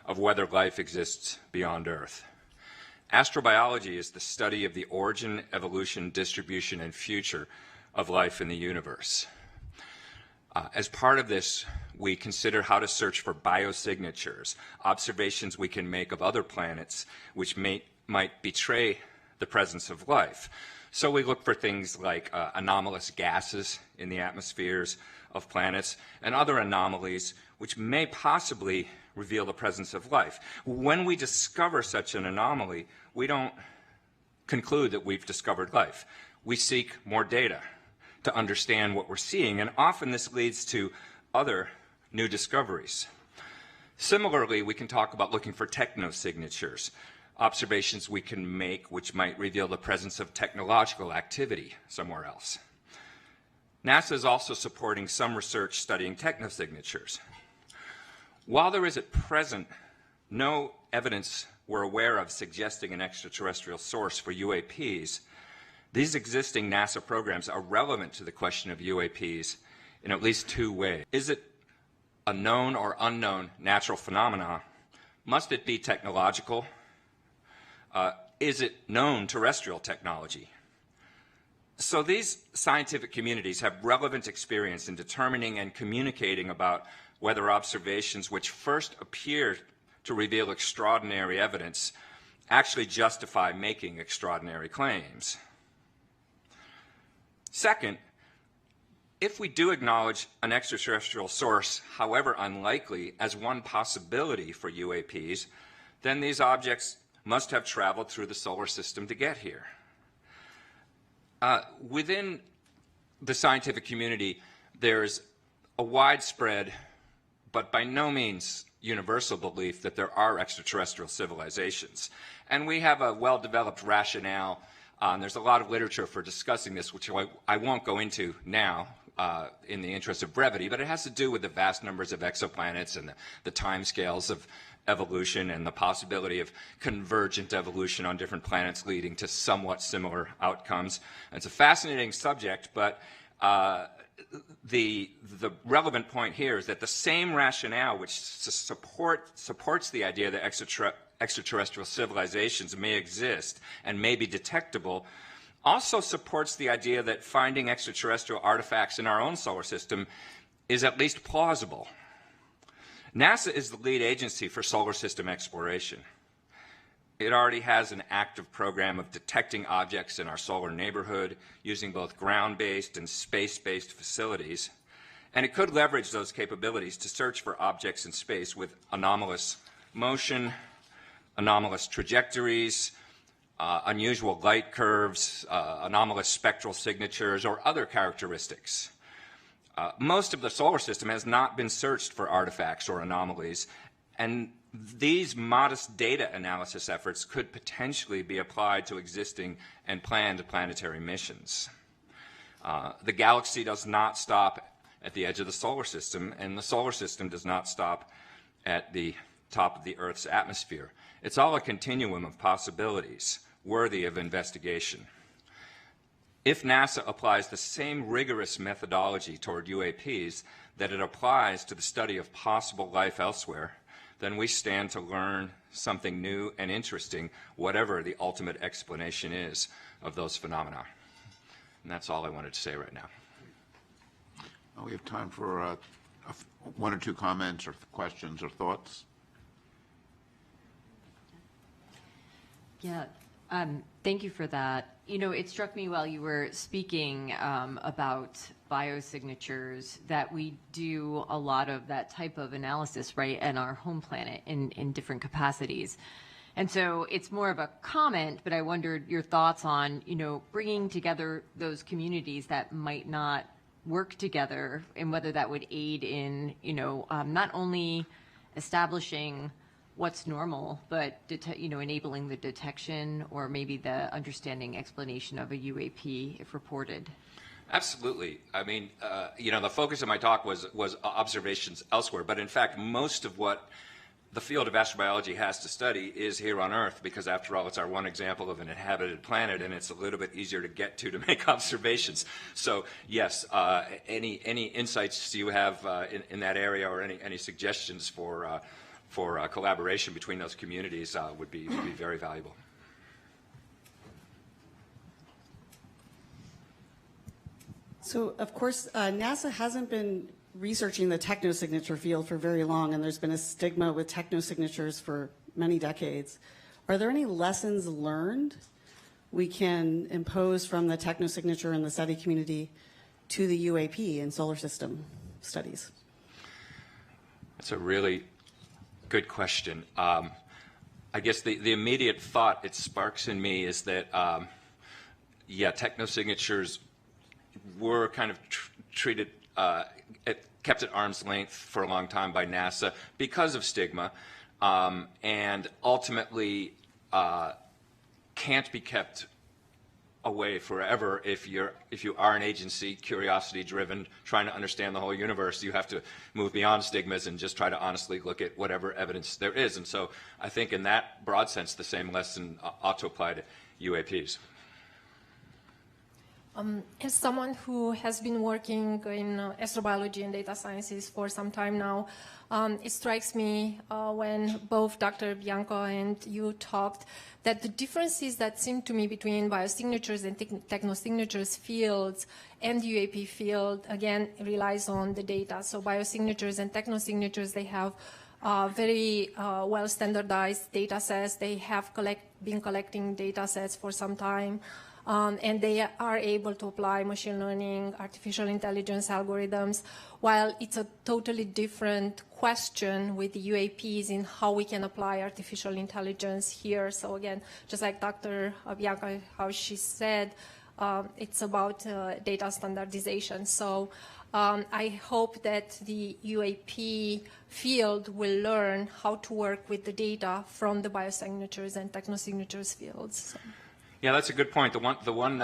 of whether life exists beyond Earth. Astrobiology is the study of the origin, evolution, distribution, and future of life in the universe. As part of this, we consider how to search for biosignatures, observations we can make of other planets which might betray the presence of life. So we look for things like anomalous gases in the atmospheres of planets and other anomalies which may possibly reveal the presence of life. When we discover such an anomaly, we don't conclude that we've discovered life. We seek more data to understand what we're seeing, and often this leads to other new discoveries. Similarly, we can talk about looking for technosignatures, observations we can make which might reveal the presence of technological activity somewhere else. NASA is also supporting some research studying technosignatures. While there is at present no evidence we're aware of suggesting an extraterrestrial source for UAPs, these existing NASA programs are relevant to the question of UAPs in at least two ways. Is it a known or unknown natural phenomenon? Must it be technological? Is it known terrestrial technology? So these scientific communities have relevant experience in determining and communicating about whether observations which first appear to reveal extraordinary evidence actually justify making extraordinary claims. Second, if we do acknowledge an extraterrestrial source, however unlikely, as one possibility for UAPs, then these objects must have traveled through the solar system to get here. Within the scientific community, there's a widespread, but by no means universal belief that there are extraterrestrial civilizations. And we have a well-developed rationale. There's a lot of literature for discussing this, which I won't go into now in the interest of brevity, but it has to do with the vast numbers of exoplanets and the timescales of evolution and the possibility of convergent evolution on different planets leading to somewhat similar outcomes. And it's a fascinating subject, but the relevant point here is that the same rationale which supports the idea that extraterrestrial civilizations may exist and may be detectable also supports the idea that finding extraterrestrial artifacts in our own solar system is at least plausible. NASA is the lead agency for solar system exploration. It already has an active program of detecting objects in our solar neighborhood using both ground-based and space-based facilities, and it could leverage those capabilities to search for objects in space with anomalous motion, anomalous trajectories, unusual light curves, anomalous spectral signatures, or other characteristics. Most of the solar system has not been searched for artifacts or anomalies, and these modest data analysis efforts could potentially be applied to existing and planned planetary missions. The galaxy does not stop at the edge of the solar system, and the solar system does not stop at the top of the Earth's atmosphere. It's all a continuum of possibilities worthy of investigation. If NASA applies the same rigorous methodology toward UAPs that it applies to the study of possible life elsewhere, then we stand to learn something new and interesting, whatever the ultimate explanation is of those phenomena. And that's all I wanted to say right now. We have time for one or two comments or questions or thoughts. Yeah, thank you for that. You know, it struck me while you were speaking about biosignatures that we do a lot of that type of analysis, right, in our home planet in different capacities. And so it's more of a comment, but I wondered your thoughts on, you know, bringing together those communities that might not work together and whether that would aid in, you know, not only establishing what's normal, but enabling the detection or maybe the understanding explanation of a UAP if reported. Absolutely. I mean, the focus of my talk was observations elsewhere, but in fact, most of what the field of astrobiology has to study is here on Earth, because after all, it's our one example of an inhabited planet, and it's a little bit easier to get to make observations. So yes, any insights you have in that area, or any suggestions for collaboration between those communities would be very valuable. So, of course, NASA hasn't been researching the technosignature field for very long, and there's been a stigma with technosignatures for many decades. Are there any lessons learned we can impose from the technosignature and the study community to the UAP and solar system studies? That's a really good question. I guess the immediate thought it sparks in me is that, technosignatures were kind of treated, kept at arm's length for a long time by NASA because of stigma, and ultimately can't be kept away forever if you are an agency, curiosity-driven, trying to understand the whole universe. You have to move beyond stigmas and just try to honestly look at whatever evidence there is. And so I think in that broad sense, the same lesson ought to apply to UAPs. As someone who has been working in astrobiology and data sciences for some time now, it strikes me when both Dr. Bianco and you talked that the differences that seem to me between biosignatures and technosignatures fields and the UAP field, again, relies on the data. So biosignatures and technosignatures, they have very well standardized data sets. They have been collecting data sets for some time. And they are able to apply machine learning, artificial intelligence algorithms, while it's a totally different question with the UAPs in how we can apply artificial intelligence here. So again, just like Dr. Bianca, how she said, it's about data standardization. So I hope that the UAP field will learn how to work with the data from the biosignatures and technosignatures fields. So. Yeah, that's a good point. The one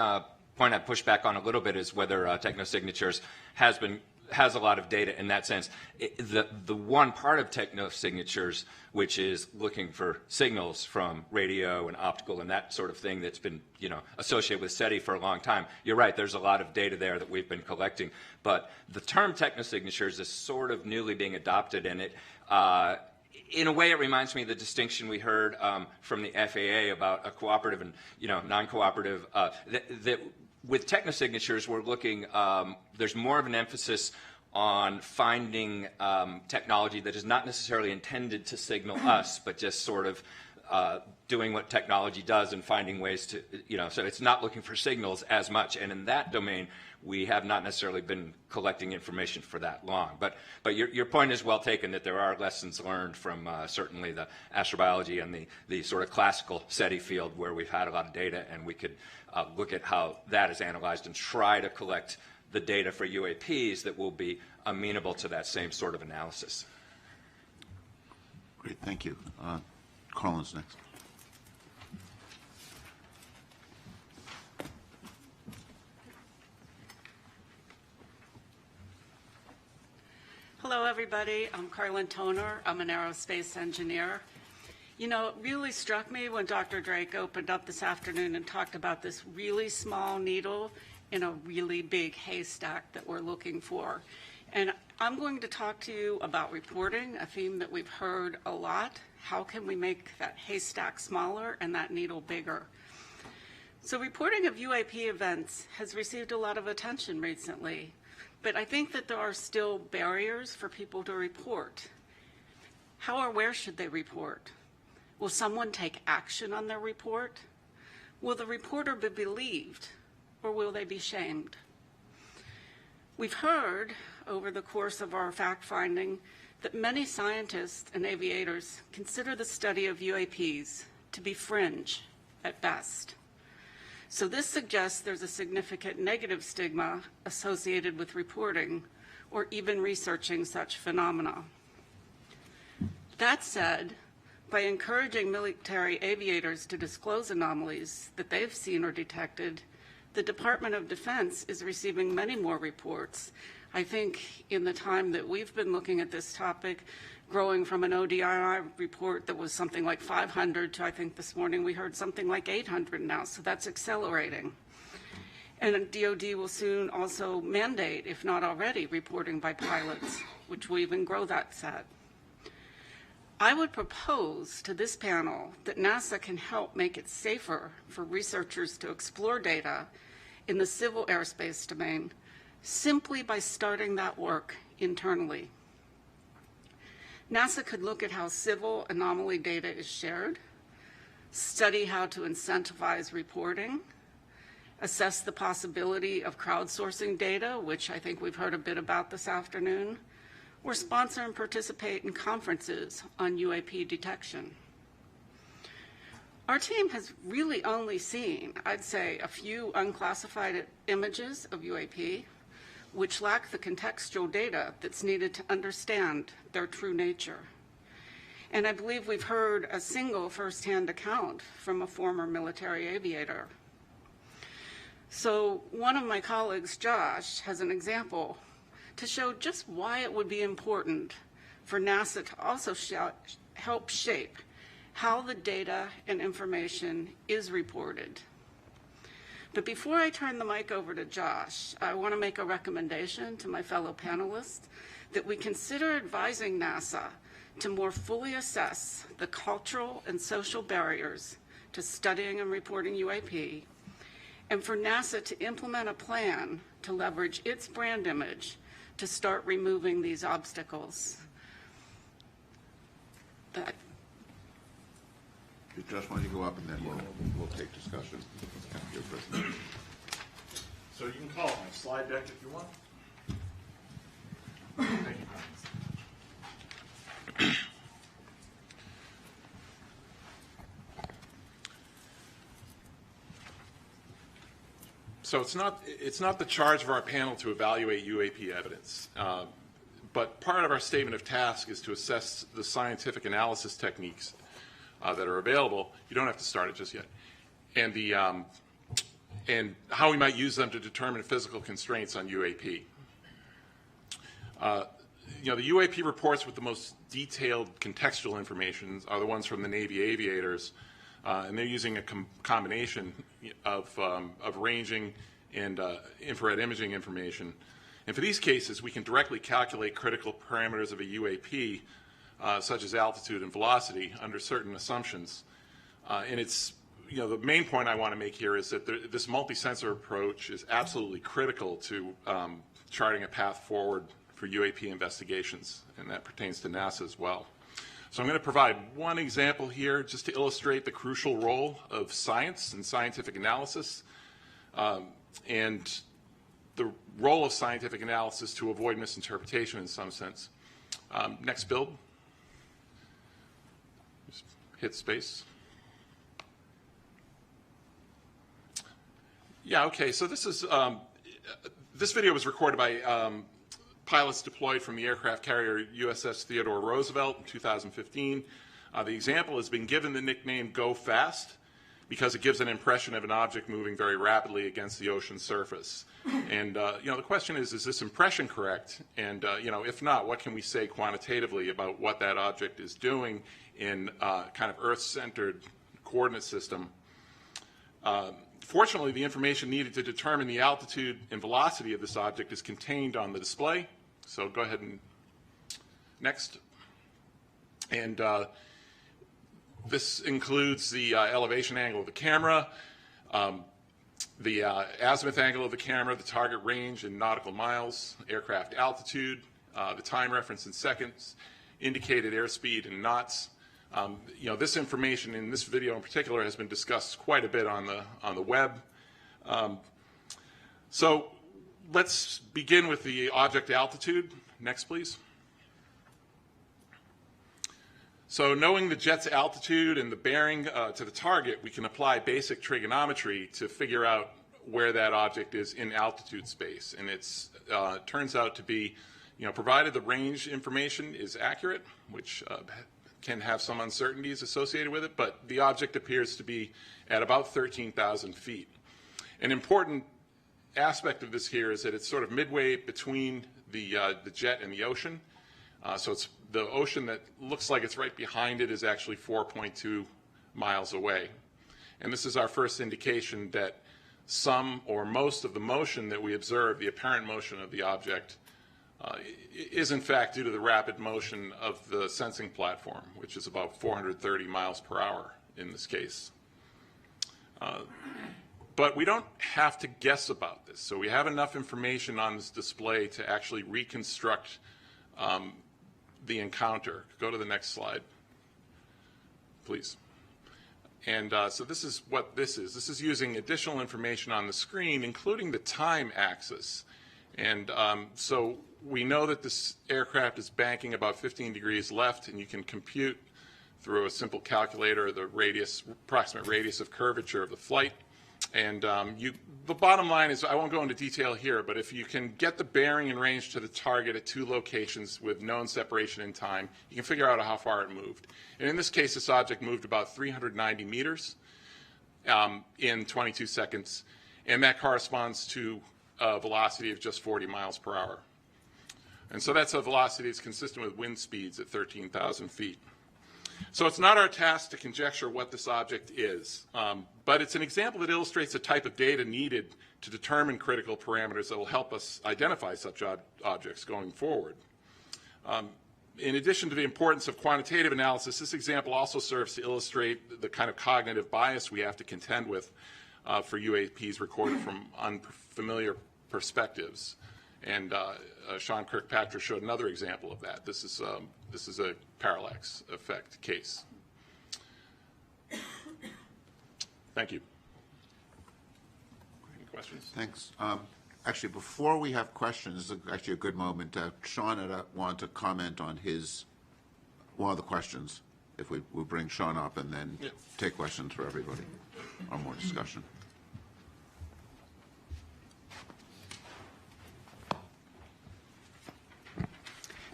point I'd push back on a little bit is whether technosignatures has a lot of data in that sense. The one part of technosignatures, which is looking for signals from radio and optical and that sort of thing that's been associated with SETI for a long time. You're right, there's a lot of data there that we've been collecting. But the term technosignatures is sort of newly being adopted, and it in a way, it reminds me of the distinction we heard from the FAA about a cooperative and non-cooperative. That with technosignatures, we're looking. There's more of an emphasis on finding technology that is not necessarily intended to signal us, but just sort of doing what technology does and finding ways to, so it's not looking for signals as much. And in that domain, we have not necessarily been collecting information for that long. But your point is well taken that there are lessons learned from certainly the astrobiology and the sort of classical SETI field where we've had a lot of data, and we could look at how that is analyzed and try to collect the data for UAPs that will be amenable to that same sort of analysis. Great, thank you. Carlin's next. Hello, everybody. I'm Carlin Toner. I'm an aerospace engineer. It really struck me when Dr. Drake opened up this afternoon and talked about this really small needle in a really big haystack that we're looking for. And I'm going to talk to you about reporting, a theme that we've heard a lot. How can we make that haystack smaller and that needle bigger? So reporting of UAP events has received a lot of attention recently. But I think that there are still barriers for people to report. How or where should they report? Will someone take action on their report? Will the reporter be believed, or will they be shamed? We've heard over the course of our fact-finding that many scientists and aviators consider the study of UAPs to be fringe at best. So this suggests there's a significant negative stigma associated with reporting or even researching such phenomena. That said, by encouraging military aviators to disclose anomalies that they've seen or detected, the Department of Defense is receiving many more reports. I think in the time that we've been looking at this topic, growing from an ODII report that was something like 500 to, I think this morning we heard something like 800 now, so that's accelerating. And DoD will soon also mandate, if not already, reporting by pilots, which will even grow that set. I would propose to this panel that NASA can help make it safer for researchers to explore data in the civil airspace domain simply by starting that work internally. NASA could look at how civil anomaly data is shared, study how to incentivize reporting, assess the possibility of crowdsourcing data, which I think we've heard a bit about this afternoon, or sponsor and participate in conferences on UAP detection. Our team has really only seen, I'd say, a few unclassified images of UAP, which lack the contextual data that's needed to understand their true nature. And I believe we've heard a single firsthand account from a former military aviator. So one of my colleagues, Josh, has an example to show just why it would be important for NASA to also help shape how the data and information is reported. But before I turn the mic over to Josh, I want to make a recommendation to my fellow panelists that we consider advising NASA to more fully assess the cultural and social barriers to studying and reporting UAP, and for NASA to implement a plan to leverage its brand image to start removing these obstacles. Josh, why don't you go up and then we'll take discussion after your presentation. So you can call it my slide deck if you want. Thank you. So it's not the charge of our panel to evaluate UAP evidence, but part of our statement of task is to assess the scientific analysis techniques that are available. You don't have to start it just yet, and how we might use them to determine physical constraints on UAP. The UAP reports with the most detailed contextual information are the ones from the Navy aviators, and they're using a combination of ranging and infrared imaging information. And for these cases, we can directly calculate critical parameters of a UAP, such as altitude and velocity, under certain assumptions. And it's, the main point I want to make here is that this multi-sensor approach is absolutely critical to charting a path forward for UAP investigations, and that pertains to NASA as well. So I'm going to provide one example here just to illustrate the crucial role of science and scientific analysis, and the role of scientific analysis to avoid misinterpretation in some sense. Next build. Just hit space. Yeah, okay, so this is, this video was recorded by pilots deployed from the aircraft carrier USS Theodore Roosevelt in 2015. The example has been given the nickname Go Fast because it gives an impression of an object moving very rapidly against the ocean surface. And the question is this impression correct? And if not, what can we say quantitatively about what that object is doing in kind of Earth-centered coordinate system? Fortunately, the information needed to determine the altitude and velocity of this object is contained on the display. So go ahead and next. And this includes the elevation angle of the camera, the azimuth angle of the camera, the target range in nautical miles, aircraft altitude, the time reference in seconds, indicated airspeed in knots. This information in this video in particular has been discussed quite a bit on the web. So let's begin with the object altitude. Next, please. So knowing the jet's altitude and the bearing to the target, we can apply basic trigonometry to figure out where that object is in altitude space. And it turns out to be, provided the range information is accurate, which can have some uncertainties associated with it, but the object appears to be at about 13,000 feet. An important aspect of this here is that it's sort of midway between the jet and the ocean. So it's the ocean that looks like it's right behind it is actually 4.2 miles away. And this is our first indication that some or most of the motion that we observe, the apparent motion of the object, is in fact due to the rapid motion of the sensing platform, which is about 430 miles per hour in this case. But we don't have to guess about this. So we have enough information on this display to actually reconstruct the encounter. Go to the next slide, please. And so this is what this is. This is using additional information on the screen, including the time axis. And so we know that this aircraft is banking about 15 degrees left, and you can compute through a simple calculator the radius, approximate radius of curvature of the flight. And the bottom line is, I won't go into detail here, but if you can get the bearing and range to the target at 2 locations with known separation in time, you can figure out how far it moved. And in this case, this object moved about 390 meters in 22 seconds, and that corresponds to a velocity of just 40 miles per hour. And so that's a velocity that's consistent with wind speeds at 13,000 feet. So it's not our task to conjecture what this object is, but it's an example that illustrates the type of data needed to determine critical parameters that will help us identify such objects going forward. In addition to the importance of quantitative analysis, this example also serves to illustrate the kind of cognitive bias we have to contend with for UAPs recorded from unfamiliar perspectives. And Sean Kirkpatrick showed another example of that. This is a parallax effect case. Thank you. Any questions? Thanks. Actually, before we have questions, this is actually a good moment. Sean had wanted to comment on one of the questions. If we bring Sean up and then take questions for everybody or more discussion.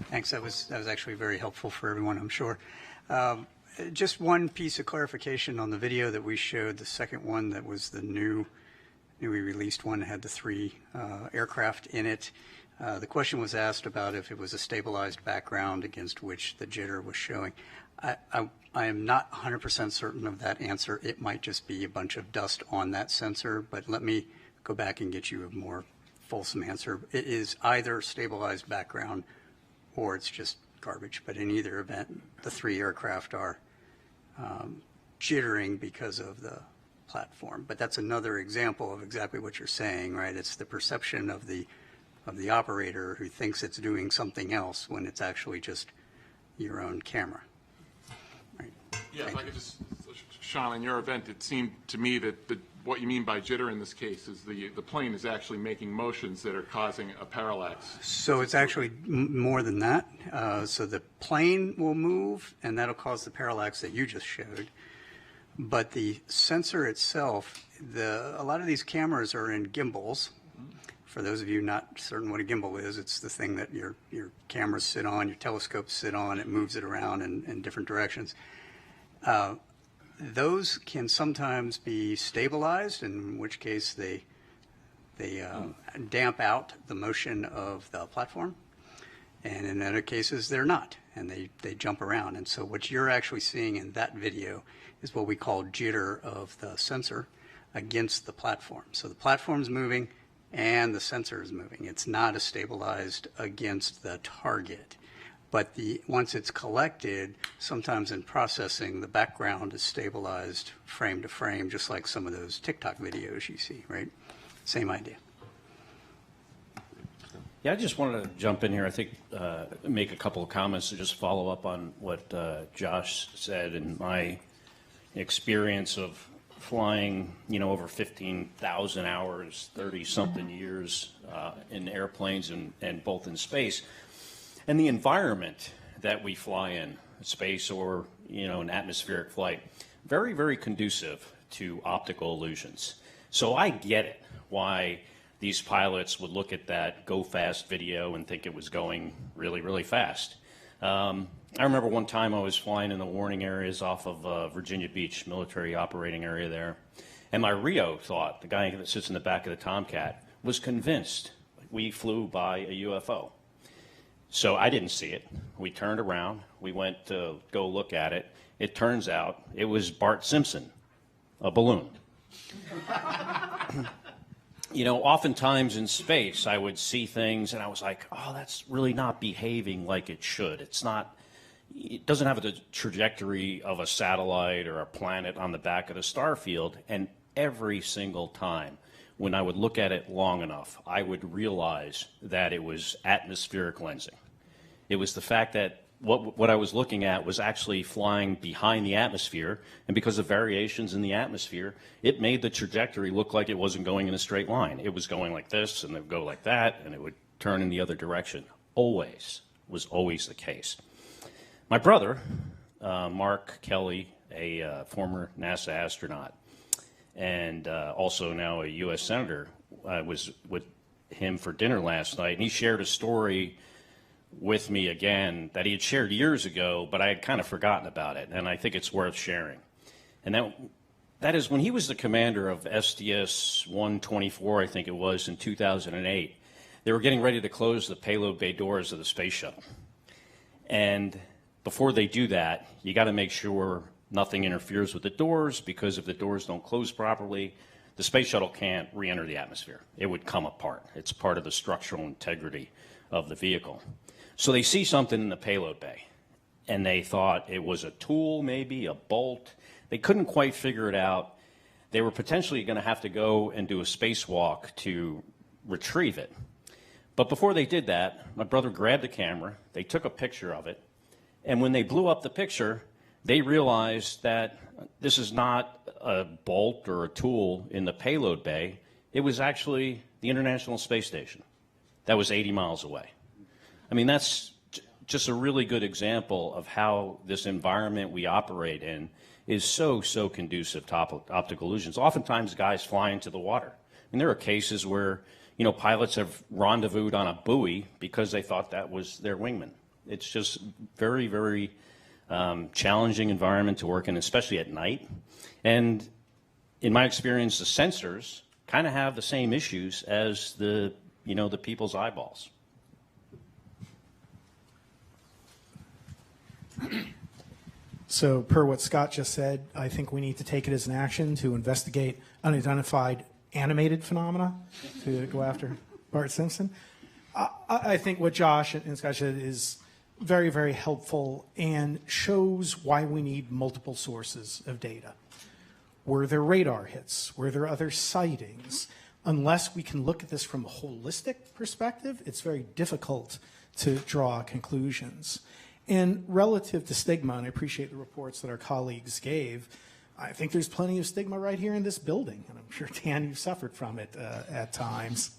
Thanks. That was actually very helpful for everyone, I'm sure. Just one piece of clarification on the video that we showed, the second one that was the newly released one, had the 3 aircraft in it. The question was asked about if it was a stabilized background against which the jitter was showing. I am not 100% certain of that answer. It might just be a bunch of dust on that sensor, but let me go back and get you a more fulsome answer. It is either stabilized background or it's just garbage. But in either event, the 3 aircraft are jittering because of the platform. But that's another example of exactly what you're saying, right? It's the perception of the operator who thinks it's doing something else when it's actually just your own camera. Right. Yeah, if I could just, Sean, in your event, it seemed to me that what you mean by jitter in this case is the plane is actually making motions that are causing a parallax. So it's actually more than that. So the plane will move, and that'll cause the parallax that you just showed. But the sensor itself, a lot of these cameras are in gimbals. For those of you not certain what a gimbal is, it's the thing that your cameras sit on, your telescopes sit on, it moves it around in different directions. Those can sometimes be stabilized, in which case they damp out the motion of the platform. And in other cases, they're not, and they jump around. And so what you're actually seeing in that video is what we call jitter of the sensor against the platform. So the platform's moving and the sensor is moving. It's not a stabilized against the target. But once it's collected, sometimes in processing, the background is stabilized frame to frame, just like some of those TikTok videos you see, right? Same idea. Yeah, I just wanted to jump in here. I think make a couple of comments to just follow up on what Josh said. In my experience of flying, over 15,000 hours, 30-something years in airplanes and both in space, and the environment that we fly in, space or an atmospheric flight, very, very conducive to optical illusions. So I get it why these pilots would look at that go fast video and think it was going really, really fast. I remember one time I was flying in the warning areas off of Virginia Beach, military operating area there, and my Rio thought, the guy that sits in the back of the Tomcat, was convinced we flew by a UFO. So I didn't see it. We turned around. We went to go look at it. It turns out it was Bart Simpson, a balloon. You know, oftentimes in space, I would see things and I was like, oh, that's really not behaving like it should. It's not, it doesn't have the trajectory of a satellite or a planet on the back of the star field. And every single time when I would look at it long enough, I would realize that it was atmospheric lensing. It was the fact that what I was looking at was actually flying behind the atmosphere, and because of variations in the atmosphere, it made the trajectory look like it wasn't going in a straight line. It was going like this, and it would go like that, and it would turn in the other direction. Was always the case. My brother, Mark Kelly, a former NASA astronaut, and also now a U.S. Senator, was with him for dinner last night, and he shared a story with me again that he had shared years ago, but I had kind of forgotten about it, and I think it's worth sharing. And that is when he was the commander of STS-124, I think it was, in 2008, they were getting ready to close the payload bay doors of the space shuttle. And before they do that, you got to make sure nothing interferes with the doors, because if the doors don't close properly, the space shuttle can't re-enter the atmosphere. It would come apart. It's part of the structural integrity of the vehicle. So they see something in the payload bay, and they thought it was a tool, maybe a bolt. They couldn't quite figure it out. They were potentially going to have to go and do a spacewalk to retrieve it. But before they did that, my brother grabbed the camera, they took a picture of it, and when they blew up the picture, they realized that this is not a bolt or a tool in the payload bay. It was actually the International Space Station that was 80 miles away. I mean, that's just a really good example of how this environment we operate in is so conducive to optical illusions. Oftentimes, guys fly into the water. And there are cases where, you know, pilots have rendezvoused on a buoy because they thought that was their wingman. It's just very, very challenging environment to work in, especially at night. And in my experience, the sensors kind of have the same issues as the people's eyeballs. So per what Scott just said, I think we need to take it as an action to investigate unidentified animated phenomena to go after Bart Simpson. I think what Josh and Scott said is very, very helpful and shows why we need multiple sources of data. Were there radar hits? Were there other sightings? Unless we can look at this from a holistic perspective, it's very difficult to draw conclusions. And relative to stigma, and I appreciate the reports that our colleagues gave, I think there's plenty of stigma right here in this building, and I'm sure, Dan, you've suffered from it at times.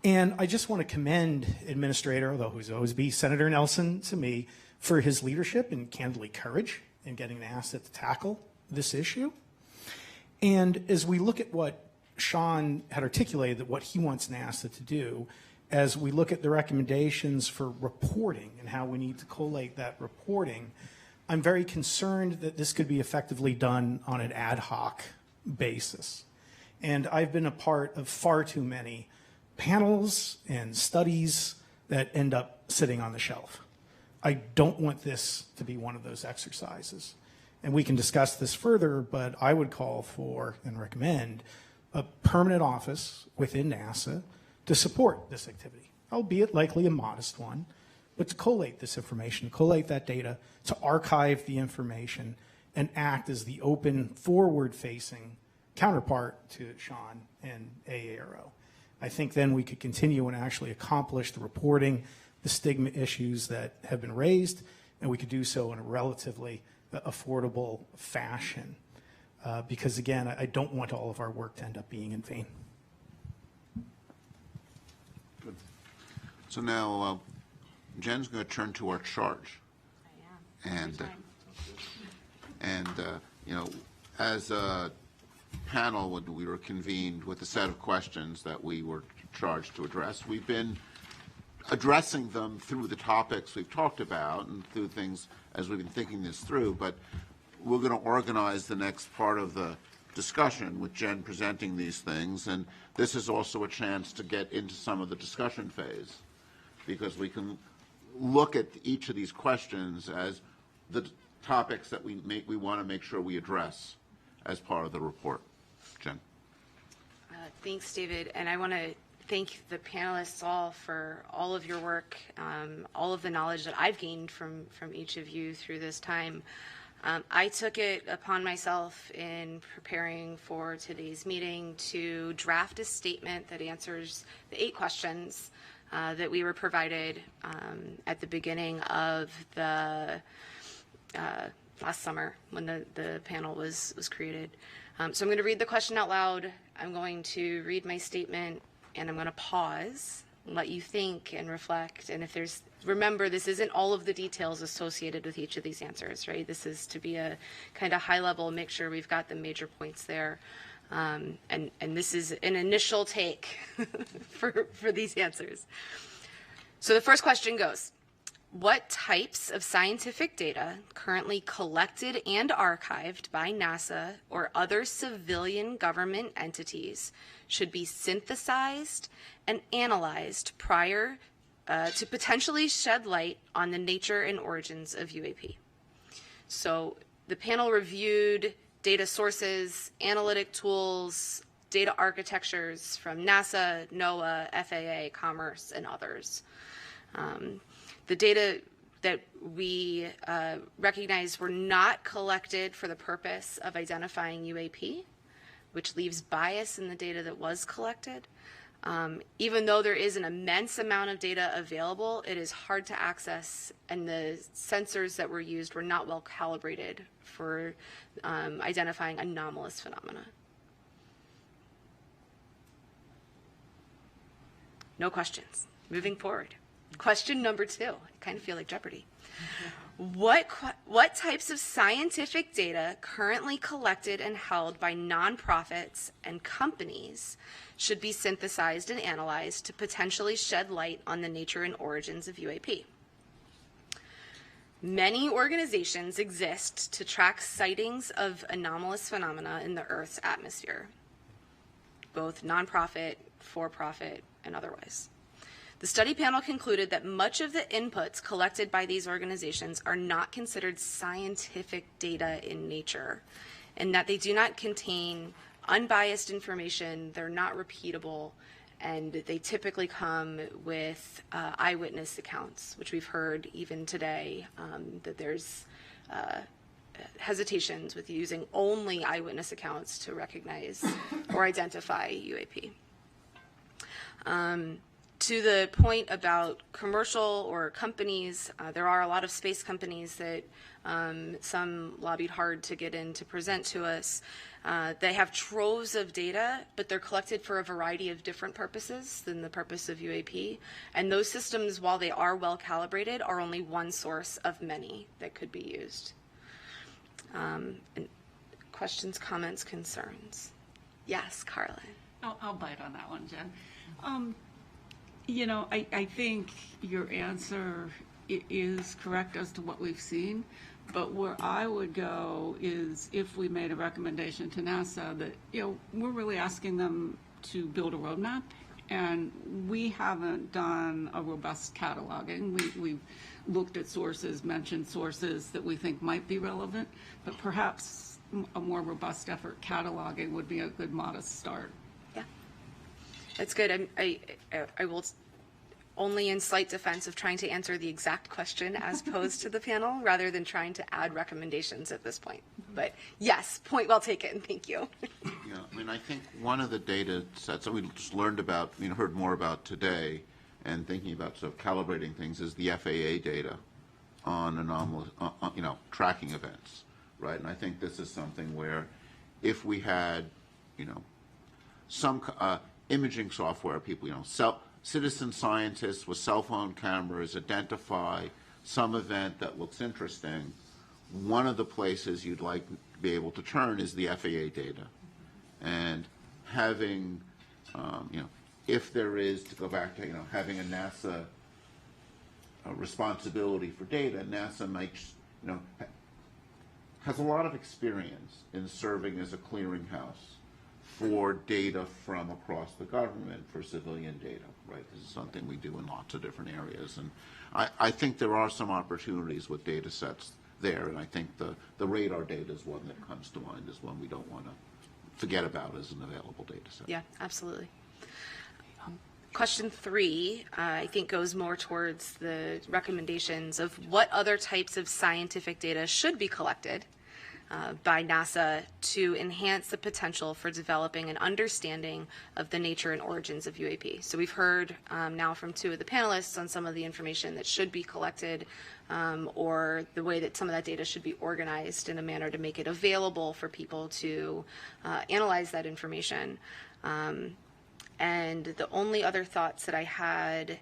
And I just want to commend Administrator, although he's always be Senator Nelson to me, for his leadership and candidly courage in getting NASA to tackle this issue. And as we look at what Sean had articulated, that what he wants NASA to do, as we look at the recommendations for reporting and how we need to collate that reporting, I'm very concerned that this could be effectively done on an ad hoc basis. And I've been a part of far too many panels and studies that end up sitting on the shelf. I don't want this to be one of those exercises. And we can discuss this further, but I would call for and recommend a permanent office within NASA to support this activity, albeit likely a modest one, but to collate this information, to collate that data, to archive the information, and act as the open, forward-facing counterpart to Sean and AARO. I think then we could continue and actually accomplish the reporting, the stigma issues that have been raised, and we could do so in a relatively affordable fashion. Because again, I don't want all of our work to end up being in vain. Good. So now Jen's going to turn to our charge. I am. And you know, as a panel, when we were convened with a set of questions that we were charged to address, we've been addressing them through the topics we've talked about and through things as we've been thinking this through, but we're going to organize the next part of the discussion with Jen presenting these things, and this is also a chance to get into some of the discussion phase, because we can look at each of these questions as the topics that we want to make sure we address as part of the report. Jen. Thanks, David, and I want to thank the panelists all for all of your work, all of the knowledge that I've gained from each of you through this time. I took it upon myself in preparing for today's meeting to draft a statement that answers the 8 questions that we were provided at the beginning of the last summer when the panel was created. So I'm going to read the question out loud. I'm going to read my statement, and I'm going to pause and let you think and reflect. And if there's, remember, this isn't all of the details associated with each of these answers, right? This is to be a kind of high level, make sure we've got the major points there. And this is an initial take for these answers. So the first question goes, what types of scientific data currently collected and archived by NASA or other civilian government entities should be synthesized and analyzed prior to potentially shed light on the nature and origins of UAP? So the panel reviewed data sources, analytic tools, data architectures from NASA, NOAA, FAA, Commerce, and others. The data that we recognized were not collected for the purpose of identifying UAP, which leaves bias in the data that was collected. Even though there is an immense amount of data available, it is hard to access, and the sensors that were used were not well calibrated for identifying anomalous phenomena. No questions. Moving forward. Question number 2. I kind of feel like Jeopardy. What types of scientific data currently collected and held by nonprofits and companies should be synthesized and analyzed to potentially shed light on the nature and origins of UAP? Many organizations exist to track sightings of anomalous phenomena in the Earth's atmosphere, both nonprofit, for-profit, and otherwise. The study panel concluded that much of the inputs collected by these organizations are not considered scientific data in nature, and that they do not contain unbiased information, they're not repeatable, and they typically come with eyewitness accounts, which we've heard even today, that there's hesitations with using only eyewitness accounts to recognize or identify UAP. To the point about commercial or companies, there are a lot of space companies that some lobbied hard to get in to present to us. They have troves of data, but they're collected for a variety of different purposes than the purpose of UAP. And those systems, while they are well calibrated, are only one source of many that could be used. And questions, comments, concerns? Yes, Carla. I'll bite on that one, Jen. You know, I think your answer is correct as to what we've seen, but where I would go is if we made a recommendation to NASA that, you know, we're really asking them to build a roadmap, and we haven't done a robust cataloging. We've looked at sources, mentioned sources that we think might be relevant, but perhaps a more robust effort cataloging would be a good modest start. That's good. I will, only in slight defense of trying to answer the exact question as posed to the panel, rather than trying to add recommendations at this point. But yes, point well taken. Thank you. Yeah, I mean, I think one of the data sets that we just learned about, you know, heard more about today, and thinking about sort of calibrating things, is the FAA data on anomalous, you know, tracking events, right? And I think this is something where, if we had, you know, some imaging software, people, you know, citizen scientists with cell phone cameras identify some event that looks interesting, one of the places you'd like to be able to turn is the FAA data. And having, you know, if there is, to go back to, you know, having a NASA responsibility for data, NASA makes, has a lot of experience in serving as a clearinghouse for data from across the government for civilian data, right? This is something we do in lots of different areas. And I think there are some opportunities with data sets there, and I think the radar data is one that comes to mind as one we don't want to forget about as an available data set. Yeah, absolutely. Question 3, I think, goes more towards the recommendations of what other types of scientific data should be collected by NASA to enhance the potential for developing an understanding of the nature and origins of UAP. So we've heard now from 2 of the panelists on some of the information that should be collected or the way that some of that data should be organized in a manner to make it available for people to analyze that information. And the only other thoughts that I had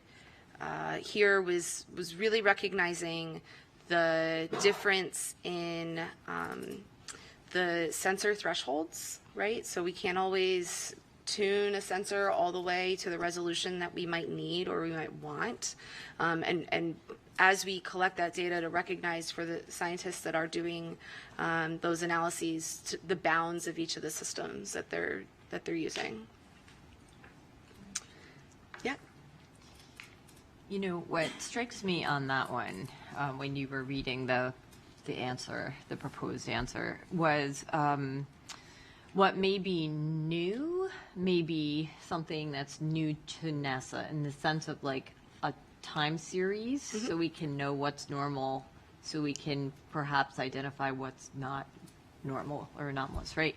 here was really recognizing the difference in the sensor thresholds, right? So we can't always tune a sensor all the way to the resolution that we might need or we might want. And as we collect that data, to recognize for the scientists that are doing those analyses the bounds of each of the systems that they're using. Yeah. You know, what strikes me on that one, when you were reading the answer, the proposed answer, was what may be new, maybe something that's new to NASA in the sense of like a time series, so we can know what's normal, so we can perhaps identify what's not normal or anomalous, right?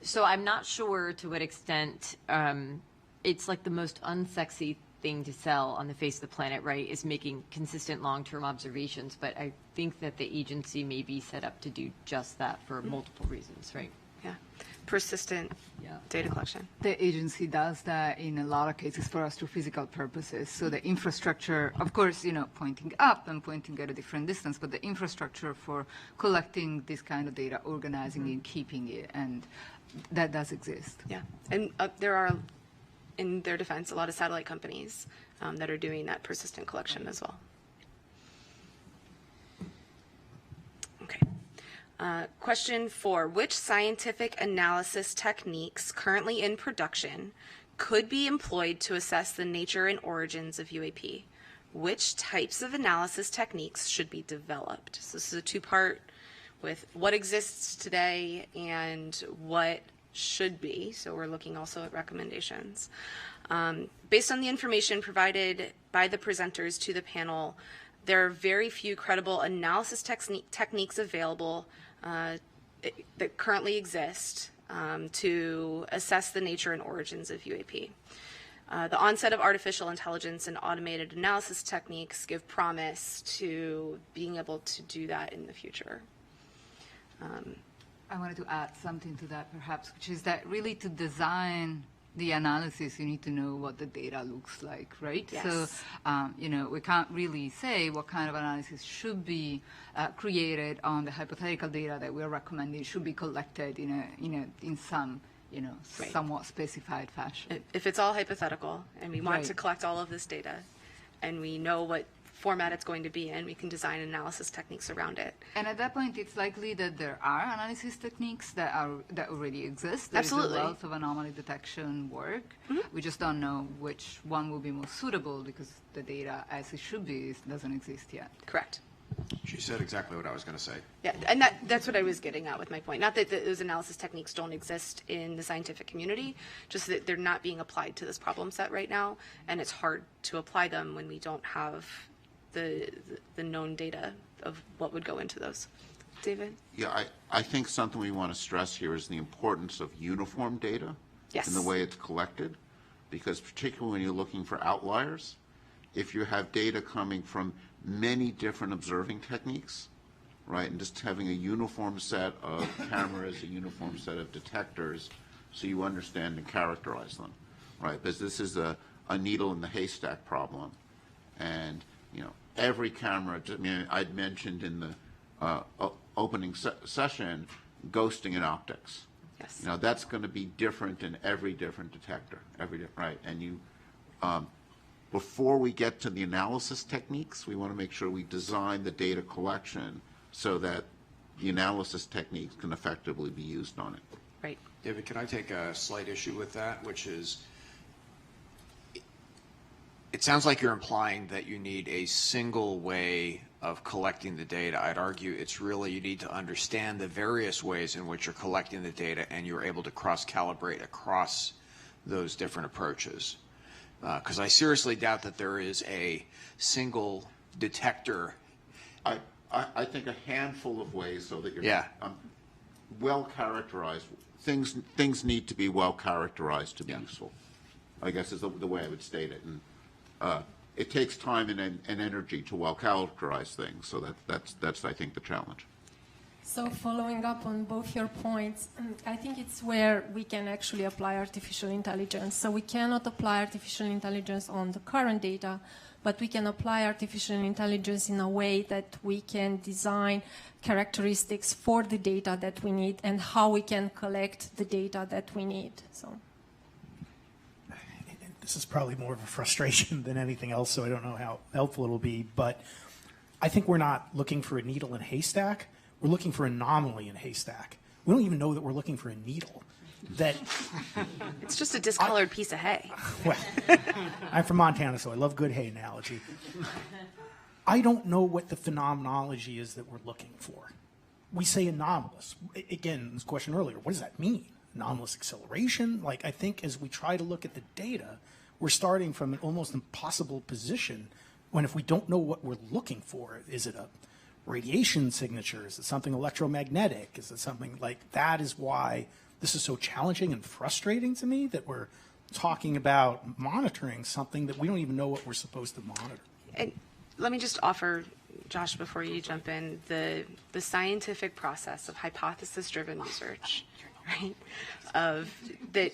So I'm not sure to what extent it's like the most unsexy thing to sell on the face of the planet, right, is making consistent long-term observations. But I think that the agency may be set up to do just that for multiple reasons, right? Yeah. Persistent data collection. The agency does that in a lot of cases for astrophysical purposes. So the infrastructure, of course, pointing up and pointing at a different distance, but the infrastructure for collecting this kind of data, organizing it, keeping it, and that does exist. Yeah. And there are, in their defense, a lot of satellite companies that are doing that persistent collection as well. Okay. Question 4, which scientific analysis techniques currently in production could be employed to assess the nature and origins of UAP? Which types of analysis techniques should be developed? So this is a 2-part with what exists today and what should be. So we're looking also at recommendations. Based on the information provided by the presenters to the panel, there are very few credible analysis techniques available that currently exist to assess the nature and origins of UAP. The onset of artificial intelligence and automated analysis techniques give promise to being able to do that in the future. I wanted to add something to that, perhaps, which is that really to design the analysis, you need to know what the data looks like, right? Yes. So, we can't really say what kind of analysis should be created on the hypothetical data that we're recommending should be collected in some, Right. somewhat specified fashion. If it's all hypothetical and we want Right. to collect all of this data and we know what format it's going to be in, we can design analysis techniques around it. And at that point, it's likely that there are analysis techniques that already exist. There's Absolutely. a wealth of anomaly detection work. We just don't know which one will be most suitable because the data, as it should be, doesn't exist yet. Correct. She said exactly what I was going to say. Yeah, and that's what I was getting at with my point. Not that those analysis techniques don't exist in the scientific community, just that they're not being applied to this problem set right now, and it's hard to apply them when we don't have the known data of what would go into those. David? Yeah, I think something we want to stress here is the importance of uniform data in the way it's collected, because particularly when you're looking for outliers, if you have data coming from many different observing techniques, right, and just having a uniform set of cameras, a uniform set of detectors, so you understand and characterize them, right, because this is a needle in the haystack problem. And every camera, I'd mentioned in the opening session, ghosting in optics. Yes. That's going to be different in every different detector, right? And before we get to the analysis techniques, we want to make sure we design the data collection so that the analysis techniques can effectively be used on it. Right. David, can I take a slight issue with that, which is, it sounds like you're implying that you need a single way of collecting the data. I'd argue it's really you need to understand the various ways in which you're collecting the data and you're able to cross-calibrate across those different approaches. Because I seriously doubt that there is a single detector. I think a handful of ways so that you're well characterized. Things need to be well characterized to be useful, I guess is the way I would state it. And it takes time and energy to well characterize things, so that's I think the challenge. So following up on both your points, I think it's where we can actually apply artificial intelligence. So we cannot apply artificial intelligence on the current data, but we can apply artificial intelligence in a way that we can design characteristics for the data that we need and how we can collect the data that we need. So this is probably more of a frustration than anything else, so I don't know how helpful it'll be, but I think we're not looking for a needle in a haystack. We're looking for an anomaly in a haystack. We don't even know that we're looking for a needle. That it's just a discolored piece of hay. Well, I'm from Montana, so I love good hay analogy. I don't know what the phenomenology is that we're looking for. We say anomalous. Again, this question earlier, what does that mean? Anomalous acceleration? Like, I think as we try to look at the data, we're starting from an almost impossible position when if we don't know what we're looking for, is it a radiation signature? Is it something electromagnetic? Is it something like that? Is why this is so challenging and frustrating to me that we're talking about monitoring something that we don't even know what we're supposed to monitor. And let me just offer, Josh, before you jump in, the scientific process of hypothesis-driven research, right? Of that,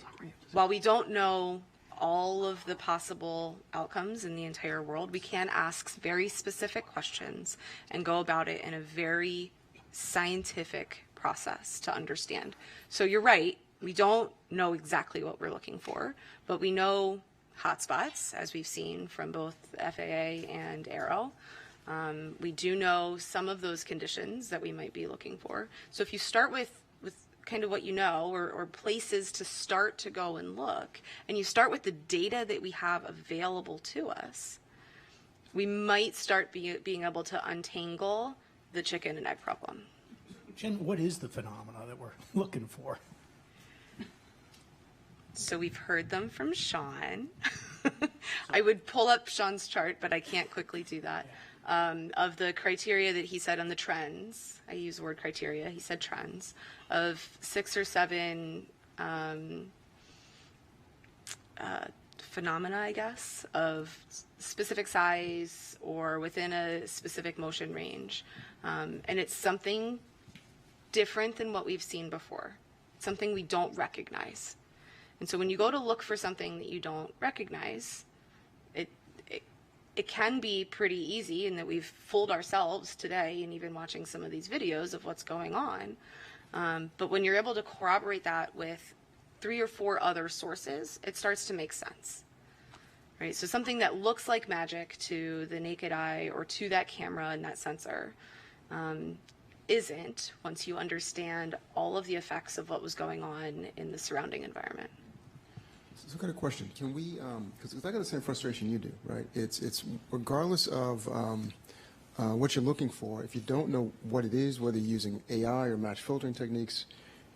while we don't know all of the possible outcomes in the entire world, we can ask very specific questions and go about it in a very scientific process to understand. So you're right, we don't know exactly what we're looking for, but we know hotspots, as we've seen from both the FAA and Aero. We do know some of those conditions that we might be looking for. So if you start with kind of what you know, or places to start to go and look, and you start with the data that we have available to us, we might start being able to untangle the chicken and egg problem. Jen, what is the phenomena that we're looking for? So we've heard them from Sean. I would pull up Sean's chart, but I can't quickly do that. Of the criteria that he said on the trends, I use the word criteria, he said trends, of 6 or 7 phenomena, I guess, of specific size or within a specific motion range. And it's something different than what we've seen before, something we don't recognize. And so when you go to look for something that you don't recognize, it can be pretty easy, in that we've fooled ourselves today and even watching some of these videos of what's going on. But when you're able to corroborate that with 3 or 4 other sources, it starts to make sense, right? So something that looks like magic to the naked eye or to that camera and that sensor isn't, once you understand all of the effects of what was going on in the surrounding environment. So I've got a question. Can we, because I got the same frustration you do, right? It's regardless of what you're looking for, if you don't know what it is, whether you're using AI or match filtering techniques,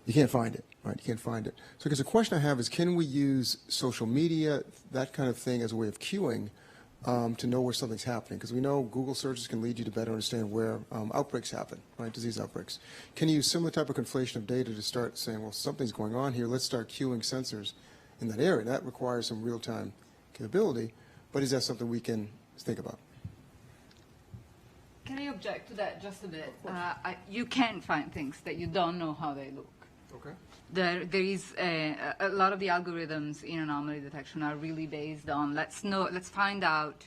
you can't find it, right? You can't find it. So because the question I have is, can we use social media, that kind of thing, as a way of queuing to know where something's happening? Because we know Google searches can lead you to better understand where outbreaks happen, right? Disease outbreaks. Can you use similar type of conflation of data to start saying, well, something's going on here, let's start queuing sensors in that area? That requires some real-time capability, but is that something we can think about? Can I object to that just a bit? You can find things that you don't know how they look. Okay. There is a lot of the algorithms in anomaly detection are really based on let's find out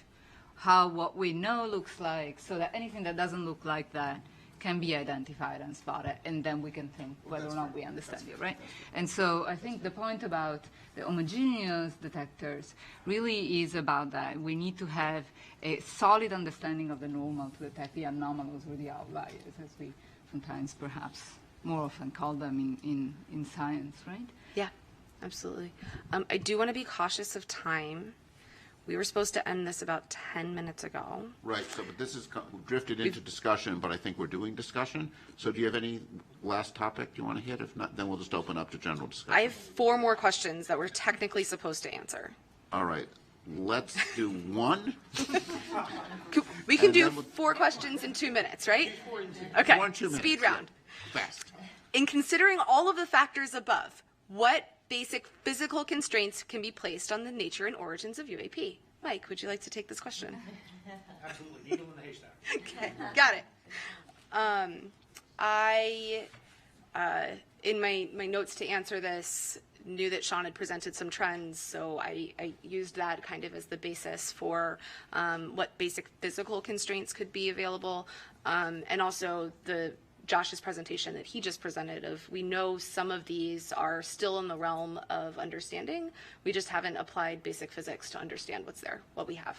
how what we know looks like, so that anything that doesn't look like that can be identified and spotted, and then we can think whether or not we understand it, right? And so I think the point about the homogeneous detectors really is about that. We need to have a solid understanding of the normal to detect the anomalous or the outliers, as we sometimes perhaps more often call them in science, right? Yeah, absolutely. I do want to be cautious of time. We were supposed to end this about 10 minutes ago. Right, so but this is drifted into discussion, but I think we're doing discussion. So do you have any last topic you want to hit? If not, then we'll just open up to general discussion. I have 4 more questions that we're technically supposed to answer. All right, let's do one. We can do 4 questions in 2 minutes, right? Okay, 2 minutes, speed round. Yeah. Fast. In considering all of the factors above, what basic physical constraints can be placed on the nature and origins of UAP? Mike, would you like to take this question? Absolutely, needle in the haystack. Okay, got it. In my notes to answer this, knew that Sean had presented some trends, so I used that kind of as the basis for what basic physical constraints could be available, and also Josh's presentation that he just presented of, we know some of these are still in the realm of understanding. We just haven't applied basic physics to understand what's there, what we have.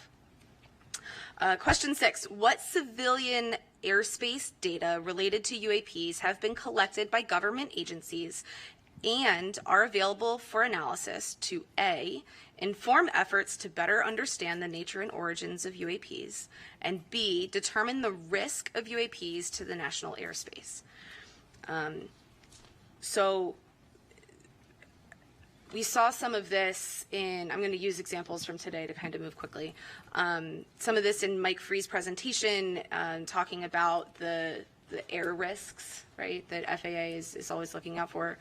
Question 6, what civilian airspace data related to UAPs have been collected by government agencies and are available for analysis to A, inform efforts to better understand the nature and origins of UAPs, and B, determine the risk of UAPs to the national airspace? So we saw some of this I'm going to use examples from today to kind of move quickly. Some of this in Mike Free's presentation, talking about the air risks, right, that FAA is always looking out for.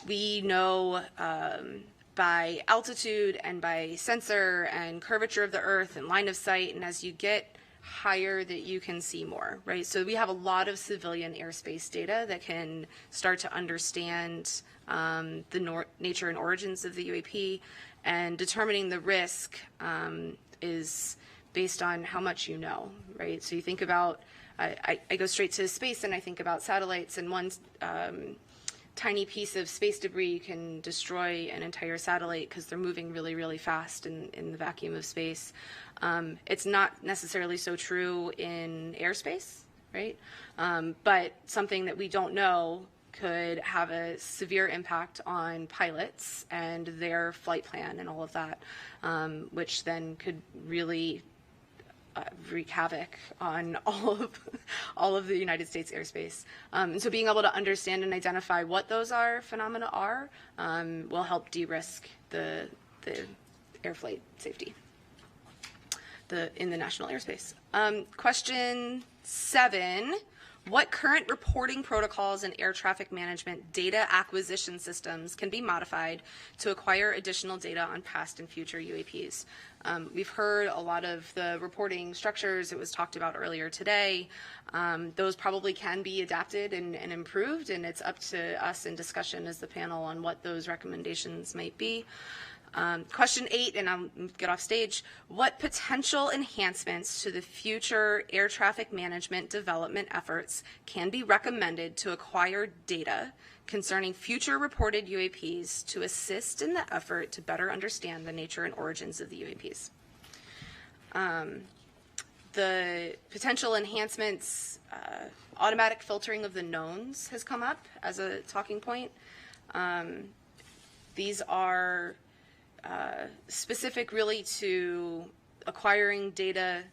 We know by altitude and by sensor and curvature of the Earth and line of sight, and as you get higher that you can see more, right? So we have a lot of civilian airspace data that can start to understand the nature and origins of the UAP, and determining the risk is based on how much you know, right? So you think about, I go straight to space and I think about satellites, and one tiny piece of space debris can destroy an entire satellite because they're moving really, really fast in the vacuum of space. It's not necessarily so true in airspace, right? But something that we don't know could have a severe impact on pilots and their flight plan and all of that, which then could really wreak havoc on all of the United States airspace. And so being able to understand and identify what those phenomena are will help de-risk the air flight safety in the national airspace. Question 7. What current reporting protocols and air traffic management data acquisition systems can be modified to acquire additional data on past and future UAPs? We've heard a lot of the reporting structures. It was talked about earlier today. Those probably can be adapted and improved, and it's up to us in discussion as the panel on what those recommendations might be. Question 8, and I'll get off stage. What potential enhancements to the future air traffic management development efforts can be recommended to acquire data concerning future reported UAPs to assist in the effort to better understand the nature and origins of the UAPs? The potential enhancements, automatic filtering of the knowns has come up as a talking point. These are specific really to acquiring data,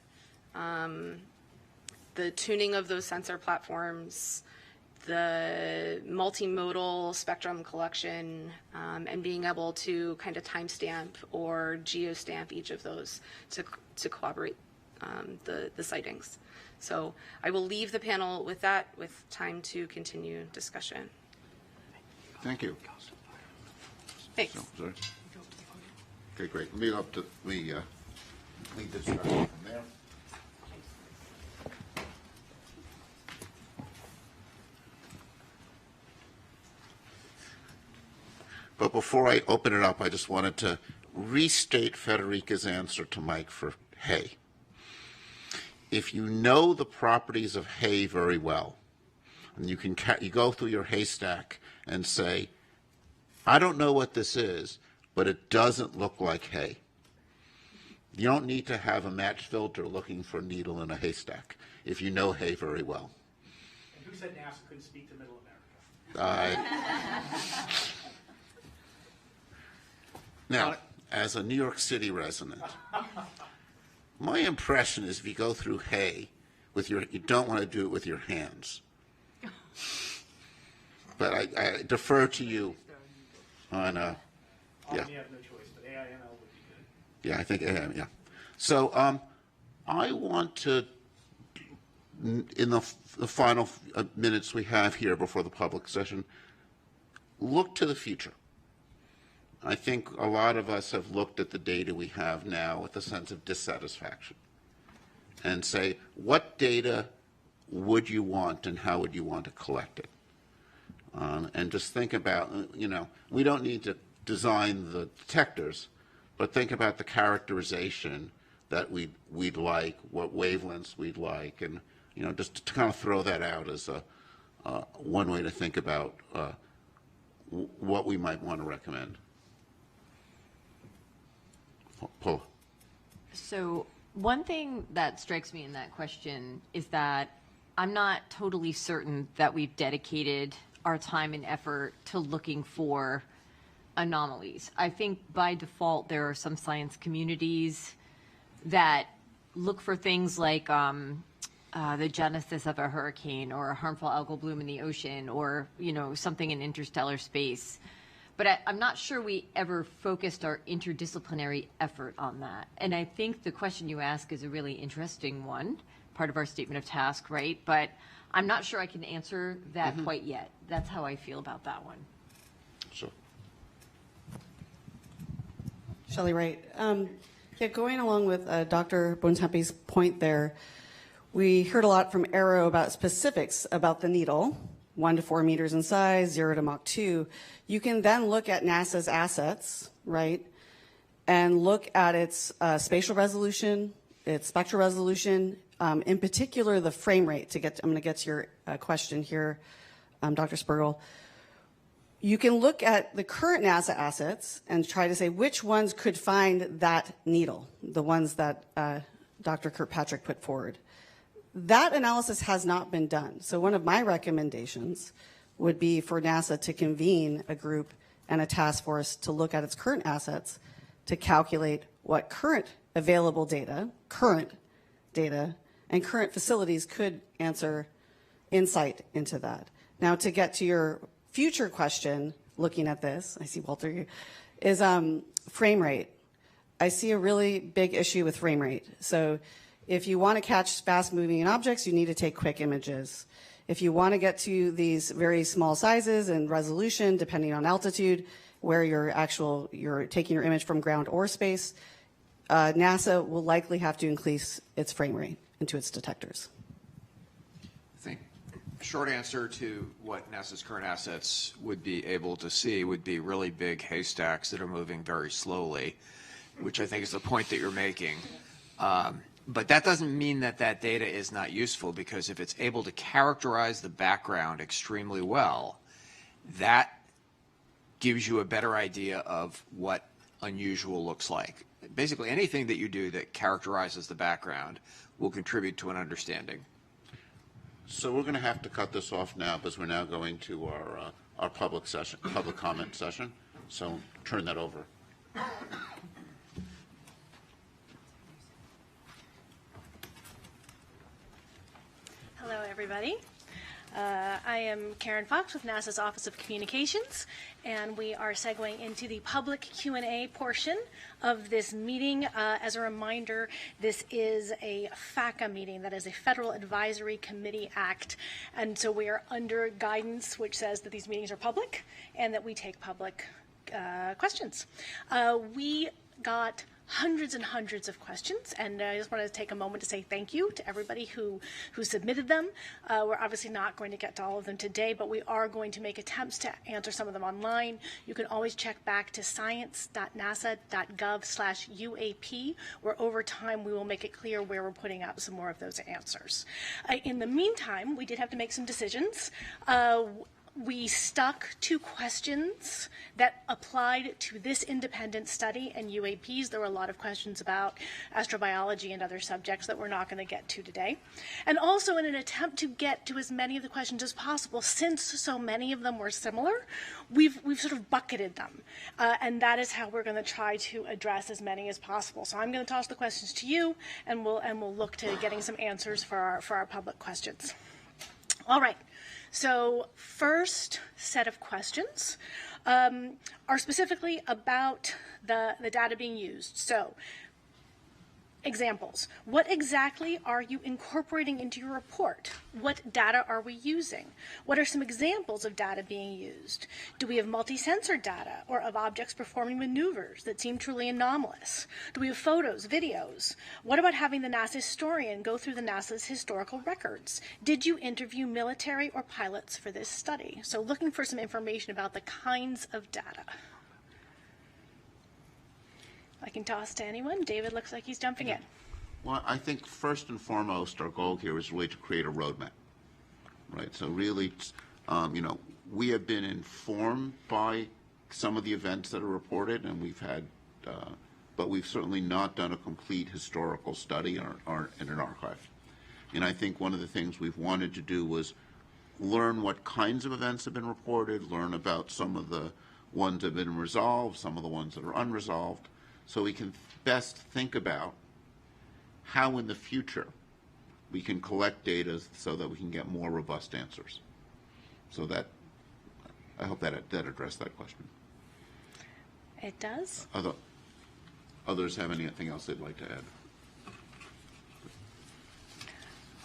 the tuning of those sensor platforms, the multimodal spectrum collection, and being able to kind of timestamp or geostamp each of those to corroborate the sightings. So I will leave the panel with that, with time to continue discussion. Thank you. Thanks. Sorry. Okay, great. Let me go up to lead the discussion from there. But before I open it up, I just wanted to restate Federica's answer to Mike for hay. if you know the properties of hay very well, and you go through your haystack and say, I don't know what this is, but it doesn't look like hay. You don't need to have a match filter looking for a needle in a haystack if you know hay very well. And who said NASA couldn't speak to Middle America? Now, as a New York City resident, my impression is if you go through hay you don't want to do it with your hands. But I defer to you on, yeah. You have no choice, but AIML would be good. Yeah, I think, yeah. So I want to, in the final minutes we have here before the public session, look to the future. I think a lot of us have looked at the data we have now with a sense of dissatisfaction and say, what data would you want and how would you want to collect it? And just think about, we don't need to design the detectors, but think about the characterization that we'd like, what wavelengths we'd like, and just to kind of throw that out as one way to think about what we might want to recommend. Paula. So one thing that strikes me in that question is that I'm not totally certain that we've dedicated our time and effort to looking for anomalies. I think by default there are some science communities that look for things like the genesis of a hurricane or a harmful algal bloom in the ocean or something in interstellar space. But I'm not sure we ever focused our interdisciplinary effort on that. And I think the question you ask is a really interesting one, part of our statement of task, right? But I'm not sure I can answer that quite yet. That's how I feel about that one. Sure. Shelley Wright. Yeah, going along with Dr. Bontempi's point there, we heard a lot from Arrow about specifics about the needle, 1 to 4 meters in size, 0 to Mach 2. You can then look at NASA's assets, right, and look at its spatial resolution, its spectral resolution, in particular the frame rate. I'm going to get to your question here, Dr. Spergel. You can look at the current NASA assets and try to say which ones could find that needle, the ones that Dr. Kirkpatrick put forward. That analysis has not been done. So one of my recommendations would be for NASA to convene a group and a task force to look at its current assets to calculate what current available data, and current facilities could answer insight into that. Now, to get to your future question, looking at this, I see Walter, is frame rate. I see a really big issue with frame rate. So if you want to catch fast-moving objects, you need to take quick images. If you want to get to these very small sizes and resolution, depending on altitude, where you're taking your image from ground or space, NASA will likely have to increase its frame rate into its detectors. I think a short answer to what NASA's current assets would be able to see would be really big haystacks that are moving very slowly, which I think is the point that you're making. But that doesn't mean that that data is not useful, because if it's able to characterize the background extremely well, that gives you a better idea of what unusual looks like. Basically, anything that you do that characterizes the background will contribute to an understanding. So we're going to have to cut this off now because we're now going to our public comment session. So turn that over. Hello, everybody. I am Karen Fox with NASA's Office of Communications, and we are segueing into the public Q&A portion of this meeting. As a reminder, this is a FACA meeting, that is a Federal Advisory Committee Act, and so we are under guidance which says that these meetings are public and that we take public questions. We got hundreds and hundreds of questions, and I just want to take a moment to say thank you to everybody who submitted them. We're obviously not going to get to all of them today, but we are going to make attempts to answer some of them online. You can always check back to science.nasa.gov/UAP, where over time we will make it clear where we're putting out some more of those answers. In the meantime, we did have to make some decisions. We stuck to questions that applied to this independent study and UAPs. There were a lot of questions about astrobiology and other subjects that we're not going to get to today. And also in an attempt to get to as many of the questions as possible, since so many of them were similar, we've sort of bucketed them. And that is how we're going to try to address as many as possible. So I'm going to toss the questions to you, and we'll look to getting some answers for our public questions. All right. So first set of questions are specifically about the data being used. So examples. What exactly are you incorporating into your report? What data are we using? What are some examples of data being used? Do we have multi-sensor data or of objects performing maneuvers that seem truly anomalous? Do we have photos, videos? What about having the NASA historian go through the NASA's historical records? Did you interview military or pilots for this study? So looking for some information about the kinds of data. I can toss to anyone. David looks like he's jumping in. Well, I think first and foremost, our goal here is really to create a roadmap, right? So really, we have been informed by some of the events that are reported, and we've had, but we've certainly not done a complete historical study in an archive. And I think one of the things we've wanted to do was learn what kinds of events have been reported, learn about some of the ones that have been resolved, some of the ones that are unresolved, so we can best think about how in the future we can collect data so that we can get more robust answers. So that, I hope that addressed that question. It does. Others have anything else they'd like to add?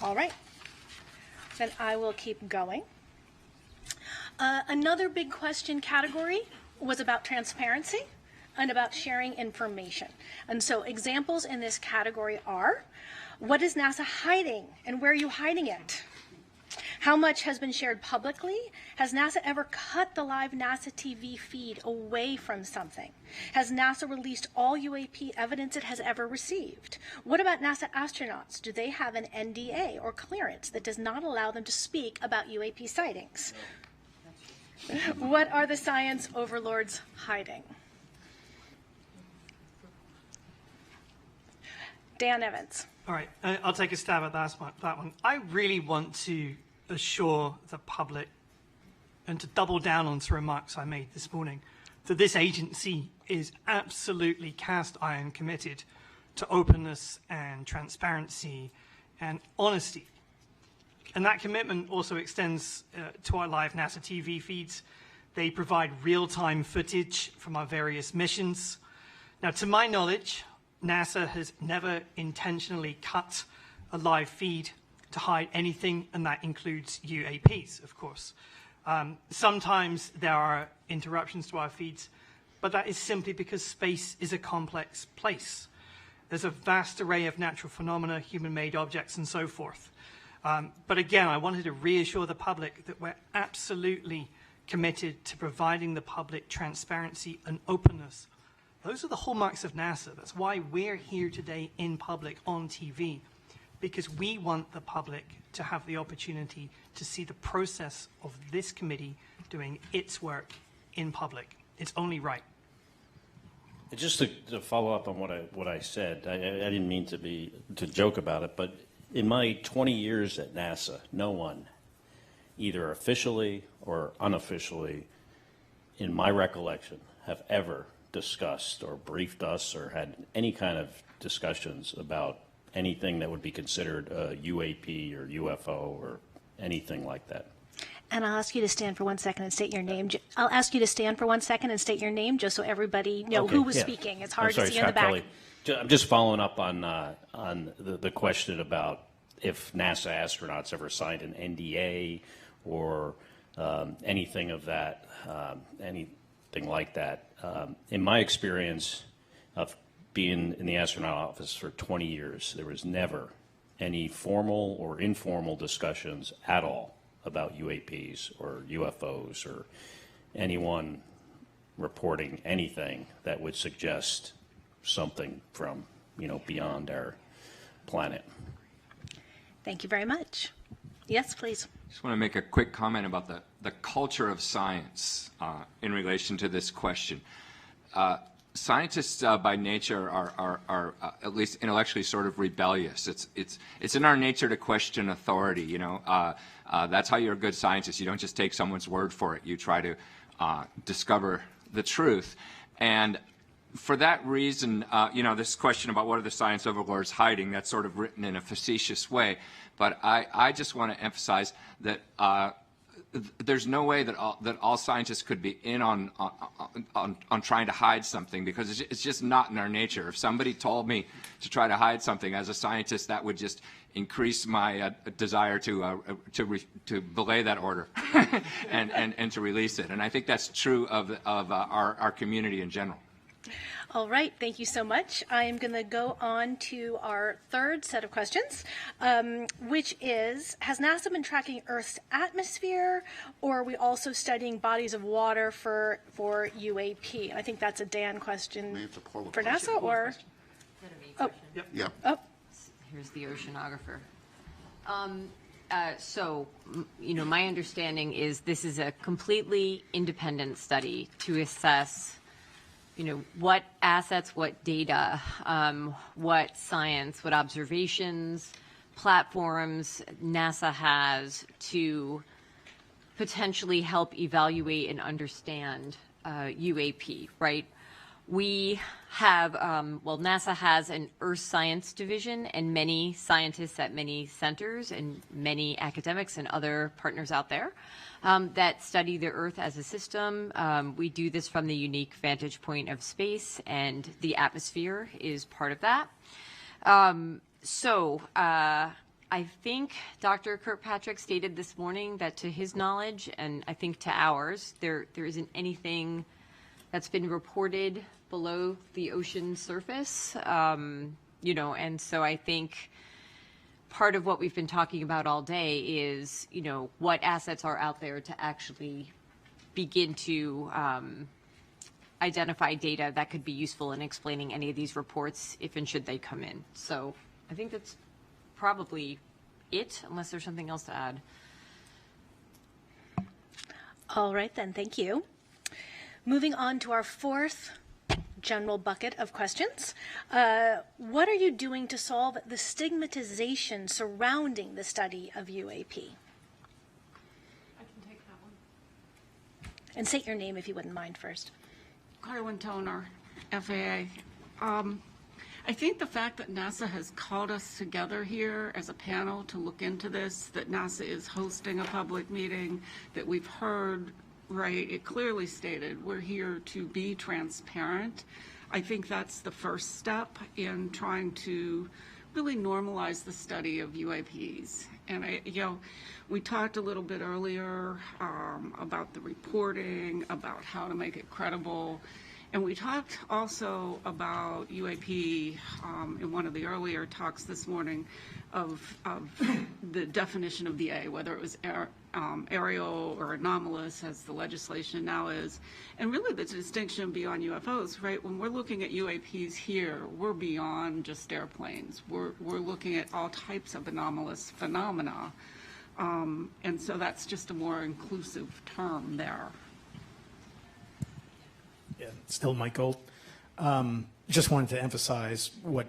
All right. Then I will keep going. Another big question category was about transparency and about sharing information. And so examples in this category are, what is NASA hiding and where are you hiding it? How much has been shared publicly? Has NASA ever cut the live NASA TV feed away from something? Has NASA released all UAP evidence it has ever received? What about NASA astronauts? Do they have an NDA or clearance that does not allow them to speak about UAP sightings? What are the science overlords hiding? Dan Evans. All right, I'll take a stab at that one. I really want to assure the public and to double down on some remarks I made this morning that this agency is absolutely cast iron committed to openness and transparency and honesty. And that commitment also extends to our live NASA TV feeds. They provide real-time footage from our various missions. Now, to my knowledge, NASA has never intentionally cut a live feed to hide anything, and that includes UAPs, of course. Sometimes there are interruptions to our feeds, but that is simply because space is a complex place. There's a vast array of natural phenomena, human-made objects, and so forth. But again, I wanted to reassure the public that we're absolutely committed to providing the public transparency and openness. Those are the hallmarks of NASA. That's why we're here today in public on TV, because we want the public to have the opportunity to see the process of this committee doing its work in public. It's only right. Just to follow up on what I said, I didn't mean to joke about it, but in my 20 years at NASA, no one, either officially or unofficially, in my recollection, have ever discussed or briefed us or had any kind of discussions about anything that would be considered a UAP or UFO or anything like that. And I'll ask you to stand for 1 second and state your name. I'll ask you to stand for 1 second and state your name just so everybody know who was speaking. It's hard to see in the back. Kelly. I'm just following up on the question about if NASA astronauts ever signed an NDA or anything of that, anything like that. In my experience of being in the astronaut office for 20 years, there was never any formal or informal discussions at all about UAPs or UFOs or anyone reporting anything that would suggest something from, beyond our planet. Thank you very much. Yes, please. I just want to make a quick comment about the culture of science in relation to this question. Scientists by nature are at least intellectually sort of rebellious. It's in our nature to question authority. That's how you're a good scientist. You don't just take someone's word for it. You try to discover the truth. And for that reason, this question about what are the science overlords hiding, that's sort of written in a facetious way. But I just want to emphasize that there's no way that all scientists could be in on trying to hide something, because it's just not in our nature. If somebody told me to try to hide something as a scientist, that would just increase my desire to belay that order and to release it. And I think that's true of our community in general. All right, thank you so much. I am going to go on to our third set of questions, which is, has NASA been tracking Earth's atmosphere, or are we also studying bodies of water for UAP? And I think that's a Dan question for NASA, or? Oh, yeah. Oh. Here's the oceanographer. So, my understanding is this is a completely independent study to assess what assets, what data, what science, what observations, platforms NASA has to potentially help evaluate and understand UAP, right? We have, NASA has an Earth Science division and many scientists at many centers and many academics and other partners out there that study the Earth as a system. We do this from the unique vantage point of space, and the atmosphere is part of that. I think Dr. Kirkpatrick stated this morning that to his knowledge, and I think to ours, there isn't anything that's been reported below the ocean surface, and so I think part of what we've been talking about all day is, what assets are out there to actually begin to identify data that could be useful in explaining any of these reports if and should they come in. So I think that's probably it, unless there's something else to add. All right, then. Thank you. Moving on to our fourth general bucket of questions. What are you doing to solve the stigmatization surrounding the study of UAP? I can take that one. And state your name if you wouldn't mind first. Carlin Toner, FAA. I think the fact that NASA has called us together here as a panel to look into this, that NASA is hosting a public meeting, that we've heard, right, it clearly stated we're here to be transparent. I think that's the first step in trying to really normalize the study of UAPs. And we talked a little bit earlier about the reporting, about how to make it credible. And we talked also about UAP in one of the earlier talks this morning of the definition of the A, whether it was aerial or anomalous, as the legislation now is, and really the distinction beyond UFOs, right? When we're looking at UAPs here, we're beyond just airplanes. We're looking at all types of anomalous phenomena, and so that's just a more inclusive term there. Yeah, still Michael. Just wanted to emphasize what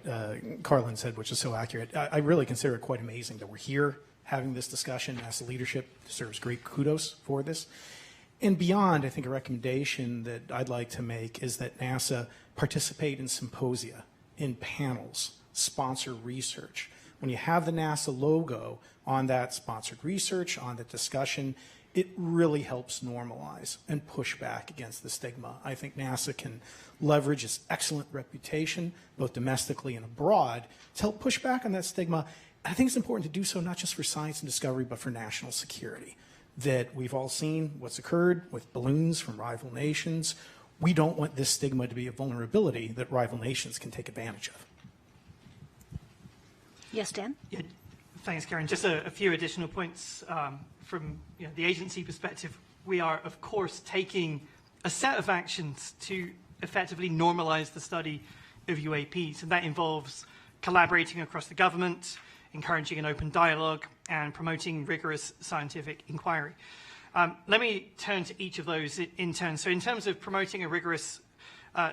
Carlin said, which is so accurate. I really consider it quite amazing that we're here having this discussion. NASA leadership deserves great kudos for this. And beyond, I think a recommendation that I'd like to make is that NASA participate in symposia, in panels, sponsor research. When you have the NASA logo on that sponsored research, on the discussion, it really helps normalize and push back against the stigma. I think NASA can leverage its excellent reputation, both domestically and abroad, to help push back on that stigma. I think it's important to do so not just for science and discovery, but for national security. That we've all seen what's occurred with balloons from rival nations. we don't want this stigma to be a vulnerability that rival nations can take advantage of. Yes, Dan? Yeah, thanks, Karen. Just a few additional points from the agency perspective. We are, of course, taking a set of actions to effectively normalize the study of UAPs, and that involves collaborating across the government, encouraging an open dialogue, and promoting rigorous scientific inquiry. Let me turn to each of those in turn. So in terms of promoting a rigorous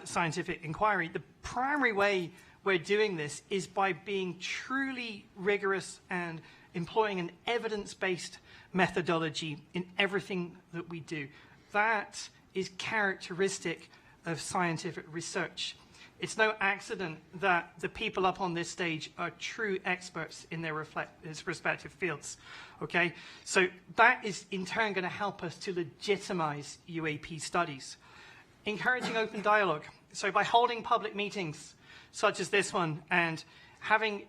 scientific inquiry, the primary way we're doing this is by being truly rigorous and employing an evidence-based methodology in everything that we do. That is characteristic of scientific research. It's no accident that the people up on this stage are true experts in their respective fields, okay? So that is in turn going to help us to legitimize UAP studies. Encouraging open dialogue. So by holding public meetings such as this one and having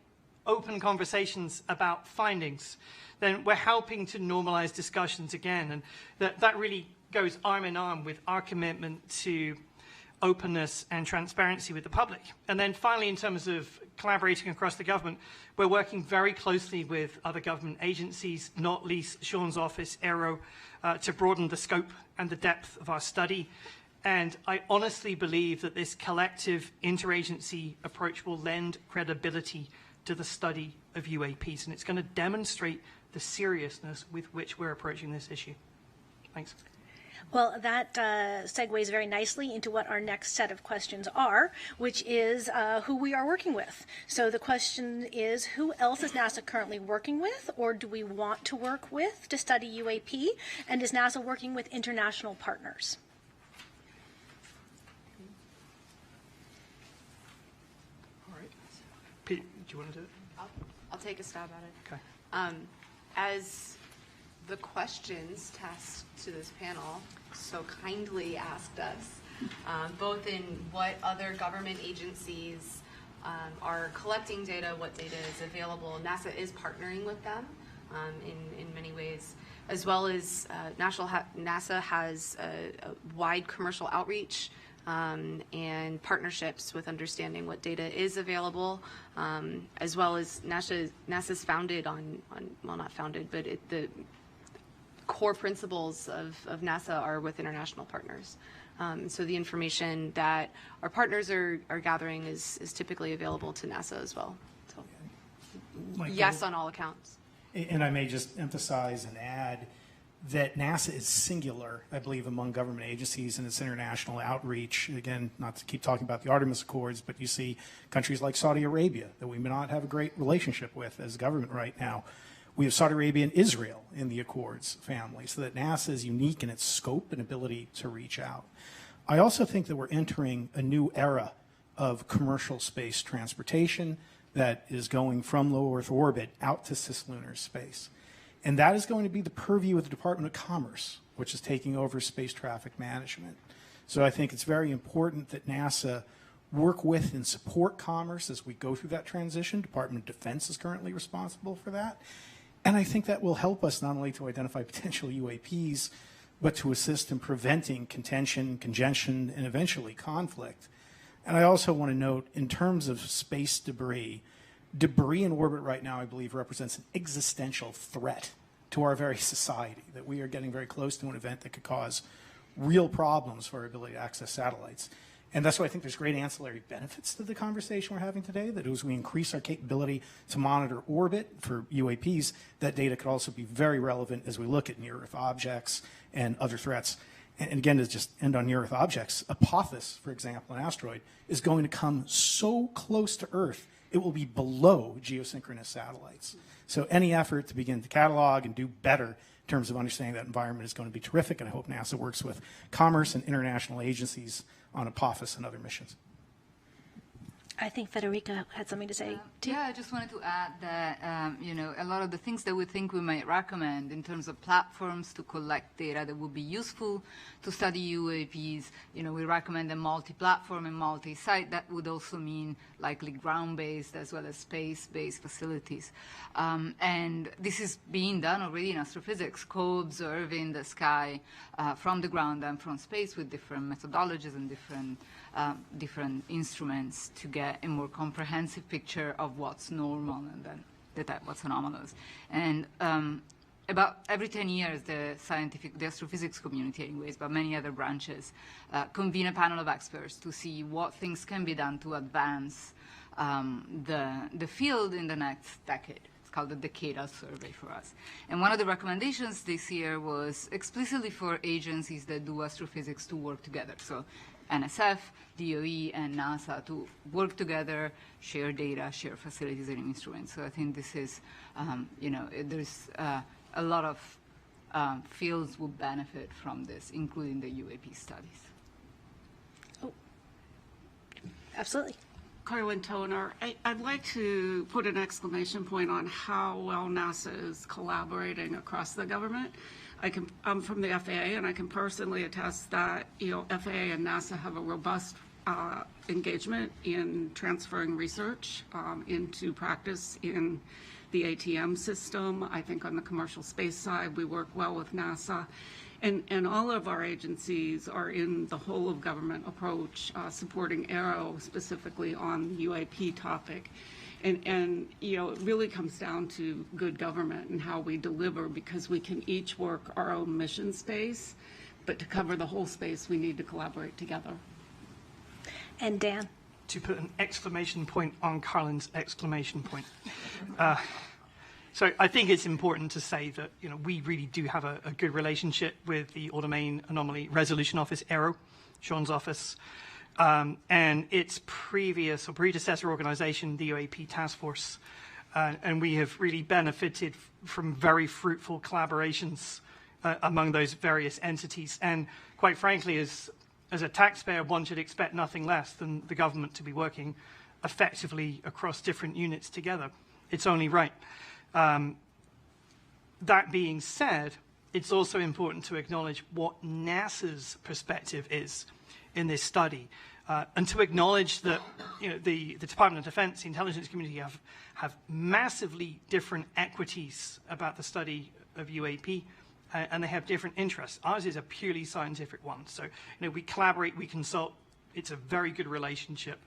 open conversations about findings, then we're helping to normalize discussions again. And that really goes arm in arm with our commitment to openness and transparency with the public. And then finally, in terms of collaborating across the government, we're working very closely with other government agencies, not least Sean's office, Aero, to broaden the scope and the depth of our study. And I honestly believe that this collective interagency approach will lend credibility to the study of UAPs, and it's going to demonstrate the seriousness with which we're approaching this issue. Thanks. Well, that segues very nicely into what our next set of questions are, which is who we are working with. So the question is, who else is NASA currently working with, or do we want to work with to study UAP? And is NASA working with international partners? All right. Pete, do you want to do it? I'll take a stab at it. Okay. As the questions tasked to this panel so kindly asked us, both in what other government agencies are collecting data, what data is available. NASA is partnering with them in many ways, as well as NASA has a wide commercial outreach and partnerships with understanding what data is available, as well as NASA's founded on well, not founded, but the core principles of NASA are with international partners. So the information that our partners are gathering is typically available to NASA as well. So yes, on all accounts. And I may just emphasize and add that NASA is singular, I believe, among government agencies in its international outreach. Again, not to keep talking about the Artemis Accords, but you see countries like Saudi Arabia that we may not have a great relationship with as a government right now. We have Saudi Arabia and Israel in the Accords family, so that NASA is unique in its scope and ability to reach out. I also think that we're entering a new era of commercial space transportation that is going from low Earth orbit out to cislunar space. And that is going to be the purview of the Department of Commerce, which is taking over space traffic management. So I think it's very important that NASA work with and support commerce as we go through that transition. Department of Defense is currently responsible for that. And I think that will help us not only to identify potential UAPs, but to assist in preventing contention, congestion, and eventually conflict. And I also want to note, in terms of space debris in orbit right now, I believe, represents an existential threat to our very society, that we are getting very close to an event that could cause real problems for our ability to access satellites. And that's why I think there's great ancillary benefits to the conversation we're having today, that as we increase our capability to monitor orbit for UAPs, that data could also be very relevant as we look at near-Earth objects and other threats. And again, to just end on near-Earth objects, Apophis, for example, an asteroid, is going to come so close to Earth, it will be below geosynchronous satellites. So any effort to begin to catalog and do better in terms of understanding that environment is going to be terrific, and I hope NASA works with commerce and international agencies on Apophis and other missions. I think Federica had something to say, too. Yeah, I just wanted to add that, a lot of the things that we think we might recommend in terms of platforms to collect data that would be useful to study UAPs, we recommend a multi-platform and multi-site. That would also mean likely ground-based as well as space-based facilities. And this is being done already in astrophysics, co-observing the sky from the ground and from space with different methodologies and different instruments to get a more comprehensive picture of what's normal and then detect what's anomalous. And about every 10 years, the astrophysics community anyways, but many other branches, convene a panel of experts to see what things can be done to advance the field in the next decade. It's called the Decadal Survey for us. And one of the recommendations this year was explicitly for agencies that do astrophysics to work together. So NSF, DOE, and NASA to work together, share data, share facilities and instruments. So I think this is, there's a lot of fields will benefit from this, including the UAP studies. Oh, absolutely. Carlin Toner, I'd like to put an exclamation point on how well NASA is collaborating across the government. I'm from the FAA, and I can personally attest that FAA and NASA have a robust engagement in transferring research into practice in the ATM system. I think on the commercial space side, we work well with NASA. And all of our agencies are in the whole of government approach, supporting Aero specifically on the UAP topic. And it really comes down to good government and how we deliver, because we can each work our own mission space, but to cover the whole space, we need to collaborate together. And Dan? To put an exclamation point on Carlin's exclamation point. So I think it's important to say that we really do have a good relationship with the Domain Anomaly Resolution Office, Aero, Sean's office, and its previous or predecessor organization, the UAP Task Force. And we have really benefited from very fruitful collaborations among those various entities. And quite frankly, as a taxpayer, one should expect nothing less than the government to be working effectively across different units together. It's only right. That being said, it's also important to acknowledge what NASA's perspective is in this study, and to acknowledge that the Department of Defense, the intelligence community have massively different equities about the study of UAP, and they have different interests. Ours is a purely scientific one. So we collaborate, we consult. It's a very good relationship,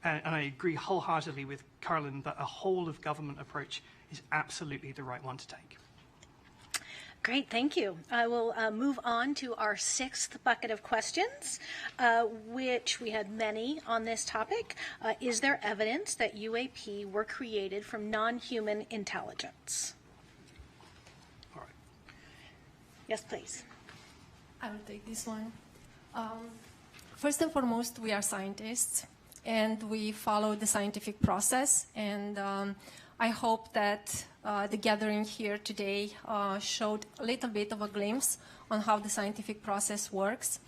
and I agree wholeheartedly with Carlin that a whole of government approach is absolutely the right one to take. Great, thank you. I will move on to our sixth bucket of questions, which we had many on this topic. Is there evidence that UAP were created from non-human intelligence? All right. Yes, please. I will take this one. First and foremost, we are scientists, and we follow the scientific process, and I hope that the gathering here today showed a little bit of a glimpse on how the scientific process works.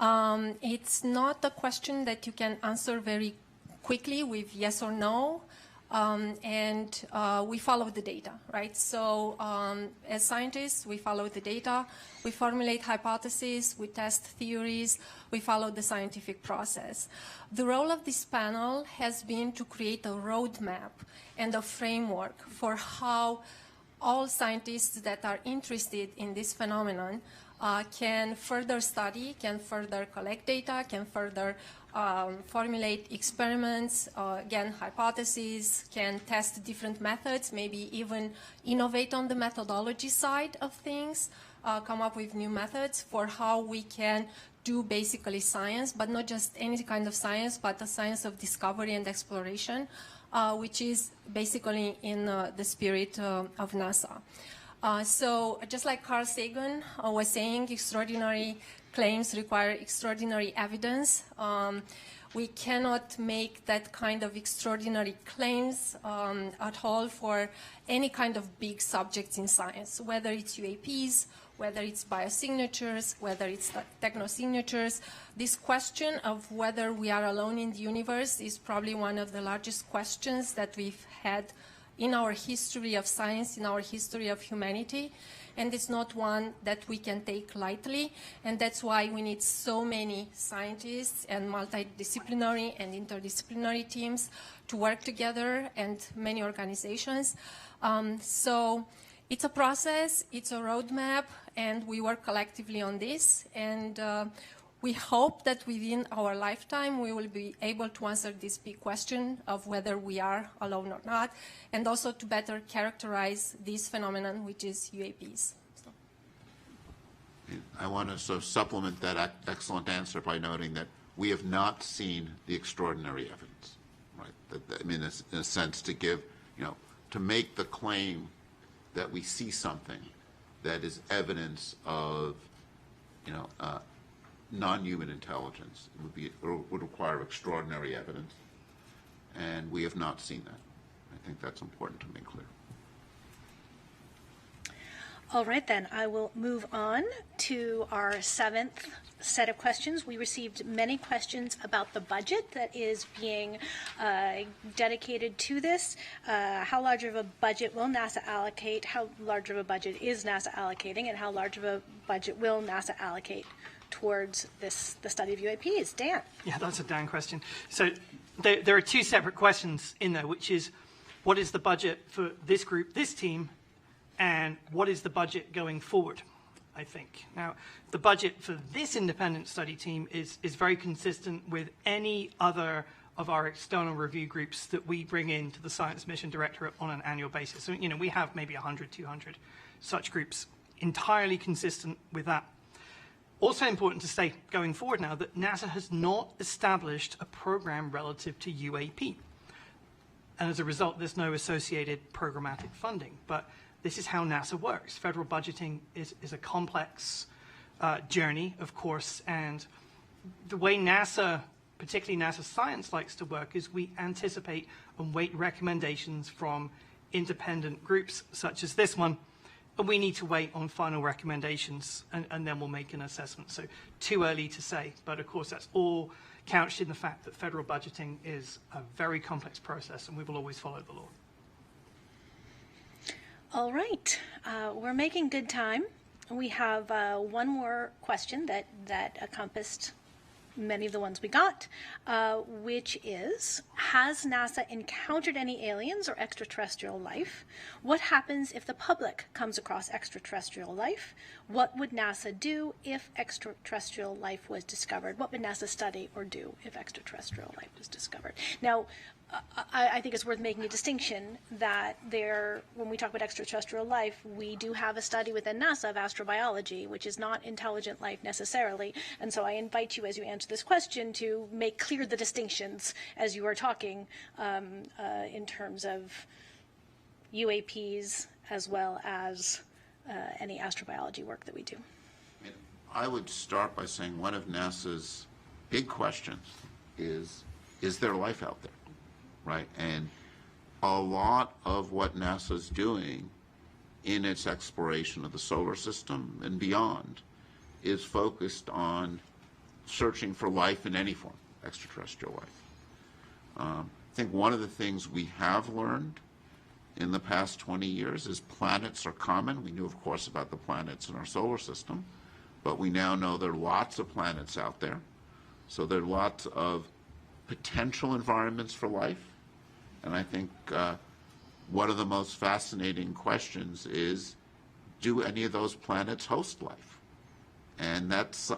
It's not a question that you can answer very quickly with yes or no, and we follow the data, right? So as scientists, we follow the data, we formulate hypotheses, we test theories, we follow the scientific process. The role of this panel has been to create a roadmap and a framework for how all scientists that are interested in this phenomenon can further study, can further collect data, can further formulate experiments, again, hypotheses, can test different methods, maybe even innovate on the methodology side of things, come up with new methods for how we can do basically science, but not just any kind of science, but the science of discovery and exploration, which is basically in the spirit of NASA. So just like Carl Sagan was saying, extraordinary claims require extraordinary evidence. We cannot make that kind of extraordinary claims at all for any kind of big subjects in science, whether it's UAPs, whether it's biosignatures, whether it's technosignatures. This question of whether we are alone in the universe is probably one of the largest questions that we've had in our history of science, in our history of humanity. And it's not one that we can take lightly. And that's why we need so many scientists and multidisciplinary and interdisciplinary teams to work together, and many organizations. So it's a process, it's a roadmap, and we work collectively on this. And we hope that within our lifetime we will be able to answer this big question of whether we are alone or not, and also to better characterize this phenomenon, which is UAPs. So. I want to sort of supplement that excellent answer by noting that we have not seen the extraordinary evidence, right? I mean, in a sense, to give, to make the claim that we see something that is evidence of, non-human intelligence would require extraordinary evidence, and we have not seen that. I think that's important to make clear. All right, then, I will move on to our seventh set of questions. We received many questions about the budget that is being dedicated to this. How large of a budget will NASA allocate? How large of a budget is NASA allocating? And how large of a budget will NASA allocate towards the study of UAPs? Dan? Yeah, that's a Dan question. So there are two separate questions in there, which is, what is the budget for this group, this team, and what is the budget going forward, I think. Now, the budget for this independent study team is very consistent with any other of our external review groups that we bring into the Science Mission Directorate on an annual basis. So, we have maybe 100, 200 such groups, entirely consistent with that. Also important to say, going forward now, that NASA has not established a program relative to UAP. And as a result, there's no associated programmatic funding. But this is how NASA works. Federal budgeting is a complex journey, of course, and the way NASA, particularly NASA Science, likes to work is we anticipate and wait recommendations from independent groups such as this one, and we need to wait on final recommendations, and then we'll make an assessment. So too early to say, but of course that's all couched in the fact that federal budgeting is a very complex process, and we will always follow the law. All right, we're making good time. We have one more question that encompassed many of the ones we got, which is, has NASA encountered any aliens or extraterrestrial life? What happens if the public comes across extraterrestrial life? What would NASA do if extraterrestrial life was discovered? What would NASA study or do if extraterrestrial life was discovered? Now, I think it's worth making a distinction that when we talk about extraterrestrial life, we do have a study within NASA of astrobiology, which is not intelligent life necessarily. And so I invite you, as you answer this question, to make clear the distinctions as you are talking in terms of UAPs as well as any astrobiology work that we do. I would start by saying one of NASA's big questions is there life out there? Right, and a lot of what NASA's doing in its exploration of the solar system and beyond is focused on searching for life in any form, extraterrestrial life. I think one of the things we have learned in the past 20 years is planets are common. We knew, of course, about the planets in our solar system, but we now know there are lots of planets out there. So there are lots of potential environments for life. And I think one of the most fascinating questions is, do any of those planets host life? And that's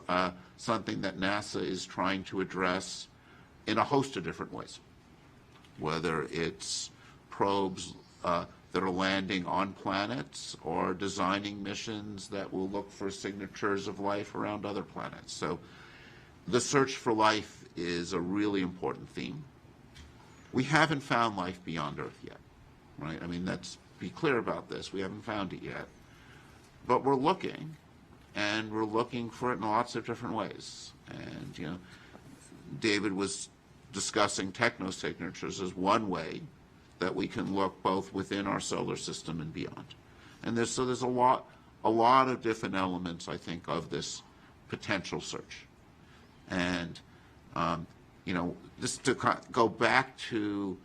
something that NASA is trying to address in a host of different ways, whether it's probes that are landing on planets or designing missions that will look for signatures of life around other planets. So the search for life is a really important theme. We haven't found life beyond Earth yet, right? I mean, let's be clear about this. We haven't found it yet. But we're looking, and we're looking for it in lots of different ways. And, David was discussing technosignatures as one way that we can look both within our solar system and beyond. And there's a lot a lot of different elements, I think, of this potential search. And, just to go back to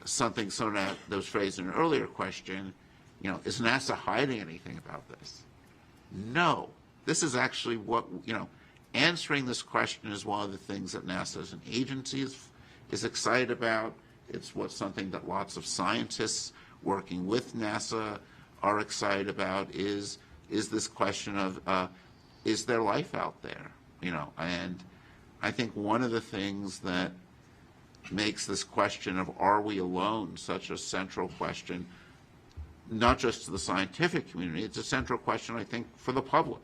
something that was phrased in an earlier question, is NASA hiding anything about this? No. This is actually what, answering this question is one of the things that NASA as an agency is excited about. It's something that lots of scientists working with NASA are excited about is this question of, is there life out there? And I think one of the things that makes this question of are we alone such a central question, not just to the scientific community, it's a central question, I think, for the public.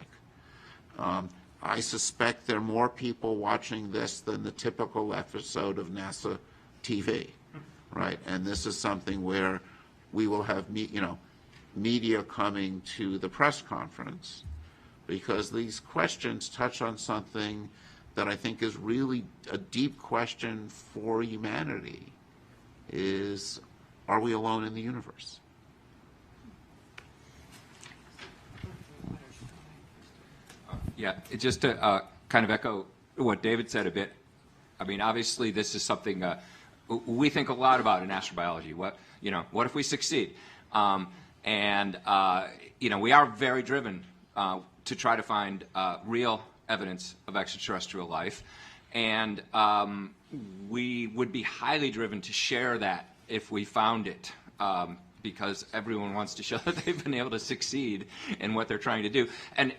I suspect there are more people watching this than the typical episode of NASA TV, right? And this is something where we will have, media coming to the press conference because these questions touch on something that I think is really a deep question for humanity is, are we alone in the universe? Yeah, just to kind of echo what David said a bit, I mean, obviously this is something we think a lot about in astrobiology. What if we succeed? We are very driven to try to find real evidence of extraterrestrial life, and we would be highly driven to share that if we found it, because everyone wants to show that they've been able to succeed in what they're trying to do. And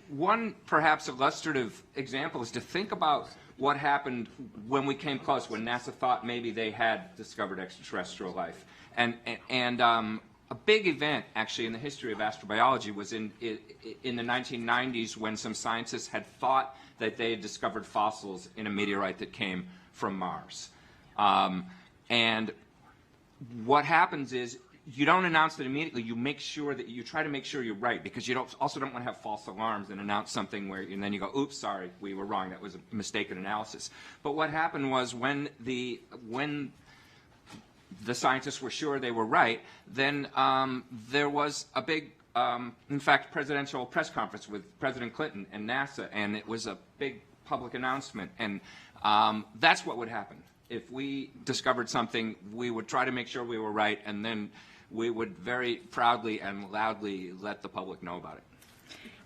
one perhaps illustrative example is to think about what happened when we came close, when NASA thought maybe they had discovered extraterrestrial life. And a big event, actually, in the history of astrobiology was in the 1990s when some scientists had thought that they had discovered fossils in a meteorite that came from Mars. And what happens is you don't announce it immediately. You try to make sure you're right, because you also don't want to have false alarms and announce something and then you go, oops, sorry, we were wrong. That was a mistaken analysis. But what happened was when the scientists were sure they were right, then there was a big, in fact, presidential press conference with President Clinton and NASA, and it was a big public announcement. And that's what would happen. If we discovered something, we would try to make sure we were right, and then we would very proudly and loudly let the public know about it.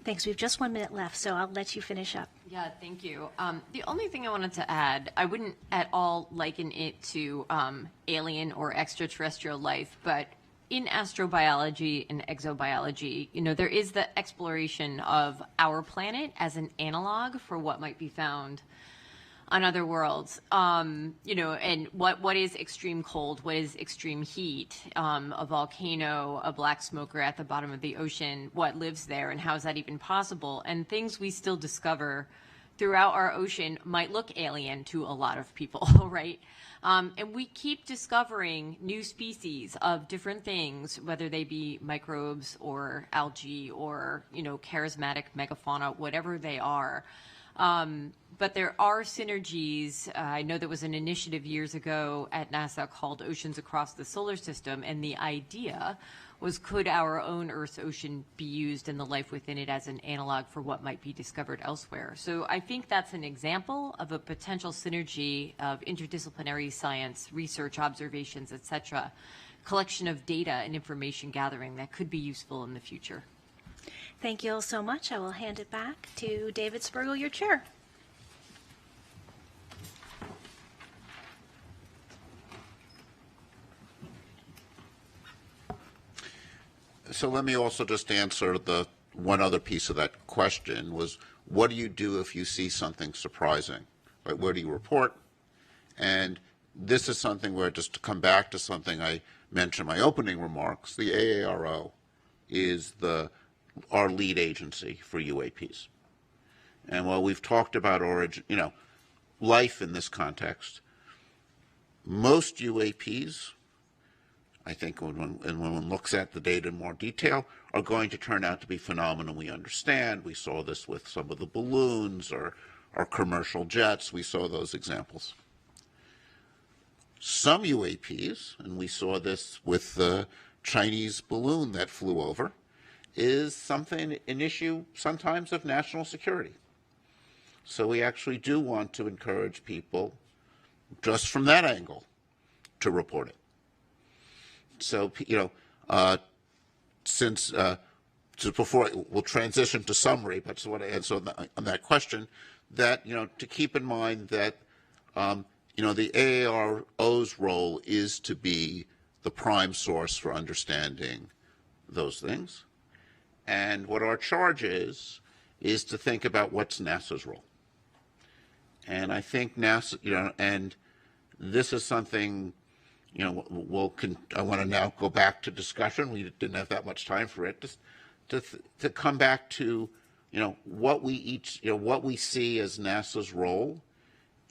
Thanks. We have just 1 minute left, so I'll let you finish up. Yeah, thank you. The only thing I wanted to add, I wouldn't at all liken it to alien or extraterrestrial life, but in astrobiology and exobiology, there is the exploration of our planet as an analog for what might be found on other worlds, and what is extreme cold, what is extreme heat, a volcano, a black smoker at the bottom of the ocean, what lives there, and how is that even possible? And things we still discover throughout our ocean might look alien to a lot of people, right? And we keep discovering new species of different things, whether they be microbes or algae or, charismatic megafauna, whatever they are. But there are synergies. I know there was an initiative years ago at NASA called Oceans Across the Solar System, and the idea was, could our own Earth's ocean be used and the life within it as an analog for what might be discovered elsewhere? So I think that's an example of a potential synergy of interdisciplinary science, research, observations, etc., collection of data and information gathering that could be useful in the future. Thank you all so much. I will hand it back to David Spergel, your chair. So let me also just answer the one other piece of that question was, what do you do if you see something surprising? Right? Where do you report? And this is something where, just to come back to something I mentioned in my opening remarks, the AARO is our lead agency for UAPs. And while we've talked about life in this context, most UAPs, I think when one looks at the data in more detail, are going to turn out to be phenomena we understand. We saw this with some of the balloons or commercial jets. We saw those examples. Some UAPs, and we saw this with the Chinese balloon that flew over, is an issue sometimes of national security. So we actually do want to encourage people, just from that angle, to report it. So, just before we'll transition to summary, but just want to answer on that question, that, to keep in mind that, the AARO's role is to be the prime source for understanding those things. And what our charge is to think about what's NASA's role. And I think NASA, and this is something, I want to now go back to discussion. We didn't have that much time for it. Just to come back to, what we see as NASA's role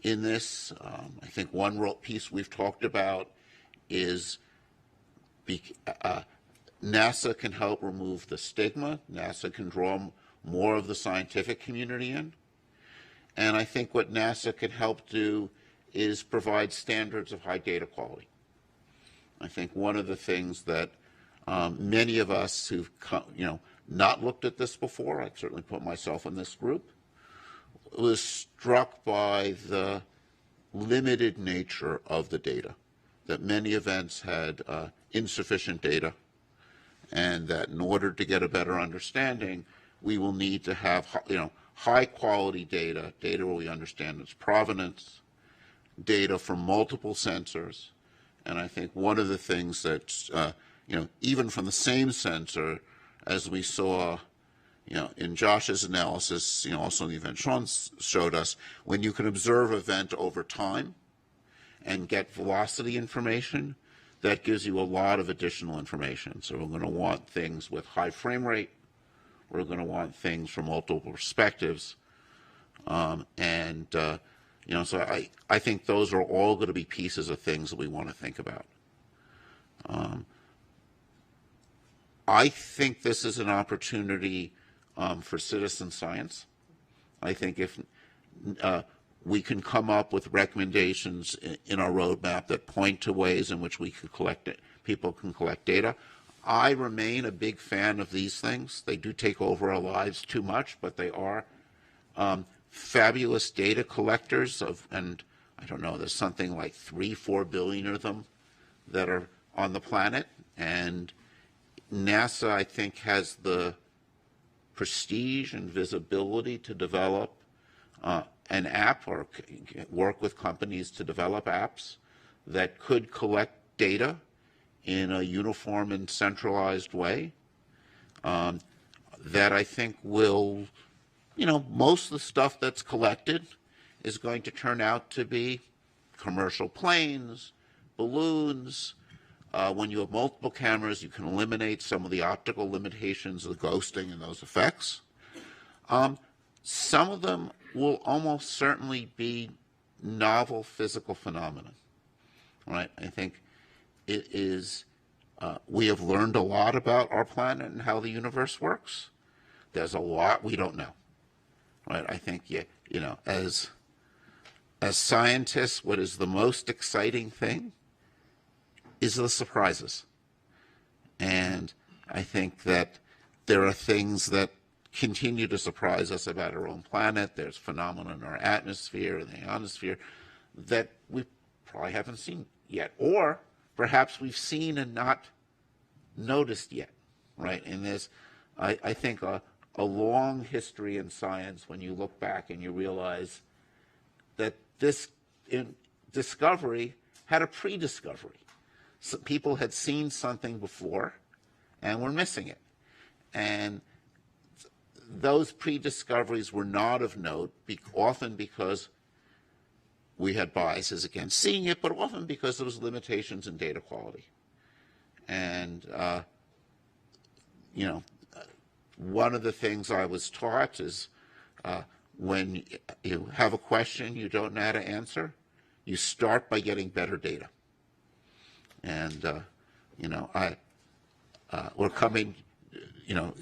in this. I think one piece we've talked about is NASA can help remove the stigma. NASA can draw more of the scientific community in. And I think what NASA can help do is provide standards of high data quality. I think one of the things that many of us who've not looked at this before, I'd certainly put myself in this group, was struck by the limited nature of the data, that many events had insufficient data, and that in order to get a better understanding, we will need to have high quality data where we understand its provenance, data from multiple sensors. And I think one of the things that, even from the same sensor, as we saw, in Josh's analysis, also in the event Sean showed us, when you can observe an event over time and get velocity information, that gives you a lot of additional information. So we're going to want things with high frame rate. We're going to want things from multiple perspectives. So I think those are all going to be pieces of things that we want to think about. I think this is an opportunity for citizen science. I think if we can come up with recommendations in our roadmap that point to ways in which we could people can collect data. I remain a big fan of these things. They do take over our lives too much, but they are fabulous data collectors and I don't know, there's something like 3-4 billion of them that are on the planet. And NASA, I think, has the prestige and visibility to develop an app or work with companies to develop apps that could collect data in a uniform and centralized way that I think will, most of the stuff that's collected is going to turn out to be commercial planes, balloons. When you have multiple cameras, you can eliminate some of the optical limitations of ghosting and those effects. Some of them will almost certainly be novel physical phenomena, right? I think it is, we have learned a lot about our planet and how the universe works. There's a lot we don't know, right? I think, as scientists, what is the most exciting thing is the surprises. And I think that there are things that continue to surprise us about our own planet. There's phenomena in our atmosphere and the ionosphere that we probably haven't seen yet, or perhaps we've seen and not noticed yet, right? And there's, I think, a long history in science when you look back and you realize that this discovery had a pre-discovery. So people had seen something before and were missing it. And those pre-discoveries were not of note, often because we had biases against seeing it, but often because there was limitations in data quality. And, one of the things I was taught is when you have a question you don't know how to answer, you start by getting better data. And, we're coming,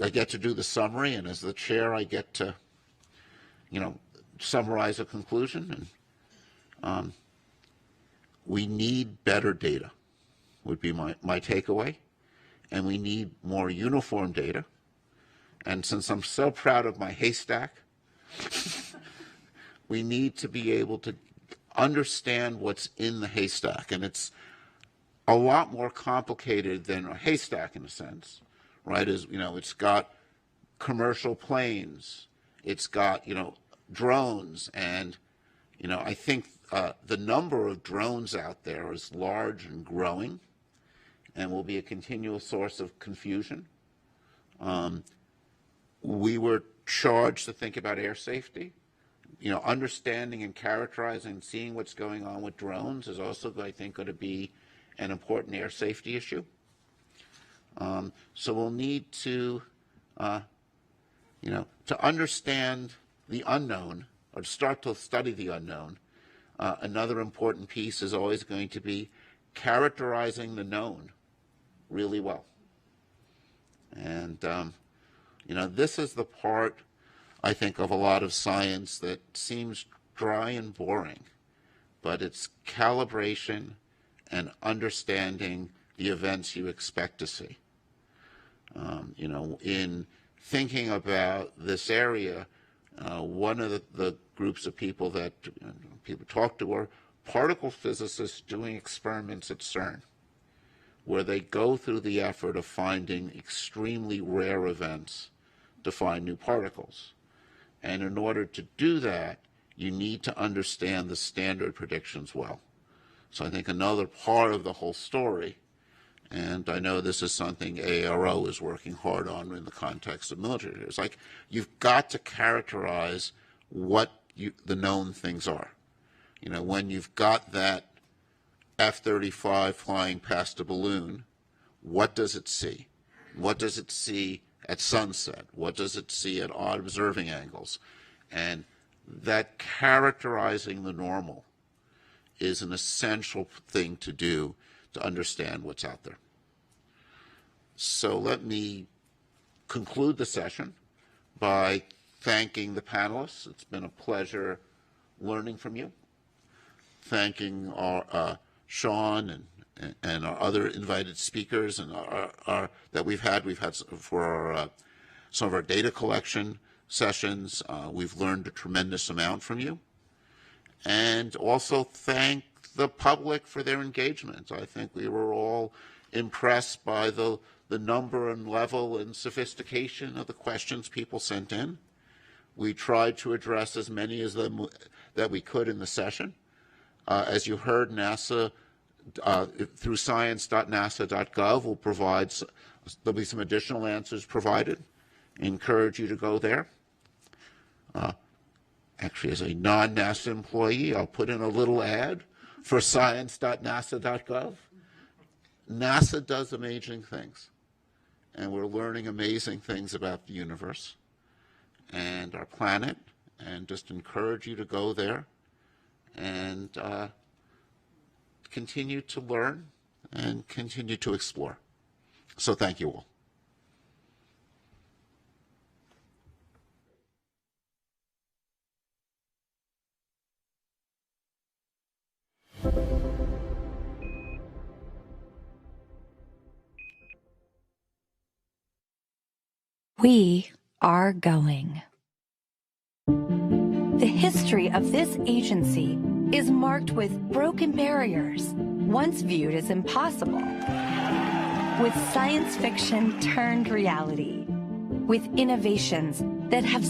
I get to do the summary, and as the chair, I get to, summarize a conclusion. And we need better data, would be my takeaway. And we need more uniform data. And since I'm so proud of my haystack, we need to be able to understand what's in the haystack. And it's a lot more complicated than a haystack in a sense, right? It's got commercial planes, it's got, drones, and, I think the number of drones out there is large and growing and will be a continual source of confusion. We were charged to think about air safety. Understanding and characterizing and seeing what's going on with drones is also, I think, going to be an important air safety issue. So we'll need to, to understand the unknown, or to start to study the unknown. Another important piece is always going to be characterizing the known really well. And, this is the part, I think, of a lot of science that seems dry and boring, but it's calibration and understanding the events you expect to see. In thinking about this area, one of the groups of people that people talk to are particle physicists doing experiments at CERN, where they go through the effort of finding extremely rare events to find new particles. And in order to do that, you need to understand the standard predictions well. So I think another part of the whole story, and I know this is something AARO is working hard on in the context of military, it's like you've got to characterize what the known things are. When you've got that F-35 flying past a balloon, what does it see? What does it see at sunset? What does it see at odd observing angles? And that characterizing the normal is an essential thing to do to understand what's out there. So let me conclude the session by thanking the panelists. It's been a pleasure learning from you. Thanking our Sean and our other invited speakers and our that we've had for some of our data collection sessions. We've learned a tremendous amount from you. And also thank the public for their engagement. I think we were all impressed by the number and level and sophistication of the questions people sent in. We tried to address as many as them that we could in the session. As you heard, NASA, through science.nasa.gov, will provide, there'll be some additional answers provided. Encourage you to go there. Actually, as a non-NASA employee, I'll put in a little ad for science.nasa.gov. NASA does amazing things, and we're learning amazing things about the universe and our planet, and just encourage you to go there and continue to learn and continue to explore. So thank you all. We are going. The history of this agency is marked with broken barriers, once viewed as impossible, with science fiction turned reality, with innovations that have